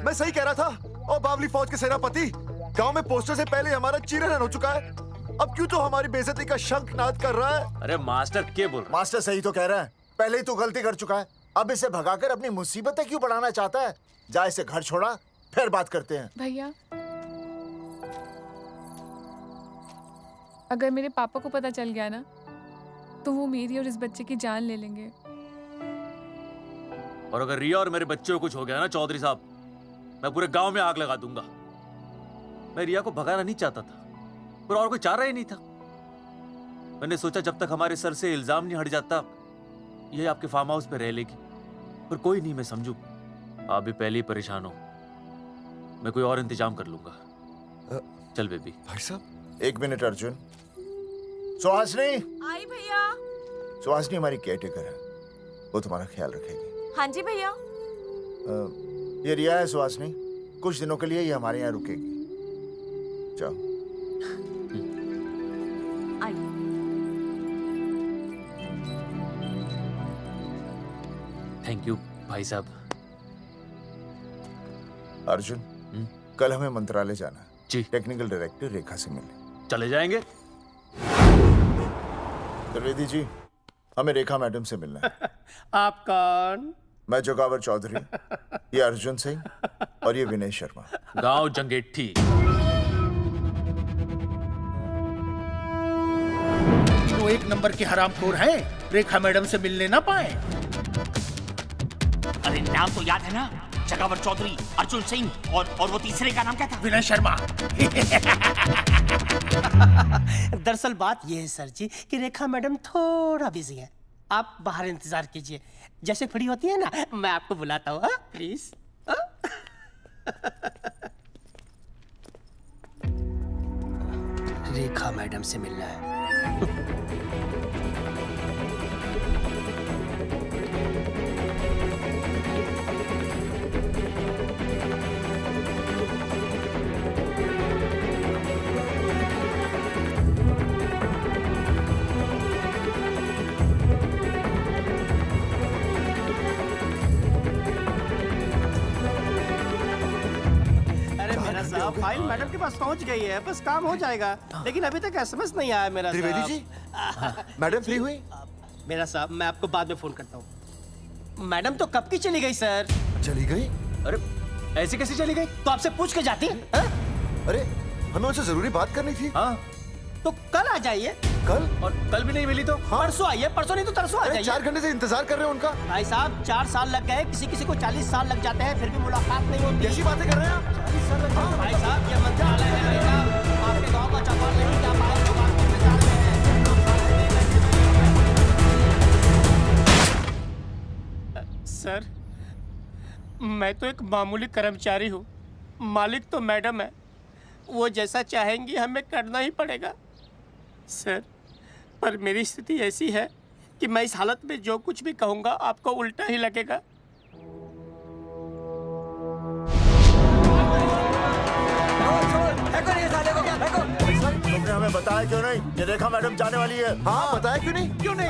मैं सही कह रहा था। और बावली फौज के सेनापति, गांव में पोस्टर से पहले हमारा चीरहरण हो चुका है, अब क्यों तो हमारी बेइज्जती का शंखनाद कर रहा है? अरे मास्टर क्या बोल रहा है? मास्टर सही तो कह रहा है, पहले ही तो गलती कर चुका है, अब इसे भगाकर अपनी मुसीबतें क्यों बढ़ाना चाहता है? जा, इसे घर छोड़ा, फिर बात करते हैं। भैया, अगर मेरे पापा को पता चल गया ना, तो वो मेरी और इस बच्चे की जान ले लेंगे। और अगर रिया और मेरे बच्चे को कुछ हो गया ना चौधरी साहब, मैं पूरे गांव में आग लगा दूंगा। मैं रिया को भगाना नहीं चाहता था, पर और कोई चाह रहा ही नहीं था। मैंने सोचा जब तक हमारे सर से इल्जाम नहीं हट जाता, ये आपके फार्म हाउस पे रह लेगी। पर कोई नहीं, मैं समझू, आप भी पहले ही परेशान हो, मैं कोई और इंतजाम कर लूंगा। चल बेबी। भाई साहब, 1 मिनट अर्जुन। सुहासिनी। आई भैया। सुहासिनी हमारी केयरटेकर है, वो तुम्हारा ख्याल रखेगी। हाँ जी भैया। ये रिया है सुहासिनी, कुछ दिनों के लिए ये हमारे यहाँ रुकेगी। जाओ। थैंक यू भाई साहब। अर्जुन, कल हमें मंत्रालय जाना है जी। टेक्निकल डायरेक्टर रेखा से मिलने चले जाएंगे। त्रिवेदी जी, हमें रेखा मैडम से मिलना है। आप कौन? मैं जोगावर चौधरी, ये अर्जुन सिंह और ये विनय शर्मा। गांव जंगेठी। वो 1 नंबर के हरामखोर हैं, रेखा मैडम से मिलने ना पाए। अरे नाम तो याद है ना, जगावर चौधरी, अर्जुन सिंह और वो तीसरे का नाम क्या था? विनय शर्मा। दरअसल बात ये है सर जी कि रेखा मैडम थोड़ा बिजी है, आप बाहर इंतजार कीजिए, जैसे फ्री होती है ना मैं आपको बुलाता हूँ, प्लीज। रेखा मैडम से मिलना है। फाइल मैडम के पास पहुंच गई है, बस काम हो जाएगा, लेकिन अभी तक एसएमएस नहीं आया मेरा। त्रिवेदी जी, मैडम फ्री हुई? मेरा साहब, मैं आपको बाद में फोन करता हूँ। मैडम तो कब की चली गई सर। चली गई? अरे ऐसे कैसे चली गई? तो आपसे पूछ के जाती। अरे हमें उनसे जरूरी बात करनी थी। हाँ, तो कल आ जाइए। कल? और कल भी नहीं मिली तो? हाँ? परसों आइए, परसों नहीं तो तरसों आ जाइए। 4 घंटे से इंतजार कर रहे हैं उनका। भाई साहब, 4 साल लग गए, किसी को 40 साल लग जाते हैं, फिर भी मुलाकात नहीं होती। कैसी बातें कर रहे हैं आप? 40 साल लग जाते। भाई साहब, ये मंत्रालय है भाई साहब, आपके गांव का चौपाल नहीं क्या बात करने जा रहे हैं। सर, मैं तो एक मामूली कर्मचारी हूँ, मालिक तो मैडम है, वो जैसा चाहेंगी हमें करना ही पड़ेगा। सर, पर मेरी स्थिति ऐसी है कि मैं इस हालत में जो कुछ भी कहूँगा आपको उल्टा ही लगेगा। तुमने हमें बताया क्यों नहीं कि रेखा मैडम जाने वाली है? हाँ, बताया क्यों नहीं? क्यों नहीं?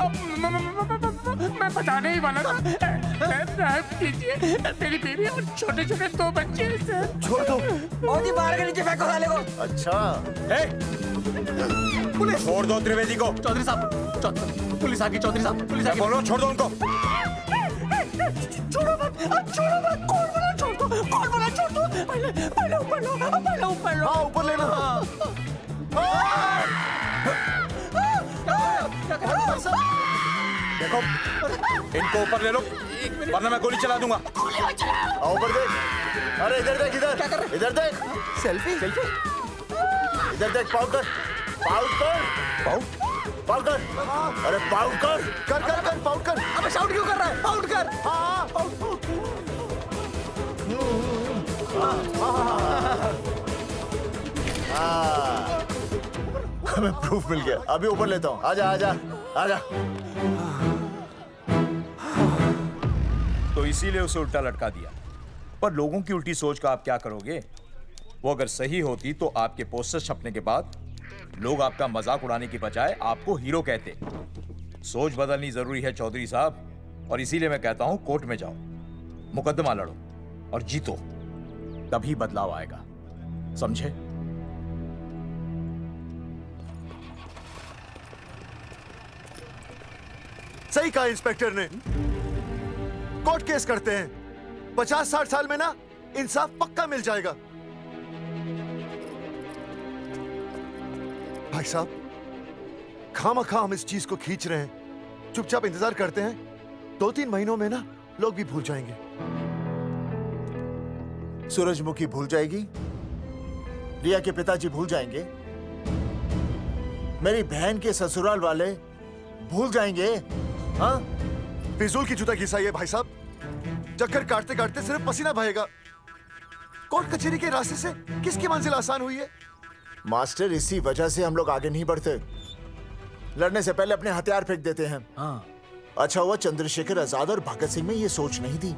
मैं बताने ही वाला था। माफ कीजिए, मेरी बीवी और छोटे छोटे 2 बच्चे हैं सर। छोड़ दो। और जी बाहर के नीचे फेंको साले को। अच्छा पुलिस छोड़ दो त्रिवेदी को। चौधरी साहब पुलिस आ गई। चौधरी साहब पुलिस आ गई। बोलो छोड़ दो उनको। छोड़ो मत, कौन बोला छोड़ दो, कौन बोला छोड़ दो। पहले ऊपर लो, पहले ऊपर लो। हाँ ऊपर लेना। देखो इनको ऊपर ले लो वरना मैं गोली चला दूंगा। आओ ऊपर देख। अरे इधर देख, इधर क्या कर रहे? इधर देख। सेल्फी इधर देख। Powder powder. अरे पाउडर कर पाउडर। अबे शाउट क्यों कर रहा है? पाउट कर। हाँ हमें प्रूफ मिल गया। अभी ऊपर लेता हूँ। आजा आजा आजा। तो इसीलिए उसे उल्टा लटका दिया। पर लोगों की उल्टी सोच का आप क्या करोगे? वो अगर सही होती तो आपके पोस्टर छपने के बाद लोग आपका मजाक उड़ाने की बजाय आपको हीरो कहते। सोच बदलनी जरूरी है चौधरी साहब, और इसीलिए मैं कहता हूं कोर्ट में जाओ, मुकदमा लड़ो और जीतो, तभी बदलाव आएगा। समझे? सही कहा इंस्पेक्टर ने। कोर्ट केस करते हैं, 50-60 साल में ना इंसाफ पक्का मिल जाएगा। भाई साहब, खामखा हम इस चीज को खींच रहे हैं। चुपचाप इंतजार करते हैं, 2-3 महीनों में ना लोग भी भूल जाएंगे। सूरजमुखी भूल जाएगी, रिया के पिताजी भूल जाएंगे, मेरी बहन के ससुराल वाले भूल जाएंगे। हाँ, फिजूल की जुता घिसाई है भाई साहब। चक्कर काटते काटते सिर्फ पसीना बहेगा। कोर्ट कचहरी के रास्ते से किसकी मंजिल आसान हुई है? मास्टर, इसी वजह से हम लोग आगे नहीं बढ़ते। लड़ने से पहले अपने हथियार फेंक देते हैं। हाँ। अच्छा हुआ चंद्रशेखर आजाद और भगत सिंह में ये सोच नहीं थी,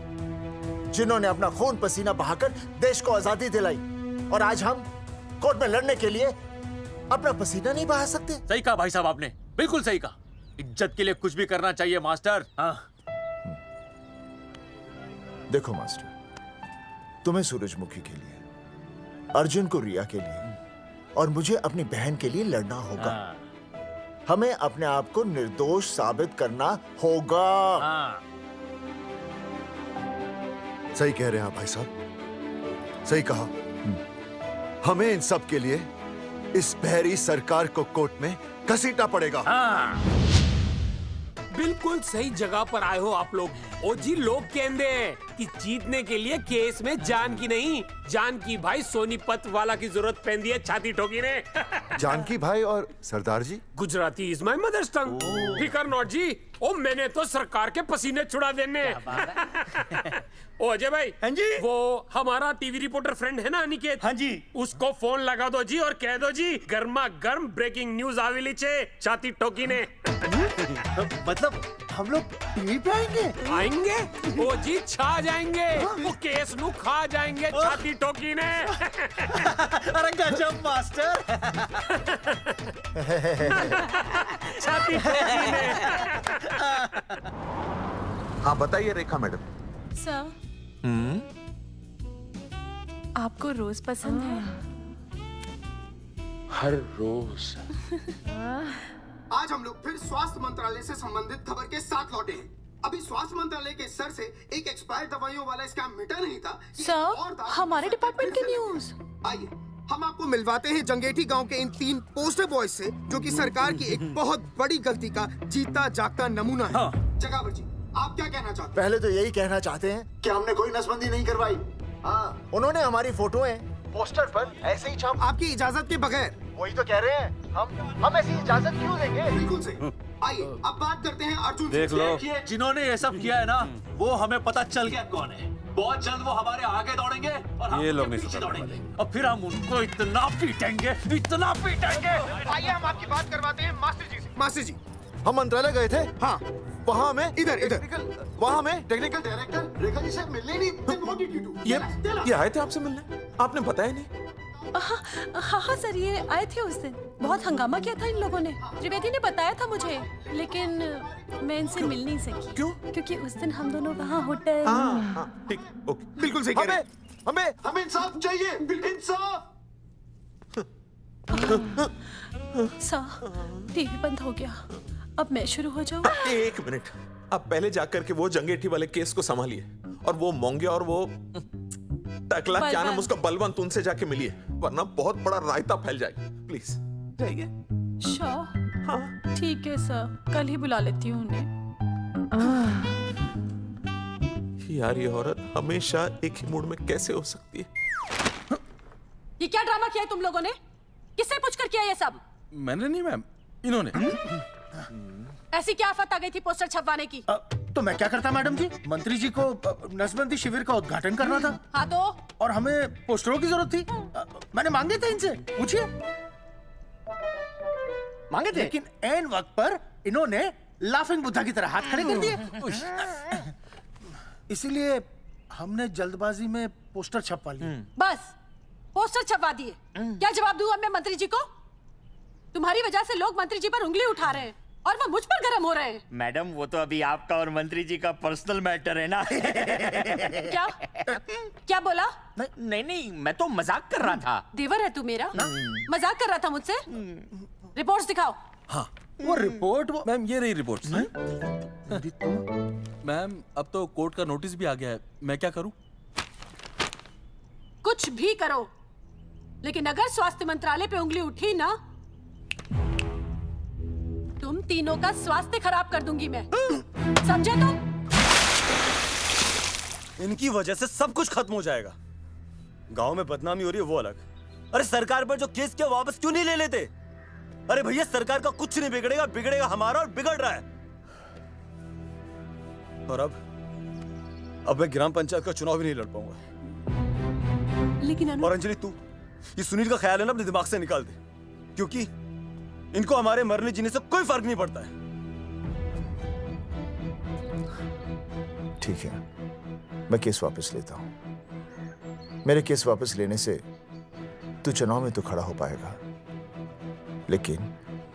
जिन्होंने अपना खून पसीना बहाकर देश को आजादी दिलाई। और आज हम कोर्ट में लड़ने के लिए अपना पसीना नहीं बहा सकते। सही कहा भाई साहब आपने, बिल्कुल सही कहा। इज्जत के लिए कुछ भी करना चाहिए मास्टर। हाँ। देखो मास्टर, तुम्हें सूरजमुखी के लिए, अर्जुन को रिया के लिए और मुझे अपनी बहन के लिए लड़ना होगा। हमें अपने आप को निर्दोष साबित करना होगा। सही कह रहे हैं आप भाई साहब, सही कहा। हमें इन सब के लिए इस बहरी सरकार को कोर्ट में घसीटना पड़ेगा। बिल्कुल सही जगह पर आए हो आप लोग। ओ जी, लोग कहते हैं कि जीतने के लिए केस में जान की नहीं, जान की भाई सोनीपत वाला की जरूरत पैंदी है छाती ठोकी ने। जानकी भाई और सरदार जी, गुजराती इज माय मदर्स टंग। फिकर नॉट जी। ओ मैंने तो सरकार के पसीने छुड़ा देने। ओ अजय भाई, हाँ जी, वो हमारा टीवी रिपोर्टर फ्रेंड है ना अनिकेत, हाँ जी, उसको फोन लगा दो जी और कह दो जी गर्मा गर्म ब्रेकिंग न्यूज आवेली छे छाती ठोकी ने। मतलब हम लोग टीवी पे आएंगे? ओ जी छा जाएंगे, वो केस नु खा जाएंगे छाती ठोकी ने। अरे गजब मास्टर। छाती ठोकी ने। हाँ बताइए रेखा मैडम। सर, आपको रोज पसंद है? हर रोज। आज हम लोग फिर स्वास्थ्य मंत्रालय से संबंधित खबर के साथ लौटे हैं। अभी स्वास्थ्य मंत्रालय के सर से एक एक्सपायर्ड दवाइयों वाला स्कैम मिटा नहीं था। सर, हमारे डिपार्टमेंट की न्यूज। आइए हम आपको मिलवाते हैं जंगेठी गांव के इन 3 पोस्टर बॉयज से, जो कि सरकार की एक बहुत बड़ी गलती का जीता जागता नमूना है। हाँ। जगावर जी, आप क्या कहना चाहते हैं? पहले तो यही कहना चाहते हैं कि हमने कोई नसबंदी नहीं करवाई। हाँ, उन्होंने हमारी फोटोएं पोस्टर पर ऐसे ही छाप, आपकी इजाजत के बगैर। वही तो कह रहे हैं, हम ऐसी इजाजत क्यों देंगे? बिल्कुल सही। आइए अब बात करते हैं अर्जुन। देख लो, जिन्होंने ये सब किया है ना, वो हमें पता चल गया कौन है। बहुत जल्द वो हमारे आगे दौड़ेंगे और हम ये लोग नहीं पीछे दौड़ेंगे, और फिर हम उनको इतना पीटेंगे, इतना पीटेंगे। आइए हम आपकी बात करवाते हैं मास्टर जी से। मास्टर जी, हम मंत्रालय गए थे। हाँ, वहाँ में इधर वहाँ में टेक्निकल डायरेक्टर रेखा जी से मिलने नहीं। ये आए थे आपसे मिलने, आपने बताया नहीं। हाँ हाँ सर, ये आए थे उस दिन। बहुत हंगामा किया था इन लोगों ने। त्रिवेदी ने बताया था मुझे, लेकिन मैं इनसे मिल नहीं सकी। क्यों? क्योंकि उस दिन हम दोनों वहाँ होटल। ठीक, ओके, बिल्कुल सही कह रहे हैं। हमें इंसाफ चाहिए, इंसाफ। सर, टीवी बंद हो गया। अब मैं शुरू हो जाऊँ? एक मिनट, आप पहले जाकर के वो जंगेठी वाले केस को संभालिए, और वो मोंगे और वो टकला क्या नाम उसका बलवंत, उनसे जाके मिलिए, वरना बहुत बड़ा रायता फैल जाएगा। प्लीज जाइए। श्योर? हाँ ठीक है सर, कल ही बुला लेती हूँ उन्हें। यार ये औरत हमेशा एक ही मूड में कैसे हो सकती है? ये क्या ड्रामा किया है तुम लोगों ने? किससे पूछकर किया ये सब? मैंने नहीं मैम, इन्होंने। ऐसी क्या आफत आ गई थी पोस्टर छपवाने की? तो मैं क्या करता मैडम जी? मंत्री जी को नसबंदी शिविर का उद्घाटन करना था। हाँ तो? और हमें पोस्टरों की जरूरत थी। मैंने मांगे थे इनसे, पूछिए। मांगे थे, लेकिन ऐन वक्त पर इन्होंने लाफिंग बुद्धा की तरह हाथ खड़े कर दिए। इसीलिए हमने जल्दबाजी में पोस्टर छपवा लिए। बस पोस्टर छपवा दिए। क्या जवाब दूं अब मैं मंत्री जी को? तुम्हारी वजह से लोग मंत्री जी पर उंगली उठा रहे हैं और वो मुझ पर गर्म हो रहे हैं। मैडम वो तो अभी आपका और मंत्री जी का पर्सनल मैटर है ना। क्या? क्या बोला? नहीं, मैं तो मजाक कर रहा था। देवर है तू मेरा? मजाक कर रहा था मुझसे? रिपोर्ट्स दिखाओ। हाँ वो रिपोर्ट मैम, ये रही रिपोर्ट। मैम अब तो कोर्ट का नोटिस भी आ गया है, मैं क्या करूं? कुछ भी करो, लेकिन अगर स्वास्थ्य मंत्रालय पे उंगली उठी ना, तुम तीनों का स्वास्थ्य खराब कर दूंगी मैं। समझे तुम? इनकी वजह से सब कुछ खत्म हो जाएगा। गांव में बदनामी हो रही है वो अलग, अरे सरकार पर जो केस किया वापस क्यों नहीं ले लेते? अरे भैया सरकार का कुछ नहीं बिगड़ेगा, बिगड़ेगा हमारा, और बिगड़ रहा है। और अब मैं ग्राम पंचायत का चुनाव भी नहीं लड़ पाऊंगा। लेकिन और अंजलि तू ये सुनील का ख्याल है ना अपने दिमाग से निकाल दे, क्योंकि इनको हमारे मरने जीने से कोई फर्क नहीं पड़ता है। ठीक है, मैं केस वापस लेता हूं। मेरे केस वापस लेने से तू चुनाव में तो खड़ा हो पाएगा, लेकिन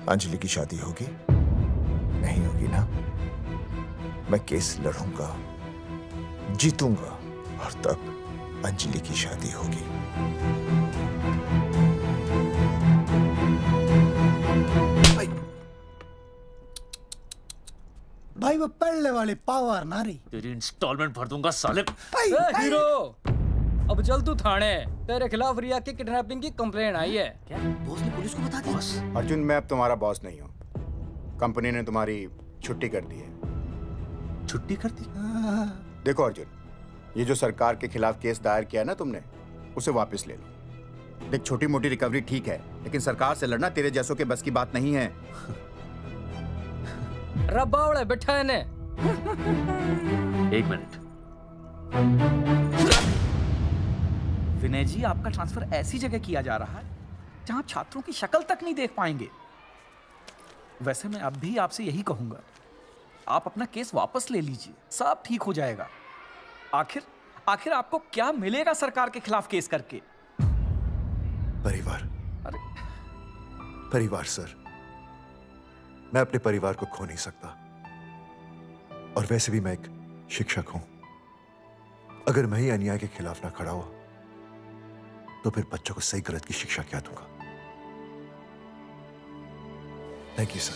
अंजलि की शादी होगी? नहीं होगी ना। मैं केस लड़ूंगा, जीतूंगा, और तब अंजलि की शादी होगी। भाई वो पढ़ने वाली पावर नारी। तेरी इंस्टॉलमेंट भर दूंगा साले। हीरो, अब चल तू थाने। तेरे खिलाफ रिया की किडनैपिंग की कंप्लेंट आई है। क्या बॉस ने पुलिस को बता दिया? अर्जुन, मैं अब तुम्हारा बॉस नहीं हूँ। कंपनी ने तुम्हारी छुट्टी कर दी है। छुट्टी कर दी? देखो अर्जुन, ये जो सरकार के खिलाफ केस दायर किया ना तुमने, उसे वापस ले लो। देख, छोटी मोटी रिकवरी ठीक है, लेकिन सरकार से लड़ना तेरे जैसों के बस की बात नहीं है। रब्बावड़े बैठा है ने। एक मिनट। विनय जी, आपका ट्रांसफर ऐसी जगह किया जा रहा है जहां छात्रों की शक्ल तक नहीं देख पाएंगे। वैसे मैं अब भी आपसे यही कहूंगा, आप अपना केस वापस ले लीजिए, सब ठीक हो जाएगा। आखिर आपको क्या मिलेगा सरकार के खिलाफ केस करके? परिवार। अरे परिवार सर, मैं अपने परिवार को खो नहीं सकता, और वैसे भी मैं एक शिक्षक हूं। अगर मैं ही अन्याय के खिलाफ ना खड़ा हुआ तो फिर बच्चों को सही गलत की शिक्षा क्या दूंगा? Thank you sir.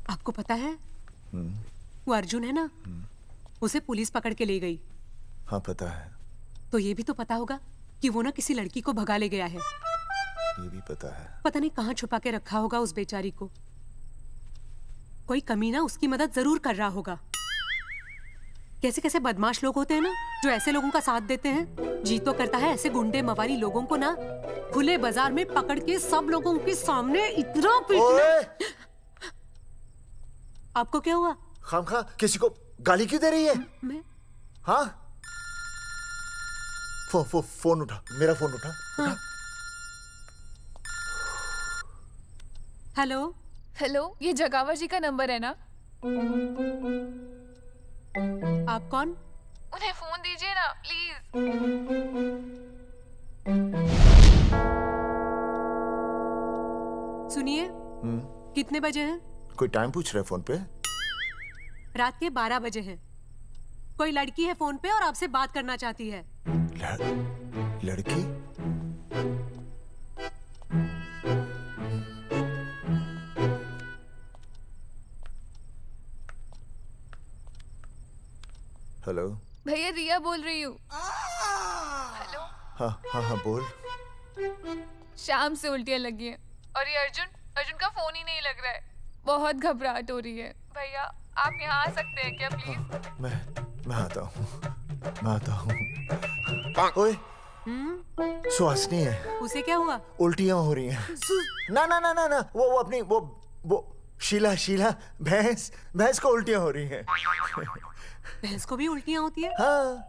आपको पता है वो अर्जुन है ना, उसे पुलिस पकड़ के ले गई। हाँ पता है। तो ये भी तो पता होगा कि वो ना किसी लड़की को भगा ले गया है। ये भी पता है। पता नहीं कहाँ छुपा के रखा होगा उस बेचारी को। कोई कमीना उसकी मदद जरूर कर रहा होगा। कैसे कैसे बदमाश लोग होते हैं ना, जो ऐसे लोगों का साथ देते हैं। जी तो करता है ऐसे गुंडे मवाली लोगों को ना खुले बाजार में पकड़ के सब लोगों के सामने इतना पीटना। आपको क्या हुआ? खामखा किसी को गाली क्यों दे रही है? मैं? हाँ? फोन उठा, मेरा फोन उठा। हाँ। हेलो हेलो, ये जगावर जी का नंबर है ना? आप कौन? उन्हें फोन दीजिए ना प्लीज। सुनिए, कितने बजे हैं? कोई टाइम पूछ रहे फोन पे? रात के 12 बजे हैं। कोई लड़की है फोन पे और आपसे बात करना चाहती है। लड़की? हेलो भैया, रिया बोल रही हूँ। हेलो। हाँ हाँ हाँ बोल। शाम से उल्टियाँ लगी हैं और ये अर्जुन का फोन ही नहीं लग रहा है। बहुत घबराहट हो रही है। भैया आप यहाँ आ सकते हैं क्या प्लीज? मैं आता हूँ। ओए, सुहासिनी है। उसे क्या हुआ? उल्टियाँ हो रही हैं। ना ना ना ना ना, वो अपनी वो शीला भैंस को उल्टियाँ हो रही हैं। भैंस को भी उल्टियाँ होती है? हाँ,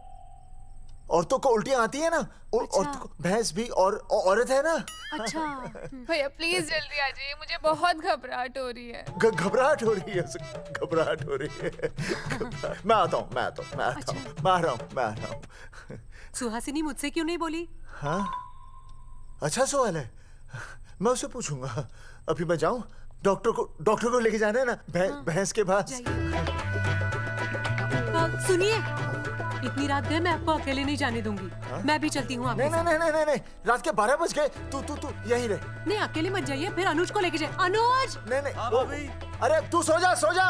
औरतों को उल्टियाँ आती है ना। औरतों को, भैंस भी और औरत है ना। अच्छा। भैया प्लीज जल्दी आ जाइए, मुझे बहुत घबराहट हो रही है। घबराहट हो रही है। मैं आता हूँ। मैं आ रहा हूँ। सुहासिनी मुझसे क्यों नहीं बोली? हाँ, अच्छा सवाल है, मैं उससे पूछूंगा। अभी मैं जाऊँ? डॉक्टर को लेके जाना है ना भैंस के पास। सुनिए, इतनी रात गए मैं आपको अकेले नहीं जाने दूंगी। मैं भी चलती हूँ आपके साथ। नहीं, रात के 12 बज गए। तू यहीं रह। नहीं, अकेले मत जाइए, फिर अनुज को लेके जाइए। अनुज! नहीं। अरे तू सो जा।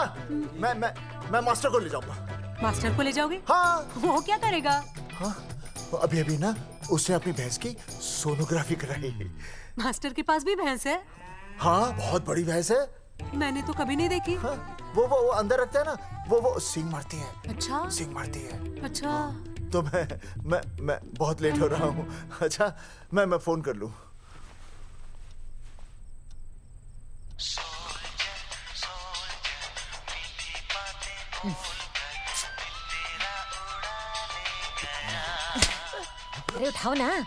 मैं मास्टर को ले जाऊंगा। मास्टर को ले जाओगे? हाँ। वो क्या करेगा? हाँ, अभी ना उसने अपनी भैंस की सोनोग्राफी कराई। मास्टर के पास भी भैंस है? हाँ, बहुत बड़ी भैंस है। मैंने तो कभी नहीं देखी। हाँ, वो अंदर रखते हैं ना, वो सींग मारती है। अच्छा, सींग मारती है। अच्छा। तो मैं बहुत लेट हो रहा हूँ। अच्छा, मैं फोन कर लूँ। अरे उठाओ ना।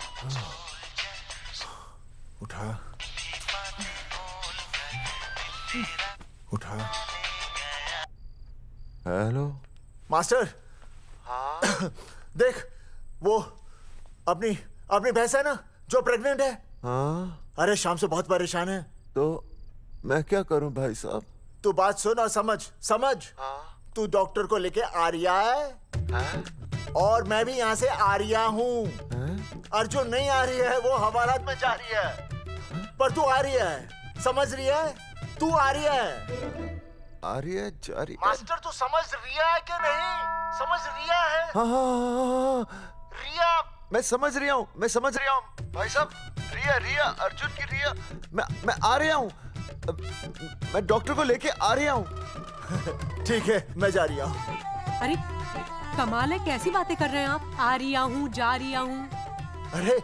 उठा। Hello master. हाँ? देख, वो अपनी भैंस है ना जो प्रेग्नेंट है। हाँ? अरे शाम से बहुत परेशान है। तो मैं क्या करूं भाई साहब? तू बात सुन और समझ। हाँ? तू डॉक्टर को लेके आ रिया है। हाँ? और मैं भी यहाँ से आ रिया हूँ। अर्जुन नहीं आ रही है, वो हवालात में जा रही है। पर तू आ रही है, समझ रही है? तू आ रही है। आ रही है, जा रही है। मास्टर तू समझ रिया है कि नहीं? समझ रिया है? हाँ। रिया। मैं समझ रहा हूँ भाई साहब। रिया अर्जुन की रिया। मैं आ रहा हूँ। मैं डॉक्टर को लेके आ रहा हूँ। ठीक है, मैं जा रही हूँ। अरे कमाल है, कैसी बातें कर रहे हैं आप? आ रही हूँ, जा रही हूँ। अरे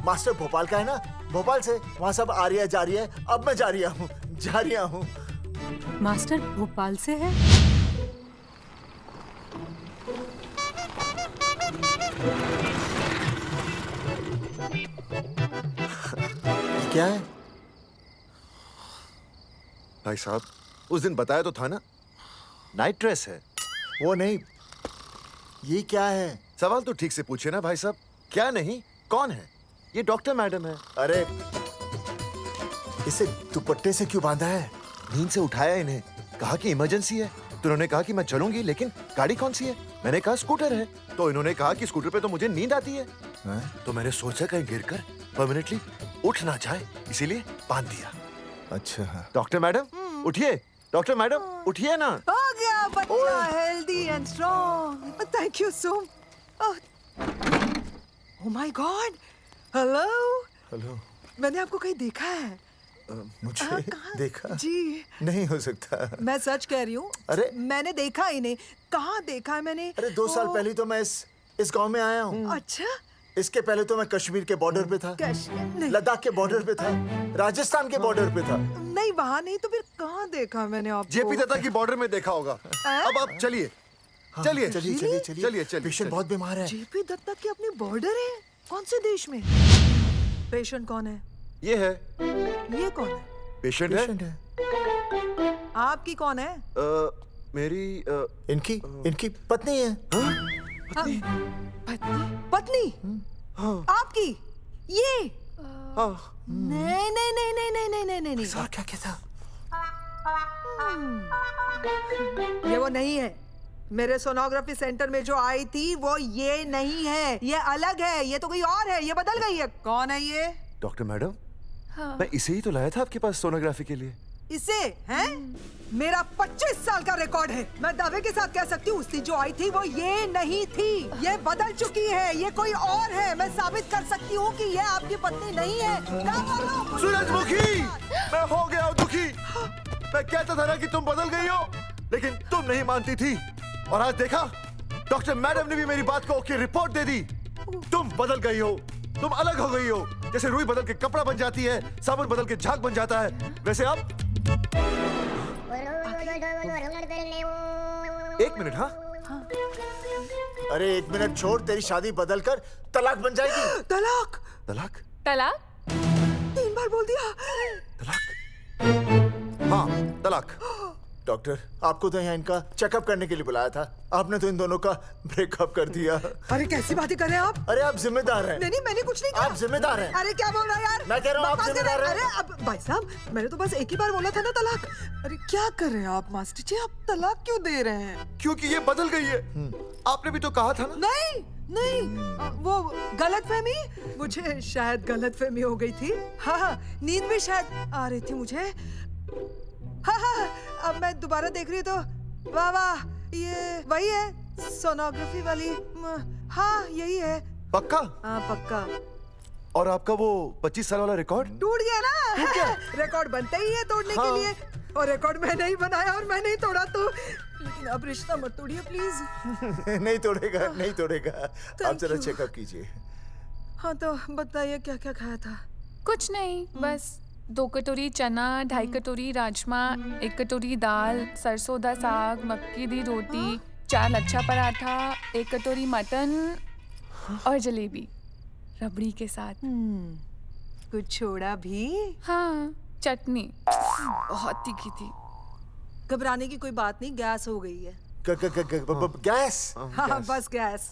मास्टर भोपाल का है ना, भोपाल से वहाँ सब आ रही है, जा रही है। अब मैं जा रही हूँ। मास्टर भोपाल से है? क्या है भाई साहब? उस दिन बताया तो था ना, नाइट ड्रेस है। वो नहीं, ये क्या है? सवाल तो ठीक से पूछे ना भाई साहब। क्या नहीं, कौन है? ये डॉक्टर मैडम है। अरे इसे दुपट्टे से क्यों बांधा है? नींद से उठाया इन्हें, कहा कि इमरजेंसी है। तो उन्होंने कहा कि मैं चलूंगी, लेकिन गाड़ी कौन सी है? मैंने कहा स्कूटर है। तो इन्होंने कहा कि स्कूटर पे तो मुझे नींद आती है। तो मैंने सोचा कहीं गिरकर परमानेंटली उठ ना जाए, इसीलिए बांध दिया। अच्छा डॉक्टर मैडम उठिए। डॉक्टर मैडम उठिए ना। हो गया बच्चा healthy and strong. Thank you so. Oh my God. Hello. Hello. मैंने आपको कहीं देखा है। मुझे देखा जी नहीं हो सकता। मैं सच कह रही हूँ। अरे मैंने देखा ही नहीं। कहाँ देखा है मैंने? अरे 2 साल पहले तो मैं इस गांव में आया हूँ। अच्छा। इसके पहले तो मैं कश्मीर के बॉर्डर पे था, लद्दाख के बॉर्डर पे था, राजस्थान के बॉर्डर पे था। नहीं वहाँ नहीं तो फिर कहाँ देखा मैंने आपको? जेपी दत्ता की बॉर्डर में देखा होगा। अब आप चलिए चलिए चलिए चलिए चलिए चलिए। पेशेंट बहुत बीमार है। जेपी दत्ता की अपनी बॉर्डर है? कौन से देश में? पेशेंट कौन है? ये है। ये कौन है? पेशेंट है। आपकी कौन है? मेरी इनकी पत्नी है। पत्नी? पत्नी? आपकी? ये? नहीं नहीं नहीं नहीं नहीं नहीं नहीं नहीं। सर क्या कहता? ये वो नहीं है। मेरे सोनोग्राफी सेंटर में जो आई थी वो ये नहीं है, ये अलग है, ये तो कोई और है, ये बदल गई है। कौन है ये? डॉक्टर मैडम, हाँ। मैं इसे ही तो लाया था आपके पास सोनोग्राफी के लिए। इसे हैं? मेरा 25 साल का रिकॉर्ड है। मैं दावे के साथ कह सकती हूँ उसकी जो आई थी वो ये नहीं थी, ये बदल चुकी है, ये कोई और है। मैं साबित कर सकती हूँ कि ये आपकी पत्नी नहीं है। सूरजमुखी, मैं हो गया हूँ दुखी। मैं कहता था ना कि तुम बदल गई हो, लेकिन तुम नहीं मानती थी। और आज देखा, डॉक्टर मैडम ने भी मेरी बात को ओके रिपोर्ट दे दी। तुम बदल गई हो, तुम अलग हो गई हो। जैसे रुई बदल के कपड़ा बन जाती है, साबुन बदल के झाग बन जाता है, वैसे आप। 1 मिनट। हाँ अरे 1 मिनट छोड़, तेरी शादी बदल कर तलाक बन जाएगी। तलाक? तलाक? तलाक? 3 बार बोल दिया। हाँ तलाक। डॉक्टर, आपको तो यहाँ इनका चेकअप करने के लिए बुलाया था, आपने तो इन दोनों का ब्रेकअप कर दिया। अरे कैसी बातें कर रहे हैं आप? अरे आप जिम्मेदार हैं। नहीं मैंने कुछ नहीं किया। आप जिम्मेदार हैं। अरे क्या बोल रहा है यार? मैं कह रहा हूँ आप जिम्मेदार हैं। अरे अब भाई साहब, मैंने तो बस एक ही बार बोला था ना तलाक। अरे क्या कर रहे हैं आप मास्टर जी? आप तलाक क्यों दे रहे हैं? क्योंकि ये बदल गई है। आपने भी तो कहा था ना। नहीं नहीं, वो गलतफहमी, मुझे शायद गलतफहमी हो गई थी। हाँ, नींद भी शायद आ रही थी मुझे। हाँ, अब मैं दोबारा देख रही तो वाह वाह, ये वही है सोनोग्राफी वाली। हाँ यही है। पक्का? हाँ पक्का। और आपका वो 25 साल वाला रिकॉर्ड? टूट गया ना। रिकॉर्ड बनते ही है तोड़ने के लिए, और रिकॉर्ड मैंने ही बनाया और मैंने ही तोड़ा। तो लेकिन अब रिश्ता मत तोड़िए प्लीज। नहीं तोड़ेगा, नहीं तोड़ेगा। आप जरा चेकअप कीजिए। हाँ तो बताइए क्या क्या खाया था? कुछ नहीं, बस 2 कटोरी चना, 2.5 कटोरी राजमा, 1 कटोरी दाल, सरसों दा साग, मक्की दी रोटी, 4 लच्छा पराठा, 1 कटोरी मटन और जलेबी रबड़ी के साथ। कुछ छोड़ा भी? हाँ, चटनी बहुत तीखी थी। घबराने की कोई बात नहीं, गैस हो गई है। गैस? हाँ बस गैस।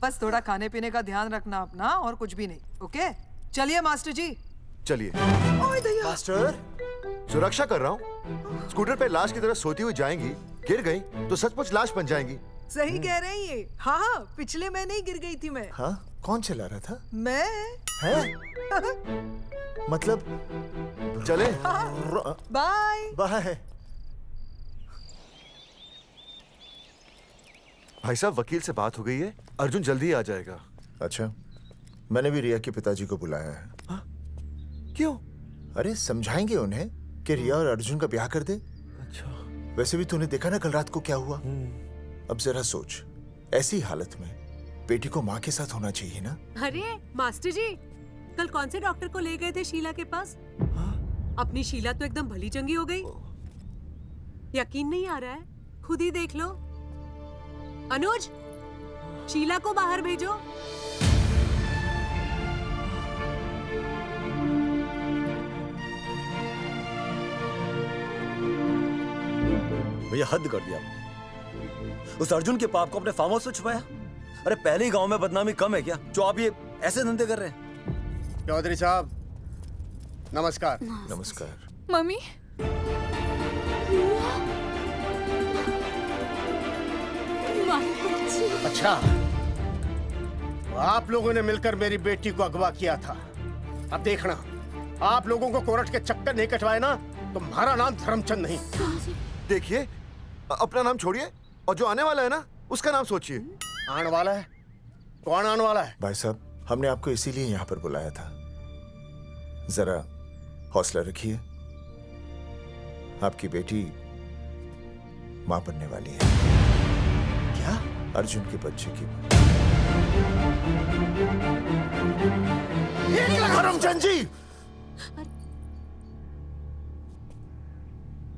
बस थोड़ा खाने पीने का ध्यान रखना अपना, और कुछ भी नहीं। ओके चलिए मास्टर जी। चलिए। मास्टर, सुरक्षा कर रहा हूँ। स्कूटर पे लाश की तरह सोती हुई जाएंगी, गिर गई तो सचमुच लाश बन जाएंगी। सही कह रहे हैं ये। हाँ पिछले महीने ही गिर गई थी मैं। हाँ कौन चला रहा था? मैं। है? मतलब चले? Bye bye. भाई साहब, वकील से बात हो गई है, अर्जुन जल्दी ही आ जाएगा। अच्छा, मैंने भी रिया के पिताजी को बुलाया है। क्यों? अरे समझाएंगे उन्हें कि रिया और अर्जुन का ब्याह कर दे। अच्छा। वैसे भी तूने देखा ना कल रात को क्या हुआ। अब जरा सोच, ऐसी हालत में बेटी को माँ के साथ होना चाहिए ना। अरे मास्टर जी, कल कौन से डॉक्टर को ले गए थे शीला के पास? अपनी शीला तो एकदम भली चंगी हो गई। यकीन नहीं आ रहा है? खुद ही देख लो। अनुज, शीला को बाहर भेजो। भैया हद कर दिया। उस अर्जुन के पाप को अपने फार्म हाउस में छुपाया। अरे पहले ही गांव में बदनामी कम है क्या, जो आप ये ऐसे धंधे कर रहे हैं? चौधरी साहब नमस्कार। नमस्कार। मम्मी, अच्छा, आप लोगों ने मिलकर मेरी बेटी को अगवा किया था। अब देखना, आप लोगों को कोर्ट के चक्कर नहीं कटवाए ना, तो तुम्हारा नाम धर्मचंद नहीं। देखिए, अपना नाम छोड़िए और जो आने वाला है ना, उसका नाम सोचिए। आने वाला है? कौन आने वाला है? भाई साहब, हमने आपको इसीलिए यहाँ पर बुलाया था। जरा हौसला रखिए, आपकी बेटी मां बनने वाली है। क्या? अर्जुन के बच्चे की मां। करमचंद जी,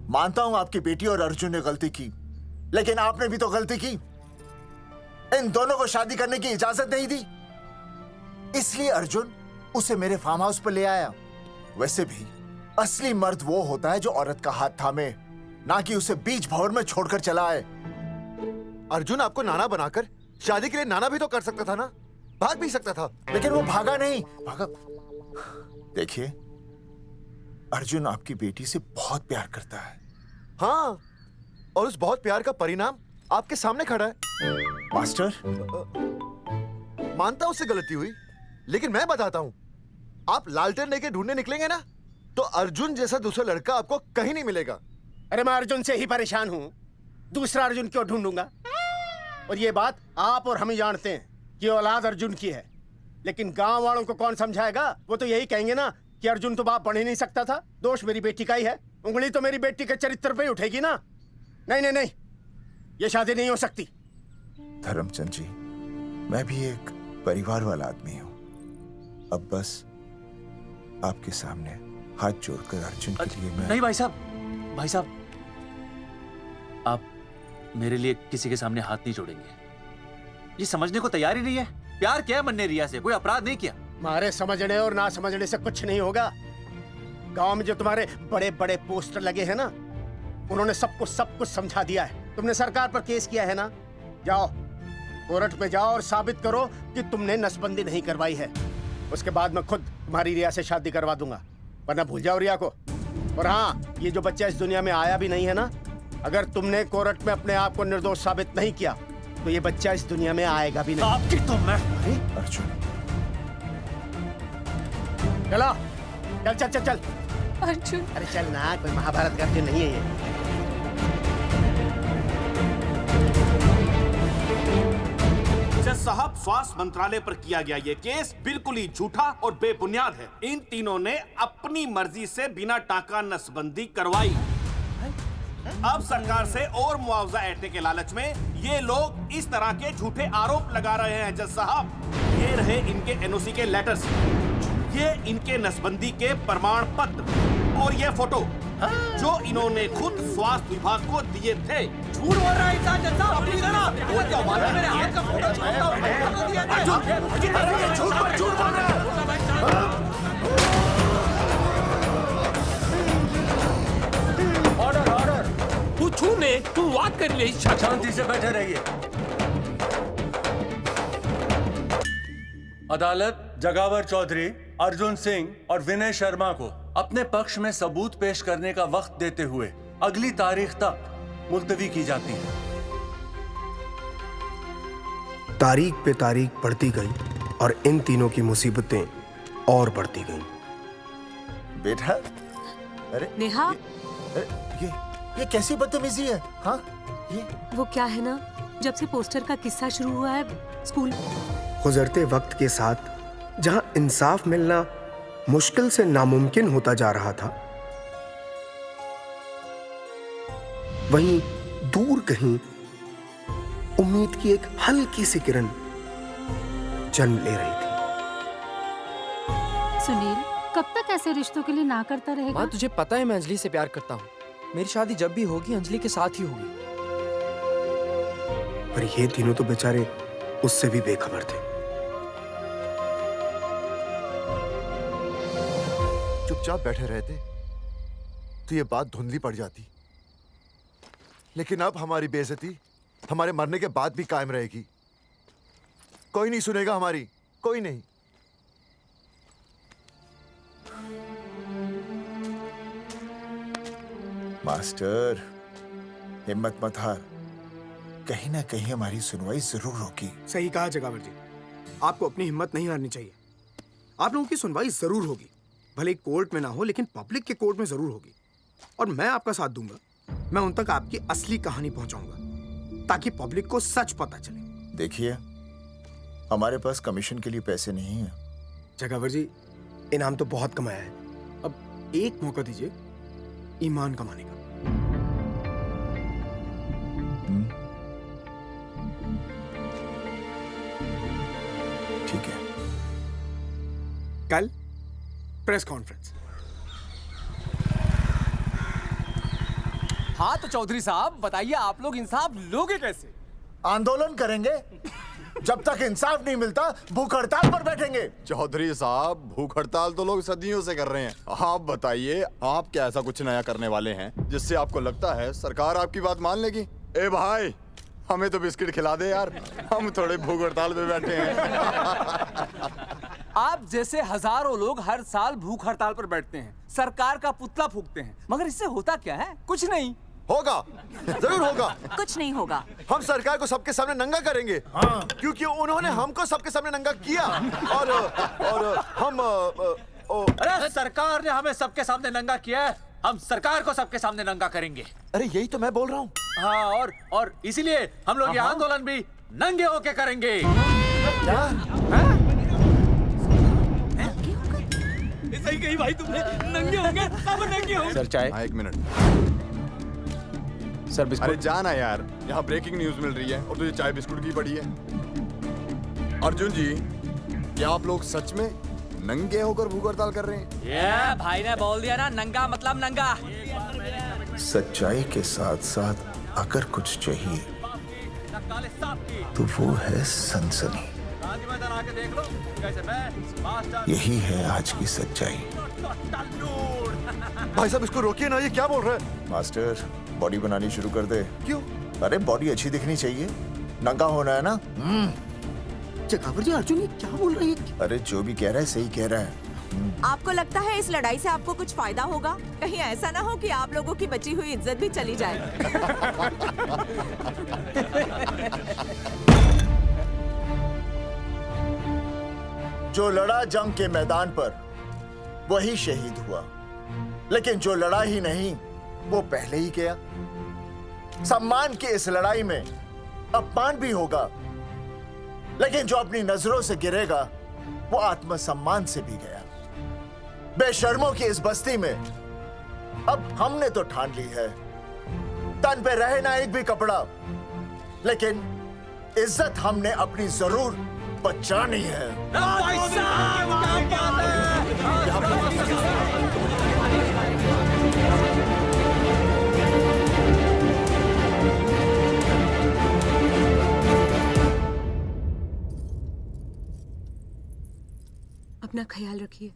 मानता हूं आपकी बेटी और अर्जुन ने गलती की, लेकिन आपने भी तो गलती की। इन दोनों को शादी करने की इजाजत नहीं दी, इसलिए अर्जुन उसे मेरे फार्म हाउस पर ले आया। वैसे भी असली मर्द वो होता है जो औरत का हाथ थामे, ना कि उसे बीच भंवर में छोड़कर चला आए। अर्जुन आपको नाना बनाकर शादी के लिए नाना भी तो कर सकता था ना, भाग भी सकता था। लेकिन वो भागा नहीं। भागा? देखिए, अर्जुन आपकी बेटी से बहुत प्यार करता है। हाँ, और उस बहुत प्यार का परिणाम आपके सामने खड़ा है। मास्टर, मानता हूं उससे गलती हुई, लेकिन मैं बताता हूं, आप लालटेन लेके ढूंढने निकलेंगे ना, तो अर्जुन जैसा दूसरा लड़का आपको कहीं नहीं मिलेगा। अरे मैं अर्जुन से ही परेशान हूँ, दूसरा अर्जुन क्यों ढूंढूंगा? और ये बात आप और हम ही जानते हैं कि औलाद अर्जुन की है, लेकिन गांव वालों को कौन समझाएगा? वो तो यही कहेंगे ना कि अर्जुन तो बाप बन ही नहीं सकता था, दोष मेरी बेटी का ही है। उंगली तो मेरी बेटी के चरित्र पे ही उठेगी ना। नहीं नहीं नहीं, ये शादी नहीं हो सकती। धर्मचंद जी, मैं भी एक परिवार वाला आदमी हूं। अब बस आपके सामने हाथ जोड़कर अर्जुन के लिए मैं... नहीं भाई साहब, भाई साहब, आप मेरे लिए किसी के सामने हाथ नहीं जोड़ेंगे। ये समझने को तैयार ही नहीं है। प्यार किया मन ने रिया से, कोई अपराध नहीं किया। तुम्हारे समझने और ना समझने से कुछ नहीं होगा। गांव में जो तुम्हारे बड़े बड़े पोस्टर लगे हैं ना, उन्होंने सब कुछ समझा दिया है। तुमने सरकार पर केस किया है ना, जाओ कोर्ट में जाओ और साबित करो कि तुमने नसबंदी नहीं करवाई है। उसके बाद मैं खुद तुम्हारी रिया से शादी करवा दूंगा, वरना भूल जाओ रिया को। और हाँ, ये जो बच्चा इस दुनिया में आया भी नहीं है ना, अगर तुमने कोर्ट में अपने आप को निर्दोष साबित नहीं किया तो ये बच्चा इस दुनिया में आएगा भी नहीं। आपकी तो मैं... अर्जुन, चलो चल चल चल चल। अर्जुन, अरे चल ना, कोई महाभारत का अर्जुन नहीं है ये। जज साहब, स्वास्थ्य मंत्रालय पर किया गया ये केस बिल्कुल ही झूठा और बेबुनियाद है। इन तीनों ने अपनी मर्जी से बिना टाका नसबंदी करवाई। अब सरकार से और मुआवजा ऐंठने के लालच में ये लोग इस तरह के झूठे आरोप लगा रहे हैं। जज साहब, ये रहे इनके एनओसी के लेटर्स, ये इनके नसबंदी के प्रमाण पत्र और ये फोटो जो इन्होंने खुद स्वास्थ्य विभाग को दिए थे। झूठ बोल रहा है इंसान जैसा, अपनी तरह बोल क्या मालूम मेरे हाथ का फोटो छोड़ता हूं, झूठ बोल रहा है। ऑर्डर ऑर्डर, तू छूने तू बात कर ले। शांति से बैठे रहिए। अदालत जगावर चौधरी, अर्जुन सिंह और विनय शर्मा को अपने पक्ष में सबूत पेश करने का वक्त देते हुए अगली तारीख तक मुलतवी की जाती है। तारीख पे तारीख बढ़ती गई और इन तीनों की मुसीबतें और बढ़ती गईं। बेटा, अरे नेहा, ये कैसी बदतमीजी है? हाँ, ये वो क्या है ना, जब से पोस्टर का किस्सा शुरू हुआ है स्कूल, गुजरते वक्त के साथ जहां इंसाफ मिलना मुश्किल से नामुमकिन होता जा रहा था, वहीं दूर कहीं उम्मीद की एक हल्की सी किरण जन्म ले रही थी। सुनील, कब तक ऐसे रिश्तों के लिए ना करता रहेगा? माँ, तुझे पता है मैं अंजलि से प्यार करता हूँ। मेरी शादी जब भी होगी अंजलि के साथ ही होगी। पर ये तीनों तो बेचारे उससे भी बेखबर थे। चुपचाप बैठे रहते तो ये बात धुंधली पड़ जाती, लेकिन अब हमारी बेइज्जती हमारे मरने के बाद भी कायम रहेगी। कोई नहीं सुनेगा हमारी, कोई नहीं। मास्टर, हिम्मत मत हार, कहीं ना कहीं हमारी सुनवाई जरूर होगी। सही कहा जगावर जी, आपको अपनी हिम्मत नहीं हारनी चाहिए। आप लोगों की सुनवाई जरूर होगी, भले कोर्ट में ना हो लेकिन पब्लिक के कोर्ट में जरूर होगी। और मैं आपका साथ दूंगा, मैं उन तक आपकी असली कहानी पहुंचाऊंगा ताकि पब्लिक को सच पता चले। देखिए, हमारे पास कमीशन के लिए पैसे नहीं है। जगावर जी, इनाम तो बहुत कमाया है, अब एक मौका दीजिए ईमान कमाने का। ठीक है। कल प्रेस कॉन्फ्रेंस। हाँ तो चौधरी साहब बताइए, आप लोग इंसाफ लोगे कैसे? आंदोलन करेंगे। जब तक इंसाफ नहीं मिलता भूख हड़ताल पर बैठेंगे। चौधरी साहब, भूख हड़ताल तो लोग सदियों से कर रहे हैं। आप बताइए, आप क्या ऐसा कुछ नया करने वाले हैं जिससे आपको लगता है सरकार आपकी बात मान लेगी? ए भाई, हमें तो बिस्किट खिला दे यार, हम थोड़े भूख हड़ताल पे बैठे हैं। आप जैसे हजारों लोग हर साल भूख हड़ताल पर बैठते हैं, सरकार का पुतला फूंकते हैं, मगर इससे होता क्या है? कुछ नहीं होगा, जरूर होगा। कुछ नहीं होगा। हम सरकार को सबके सामने नंगा करेंगे। हाँ। क्योंकि उन्होंने हमको सबके सामने नंगा किया और हम अरे सरकार ने हमें सबके सामने नंगा किया है, हम सरकार को सबके सामने नंगा करेंगे। अरे यही तो मैं बोल रहा हूँ। हाँ, और इसीलिए हम लोग ये आंदोलन भी नंगे होके करेंगे। क्या? सही कही भाई तुमने, नंगे होंगे, अब नंगे होंगे। सर चाय। हाँ, 1 मिनट सर। बिस्कुट। अरे जाना यार, यहाँ ब्रेकिंग न्यूज मिल रही है और तुझे चाय बिस्कुट की पड़ी है। अर्जुन जी, क्या आप लोग सच में नंगे होकर भूख हड़ताल कर रहे हैं? ये भाई ने बोल दिया ना, नंगा मतलब नंगा। सच्चाई के साथ साथ अगर कुछ चाहिए तो वो है सनसनी। यही है आज की सच्चाई। भाई साहब इसको रोकिए ना, ये क्या बोल रहा है? मास्टर, बॉडी बनानी शुरू कर दे। क्यों? अरे बॉडी अच्छी दिखनी चाहिए, नंगा होना है ना। चकावर जी, अर्जुन ये क्या बोल रही है? अरे जो भी कह रहा है सही कह रहा है। आपको लगता है इस लड़ाई से आपको कुछ फायदा होगा? कहीं ऐसा ना हो कि आप लोगों की बची हुई इज्जत भी चली जाए। जो लड़ा जंग के मैदान पर वही शहीद हुआ, लेकिन जो लड़ा ही नहीं वो पहले ही गया। सम्मान की इस लड़ाई में अपमान भी होगा, लेकिन जो अपनी नजरों से गिरेगा वो आत्मसम्मान से भी गया। बेशर्मों की इस बस्ती में अब हमने तो ठान ली है, तन पे रहे ना एक भी कपड़ा, लेकिन इज्जत हमने अपनी जरूर बचानी है। अपना ख्याल रखिए।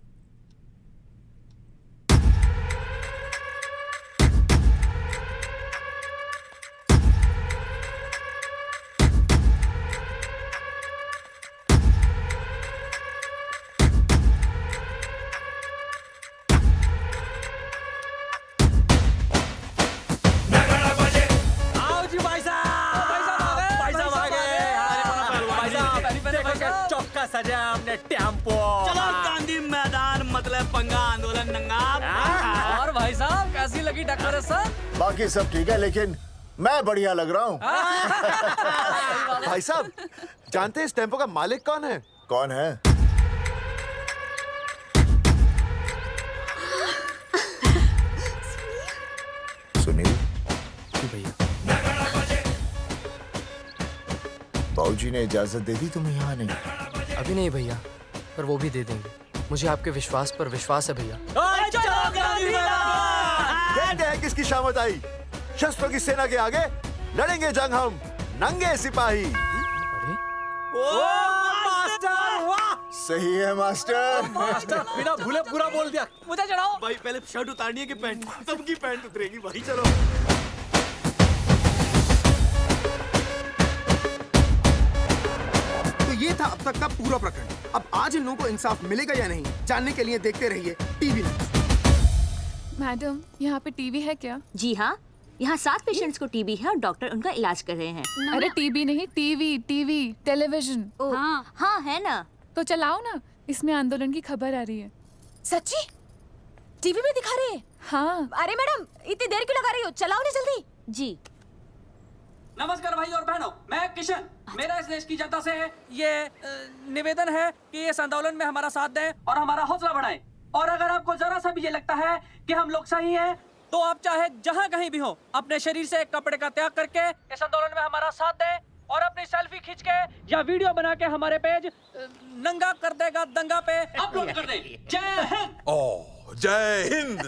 सजा हमने टेम्पो। चलो गांधी मैदान, मतलब पंगा आंदोलन नंगा। और भाई साहब कैसी लगी टक्कर सर? बाकी सब ठीक है, लेकिन मैं बढ़िया लग रहा हूँ। भाई साहब, जानते हैं इस टेम्पो का मालिक कौन है? कौन है? सुनील। भैया, बाबूजी ने इजाजत दे दी तुम्हें यहाँ आने? अभी नहीं भैया, पर वो भी दे देंगे। मुझे आपके विश्वास पर विश्वास है भैया। देखते हैं किसकी शामत आई। शस्त्रों की सेना के आगे लड़ेंगे जंग हम, नंगे सिपाही। सही है मास्टर। बिना भूले पूरा बोल दिया। मुझे चढ़ाओ भाई, पहले शर्ट उतारनी है कि पैंट? सबकी पैंट उतरेगी भाई। चलो ये था अब तक का पूरा प्रकरण। अब आज इन लोगों को इंसाफ मिलेगा या नहीं, जानने के लिए देखते रहिए टीवी न्यूज़। मैडम, यहाँ पे टीवी है क्या? जी हाँ, यहाँ 7 पेशेंट्स को टीबी है और डॉक्टर उनका इलाज कर रहे हैं। अरे टीबी नहीं, टीवी, टेलीविजन। हाँ हाँ है ना। तो चलाओ ना, इसमें आंदोलन की खबर आ रही है। सच्ची? टीवी में दिखा रहे हैं? हाँ। अरे मैडम, इतनी देर क्यों लगा रही हो? चलाओ ना जल्दी। जी। नमस्कार भाई और बहनों, मैं किशन। मेरा इस देश की जनता से ये निवेदन है कि इस आंदोलन में हमारा साथ दें और हमारा हौसला बढ़ाएं। और अगर आपको जरा सा भी ये लगता है कि हम लोग सही हैं, तो आप चाहे जहां कहीं भी हो अपने शरीर से कपड़े का त्याग करके इस आंदोलन में हमारा साथ दें और अपनी सेल्फी खींच के या वीडियो बना के हमारे पेज नंगा कर देगा दंगा पे अपलोड कर दें। जय हिंद। ओह जय हिंद।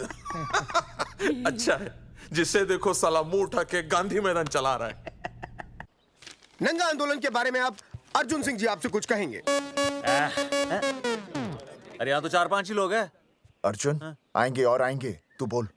अच्छा है, जिसे देखो साला मुंह उठा के गांधी मैदान चला रहा है। नंगा आंदोलन के बारे में आप अर्जुन सिंह जी आपसे कुछ कहेंगे। अरे यहाँ तो 4-5 ही लोग हैं। अर्जुन आएंगे और आएंगे, तू बोल।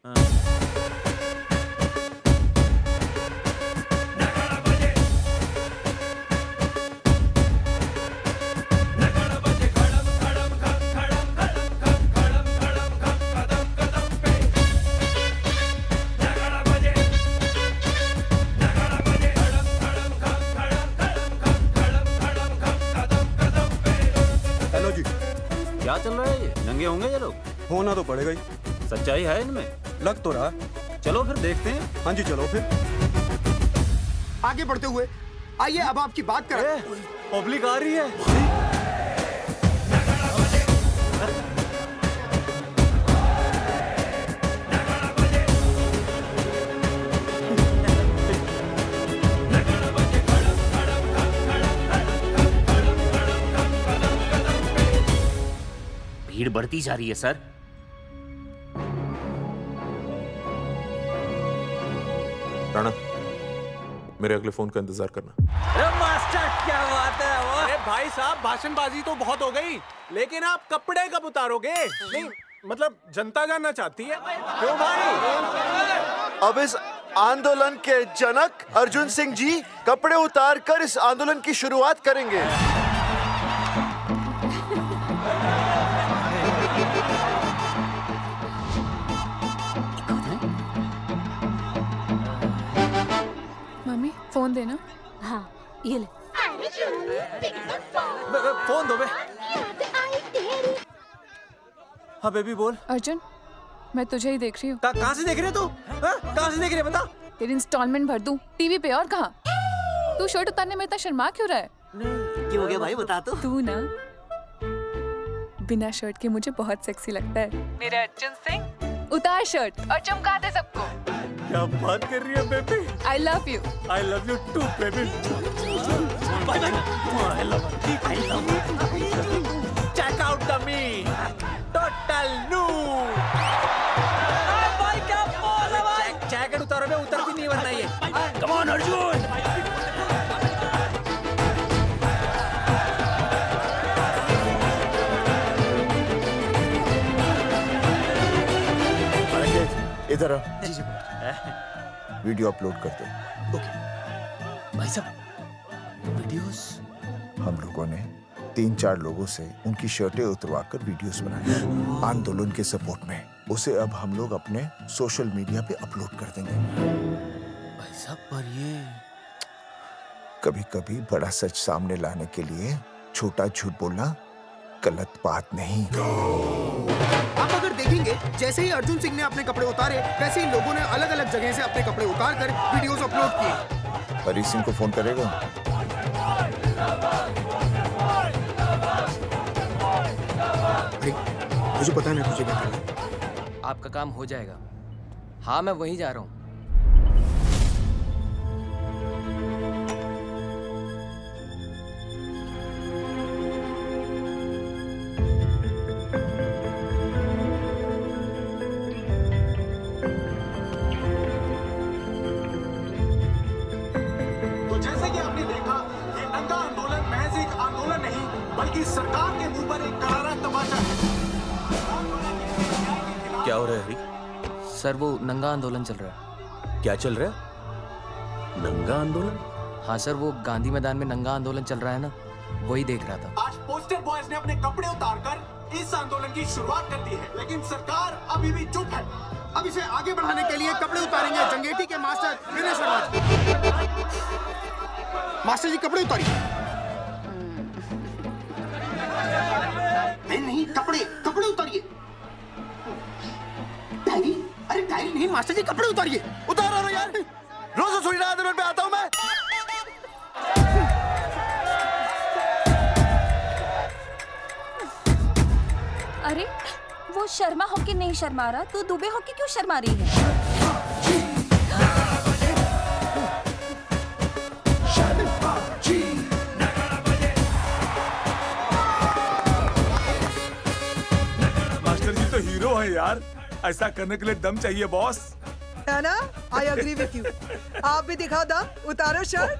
हेलो जी, क्या चल रहा है? ये नंगे होंगे ये लोग? होना तो पड़ेगा ही। सच्चाई है इनमें? लग तो रहा। चलो फिर देखते हैं। हाँ जी चलो फिर। आगे बढ़ते हुए आइए अब आपकी बात करें। पब्लिक आ रही है। भीड़ बढ़ती जा रही है सर। राणा, मेरे अगले फोन का इंतजार करना। अरे मास्टर क्या बात है वो? अरे भाई साहब, भाषणबाजी तो बहुत हो गई, लेकिन आप कपड़े कब उतारोगे? नहीं मतलब जनता जानना चाहती है। क्यों भाई? अब इस आंदोलन के जनक अर्जुन सिंह जी कपड़े उतार कर इस आंदोलन की शुरुआत करेंगे। मम्मी फोन देना। हाँ ये ले। फोन दो बे। हाँ बेबी बोल। अर्जुन मैं तुझे ही देख रही हूँ। कहाँ से देख रही है तू? कहाँ से देख रही है बता? तेरी इंस्टॉलमेंट भर दूं टीवी पे और कहाँ? तू शर्ट उतारने में इतना शर्मा क्यों रहा है? क्यों हो गया भाई, बता तो। तू ना बिना शर्ट के मुझे बहुत सेक्सी लगता है। मेरे अर्जुन सिंह, उतार शर्ट और चमका दे सबको। क्या बात कर रही है baby? I love you. I love you too, baby. Bye bye. I love you. Check out the me. Total new. भाई क्या बोल है भाई? जैकेट उतारो बे, उतर भी नहीं वरना ये। Come on Arjun. इधर आ। वीडियो अपलोड कर दो। भाई साहब वीडियोस? हम लोगों ने 3-4 लोगों से उनकी शर्टें उतरवाकर वीडियोस बनाए आंदोलन के सपोर्ट में। उसे अब हम लोग अपने सोशल मीडिया पे अपलोड कर देंगे। भाई साहब पर ये कभी-कभी बड़ा सच सामने लाने के लिए छोटा झूठ बोलना गलत बात नहीं। आप अगर देखेंगे जैसे ही अर्जुन सिंह ने अपने कपड़े उतारे, वैसे ही लोगों ने अलग अलग जगह से अपने कपड़े उतार कर वीडियोस अपलोड किए। हरी सिंह को फोन करेगा? मुझे पता नहीं तुझे क्या करना है। आपका काम हो जाएगा। हाँ मैं वहीं जा रहा हूँ। तो जैसे कि आपने देखा, ये नंगा आंदोलन महज एक आंदोलन नहीं, बल्कि सरकार के मुंह पर एक करारा तमाचा है। क्या हो रहा है हरी? सर वो नंगा आंदोलन चल रहा है। क्या चल रहा है? नंगा आंदोलन? हाँ सर वो गांधी मैदान में नंगा आंदोलन चल रहा है ना, वही देख रहा था। आज पोस्टर बॉयज ने अपने कपड़े उतारकर इस आंदोलन की शुरुआत कर दी है, लेकिन सरकार अभी भी चुप है। अब इसे आगे बढ़ाने के लिए कपड़े उतारेंगे जंगेटी के मास्टर विनय शर्मा जी। मास्टर जी कपड़े उतारिए। नहीं कपड़े कपड़े उतारिए। डायरी? अरे डायरी नहीं मास्टर जी, कपड़े उतारिए। उतारो ना यार, रोज थोड़ी ना आंदोलन पे आता हूँ मैं। अरे वो शर्मा होके नहीं शर्मा रहा, तू दुबे होके क्यों शर्मा रही है? मास्टर जी तो हीरो है यार, ऐसा करने के लिए दम चाहिए बॉस। है ना? I agree with you. आप भी दिखा दम, उतारो शर्ट।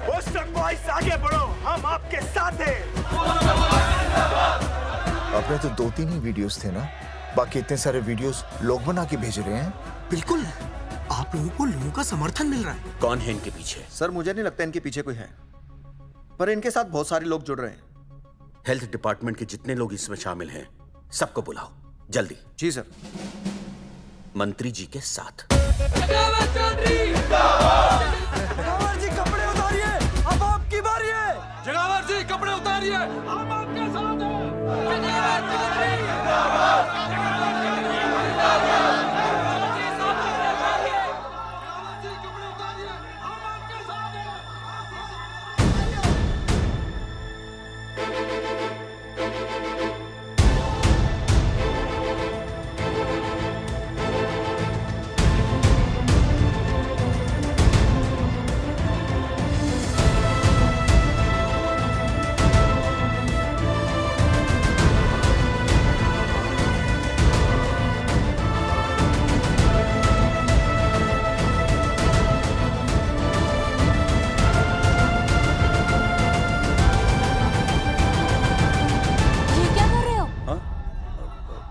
बोस्टन बॉयज आगे बढ़ो, हम आपके साथ हैं। अपने तो 2-3 ही वीडियोस थे ना, बाकी इतने सारे वीडियोस लोग बना के भेज रहे हैं। बिल्कुल, आप लोगों को लोगों का समर्थन मिल रहा है। कौन है इनके पीछे? सर मुझे नहीं लगता इनके पीछे कोई है, पर इनके साथ बहुत सारे लोग जुड़ रहे हैं। हेल्थ डिपार्टमेंट के जितने लोग इसमें शामिल हैं, सबको बुलाओ जल्दी। जी सर। मंत्री जी के साथ। जगावर जी कपड़े उतारिए, अब आपकी बारी है। जगावर जी कपड़े उतारिए, हम आपके साथ हैं।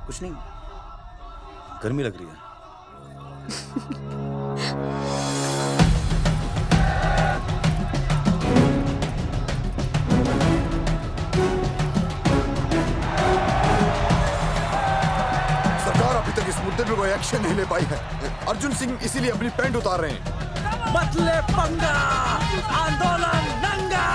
कुछ नहीं, गर्मी लग रही है। सरकार अभी तक इस मुद्दे पे कोई एक्शन नहीं ले पाई है। अर्जुन सिंह इसीलिए अपनी पैंट उतार रहे हैं। मत ले पंगा, आंदोलन नंगा।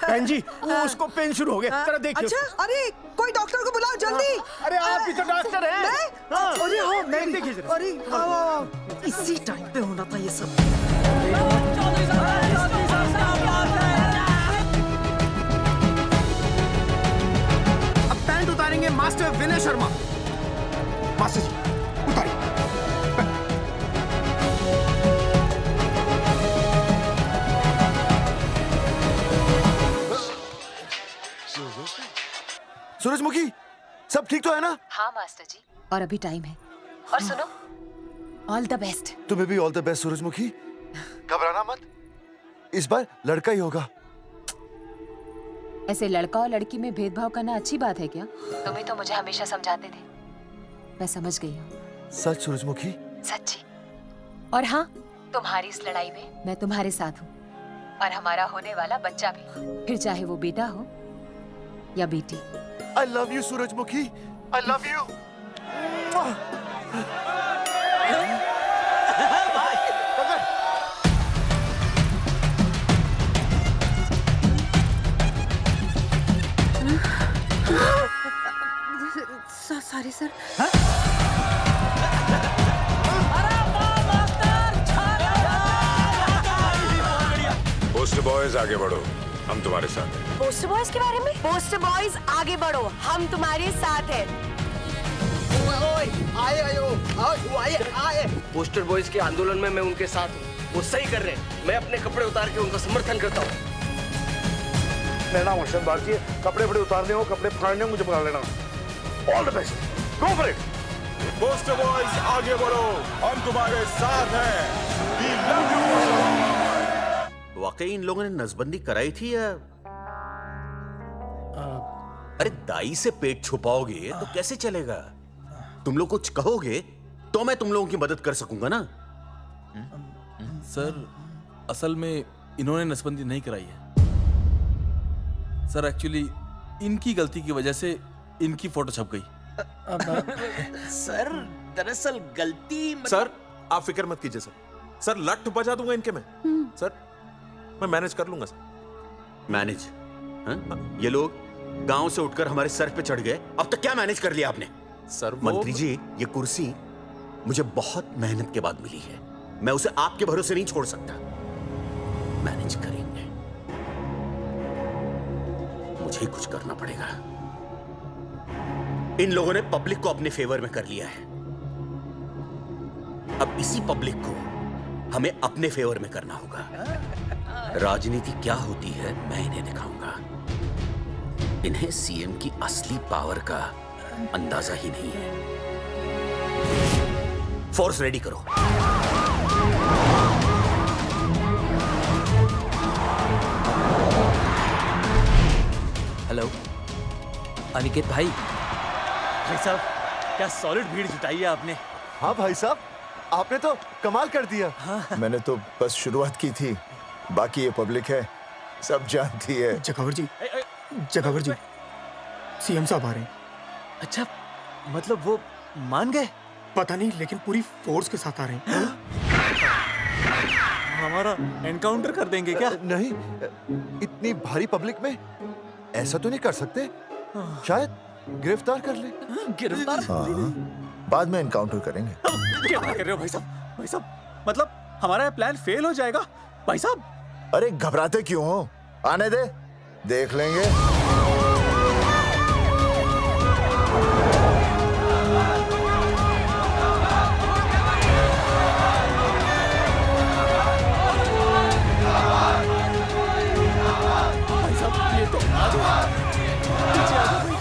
बहन जी, वो उसको पेन शुरू हो गया, जरा देखिए। अच्छा, अरे कोई डॉक्टर को बुलाओ जल्दी। अरे आप भी तो डॉक्टर हैं। अरे हाँ, मैं देखिए भी। जरा। अरे इसी टाइम पे होना था ये सब। अब पैंट उतारेंगे मास्टर विनय शर्मा। मास्टर जी उतारिए। सूरजमुखी, सब ठीक तो है ना? हाँ मास्टर जी, और अभी टाइम है। और सुनो, ऑल द बेस्ट। तुम्हें भी ऑल द बेस्ट सूरजमुखी। घबराना मत, इस बार लड़का ही होगा। ऐसे लड़का और लड़की में भेदभाव करना अच्छी बात है क्या? तुम ही तो मुझे हमेशा समझाते थे। मैं समझ गई हूँ। सच सूरजमुखी? सच्ची। और हाँ, तुम्हारी इस लड़ाई में मैं तुम्हारे साथ हूँ, और हमारा होने वाला बच्चा भी, फिर चाहे वो बेटा हो या बेटी। I love you, सूरजमुखी। I love you. Sorry sir. Post boys आगे बढ़ो, हम तुम्हारे साथ हैं। पोस्टर बॉयज के बारे में? पोस्टर बॉयज आगे बढ़ो, हम तुम्हारे साथ हैं। आए। पोस्टर बॉयज के आंदोलन में मैं उनके साथ हूँ, वो सही कर रहे हैं। मैं अपने कपड़े उतार के उनका समर्थन करता हूँ। मेरा नाम अर्शद बागची है। कपड़े बड़े उतारने हो, कपड़े फाड़ने हो, मुझे पकड़ लेना। All the best, go for it. Poster boys आगे बढ़ो, हम तुम्हारे साथ हैं। We love you। वाकई इन लोगों ने नसबंदी कराई थी या? अरे दाई से पेट छुपाओगे तो कैसे चलेगा? तुम लोग कुछ कहोगे तो मैं तुम लोगों की मदद कर सकूंगा ना। सर, असल में इन्होंने नसबंदी नहीं कराई है सर। एक्चुअली इनकी गलती की वजह से इनकी फोटो छप गई। सर दरअसल गलती सर आप फिक्र मत कीजिए सर। सर लट बजा दूंगा इनके में। सर मैं मैनेज कर लूंगा सर। मैनेज? ये लोग गांव से उठकर हमारे सर पे चढ़ गए, अब तक क्या मैनेज कर लिया आपने? सर मंत्री जी, ये कुर्सी मुझे बहुत मेहनत के बाद मिली है, मैं उसे आपके भरोसे नहीं छोड़ सकता। मैनेज करेंगे। मुझे कुछ करना पड़ेगा। इन लोगों ने पब्लिक को अपने फेवर में कर लिया है। अब इसी पब्लिक को हमें अपने फेवर में करना होगा। राजनीति क्या होती है मैं इन्हें दिखाऊंगा। इन्हें सीएम की असली पावर का अंदाजा ही नहीं है। फोर्स रेडी करो। हेलो अनिकेत भाई। भाई साहब क्या सॉलिड भीड़ जुटाई है आपने। हाँ भाई साहब, आपने तो कमाल कर दिया। मैंने तो बस शुरुआत की थी, बाकी ये पब्लिक है, सब जानती है। जगावर जी, जगावर जी, सीएम साहब आ रहे हैं। अच्छा, मतलब वो मान गए? पता नहीं, लेकिन पूरी फोर्स के साथ आ रहे हैं। हमारा एनकाउंटर कर देंगे क्या? नहीं, इतनी भारी पब्लिक में ऐसा तो नहीं कर सकते। शायद गिरफ्तार कर ले। गिरफ्तार? हाँ, बाद में एनकाउंटर करेंगे। क्या कर रहे हो भाई साहब? भाई साहब, मतलब हमारा प्लान फेल हो जाएगा भाई साहब? अरे घबराते क्यों हो? आने दे, देख लेंगे। भाई साहब ये तो पीछे आ जाओ।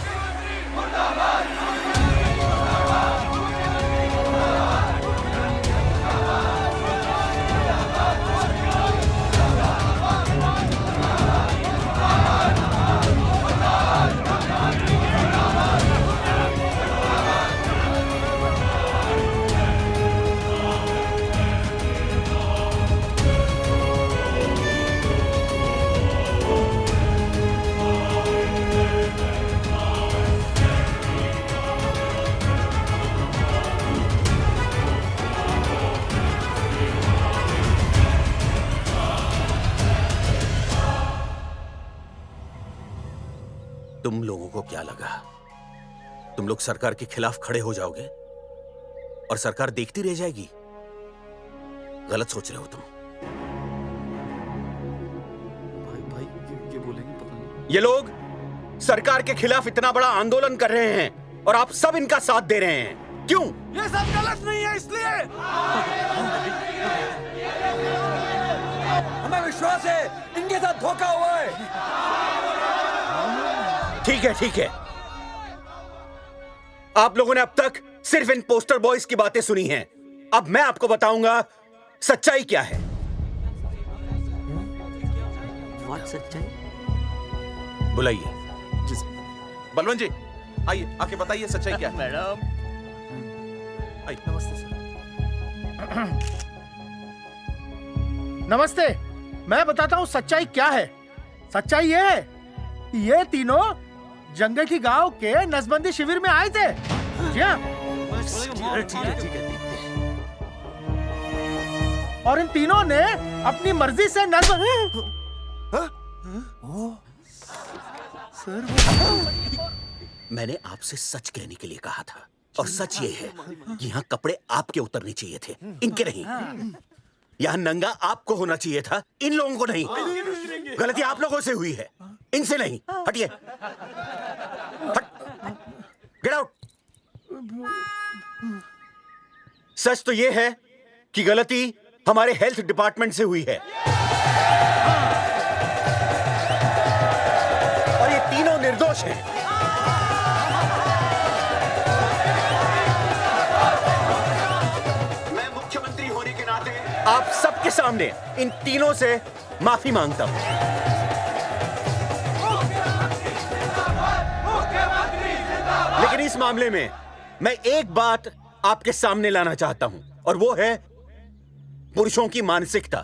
तुम लोगों को क्या लगा तुम लोग सरकार के खिलाफ खड़े हो जाओगे और सरकार देखती रह जाएगी? गलत सोच रहे हो तुम। भाई ये बोलेंगे पता नहीं। ये लोग सरकार के खिलाफ इतना बड़ा आंदोलन कर रहे हैं और आप सब इनका साथ दे रहे हैं। क्यों? ये सब गलत नहीं है इसलिए। हमें विश्वास है इनके साथ धोखा हुआ है। ठीक है, ठीक है। आप लोगों ने अब तक सिर्फ इन पोस्टर बॉयज की बातें सुनी हैं। अब मैं आपको बताऊंगा सच्चाई क्या है। सच्चाई? बुलाइए। बलवंत जी आइए, आके बताइए सच्चाई क्या है। मैडम नमस्ते सर। नमस्ते, मैं बताता हूँ सच्चाई क्या है। सच्चाई ये है, ये तीनों जंगे की गांव के नसबंदी शिविर में आए थे। जी हाँ। ठीक है। और इन तीनों ने अपनी मर्जी से मैंने आपसे सच कहने के लिए कहा था और सच ये है कि यहाँ कपड़े आपके उतरने चाहिए थे, इनके नहीं। यहाँ नंगा आपको होना चाहिए था, इन लोगों को नहीं। गलती आप लोगों से हुई है, इनसे नहीं। हटिए, गेट आउट। सच तो ये है कि गलती हमारे हेल्थ डिपार्टमेंट से हुई है और ये तीनों निर्दोष हैं। मैं मुख्यमंत्री होने के नाते आप सबके सामने इन तीनों से माफी मांगता हूं। लेकिन इस मामले में मैं एक बात आपके सामने लाना चाहता हूं और वो है पुरुषों की मानसिकता।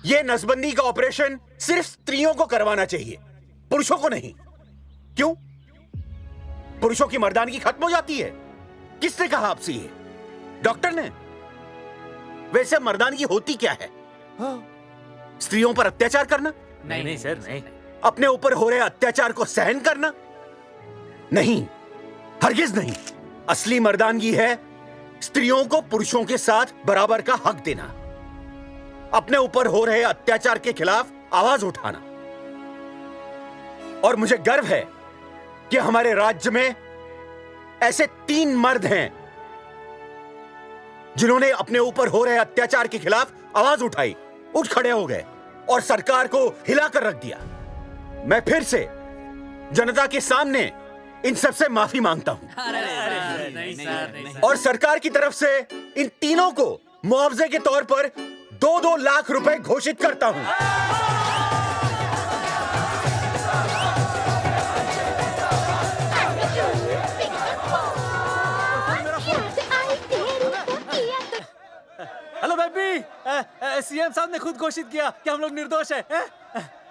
ये नसबंदी का ऑपरेशन सिर्फ स्त्रियों को करवाना चाहिए, पुरुषों को नहीं। क्यों? पुरुषों की मर्दानगी खत्म हो जाती है। किसने कहा आपसे ये? डॉक्टर ने? वैसे मर्दानगी होती क्या है? स्त्रियों पर अत्याचार करना? नहीं सर, नहीं। अपने ऊपर हो रहे अत्याचार को सहन करना? नहीं, हरगिज नहीं। असली मर्दानगी है स्त्रियों को पुरुषों के साथ बराबर का हक देना। अपने ऊपर हो रहे अत्याचार के खिलाफ आवाज उठाना। और मुझे गर्व है कि हमारे राज्य में ऐसे 3 मर्द हैं जिन्होंने अपने ऊपर हो रहे अत्याचार के खिलाफ आवाज उठाई, उठ खड़े हो गए और सरकार को हिलाकर रख दिया। मैं फिर से जनता के सामने इन सबसे माफी मांगता हूं और सरकार की तरफ से इन तीनों को मुआवजे के तौर पर 2-2 लाख रुपए घोषित करता हूं। हेलो बेबी, सीएम साहब ने खुद घोषित किया कि हम लोग निर्दोष हैं।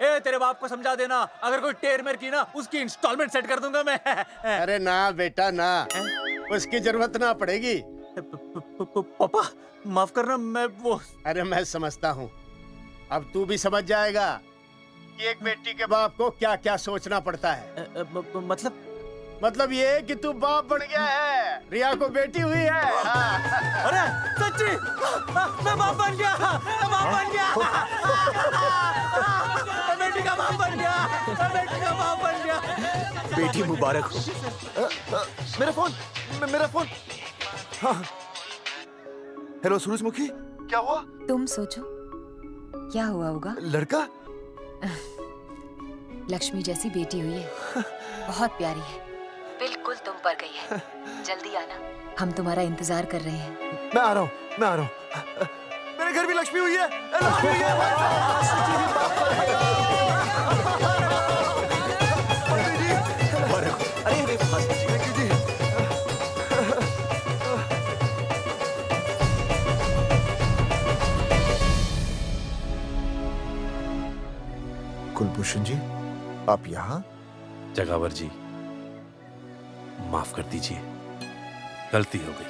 ए तेरे बाप को समझा देना, अगर कोई टेर मेर की ना उसकी इंस्टॉलमेंट सेट कर दूंगा मैं। अरे ना बेटा ना, उसकी जरूरत ना पड़ेगी। पापा माफ करना, मैं वो। अरे मैं समझता हूँ, अब तू भी समझ जाएगा कि एक बेटी के बाप को क्या क्या सोचना पड़ता है। मतलब ये कि तू बाप बन गया है, रिया को बेटी हुई है। अरे सच्ची, मैं बाप बन गया, मैं बाप बन गया, मैं बेटी का बाप बन गया, मैं बेटी का बाप बन गया। बेटी मुबारक हो। मेरा फोन। हाँ। हेलो सूरजमुखी, क्या हुआ? तुम सोचो क्या हुआ होगा। लड़का? लक्ष्मी जैसी बेटी हुई है, बहुत प्यारी है, बिल्कुल तुम पर गई है। जल्दी आना, हम तुम्हारा इंतजार कर रहे हैं। मैं आ रहा हूँ। मेरे घर भी लक्ष्मी हुई है। लक्ष्मी हुई है। कुलभूषण जी, आप यहाँ? जगावर जी, माफ कर दीजिए, गलती हो गई।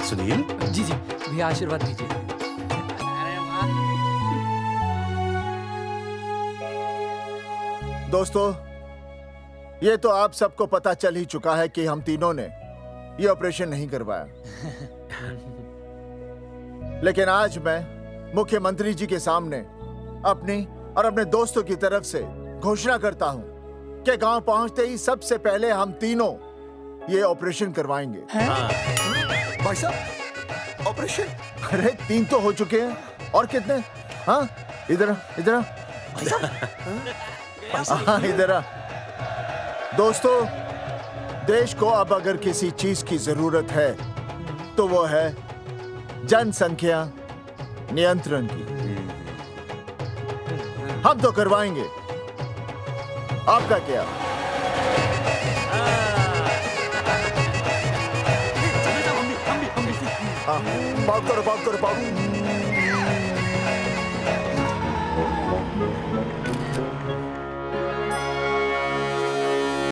सुनील जी भैया आशीर्वाद दीजिए। दोस्तों, ये तो आप सबको पता चल ही चुका है कि हम तीनों ने ये ऑपरेशन नहीं करवाया। लेकिन आज मैं मुख्यमंत्री जी के सामने अपनी और अपने दोस्तों की तरफ से घोषणा करता हूं कि गांव पहुंचते ही सबसे पहले हम तीनों ये ऑपरेशन करवाएंगे। भाई साहब, ऑपरेशन? अरे 3 तो हो चुके हैं, और कितने? हाँ, इधर हाँ, इधर आ। दोस्तों, देश को अब अगर किसी चीज की जरूरत है तो वो है जनसंख्या नियंत्रण की। हम तो करवाएंगे, आपका क्या? पाव करो।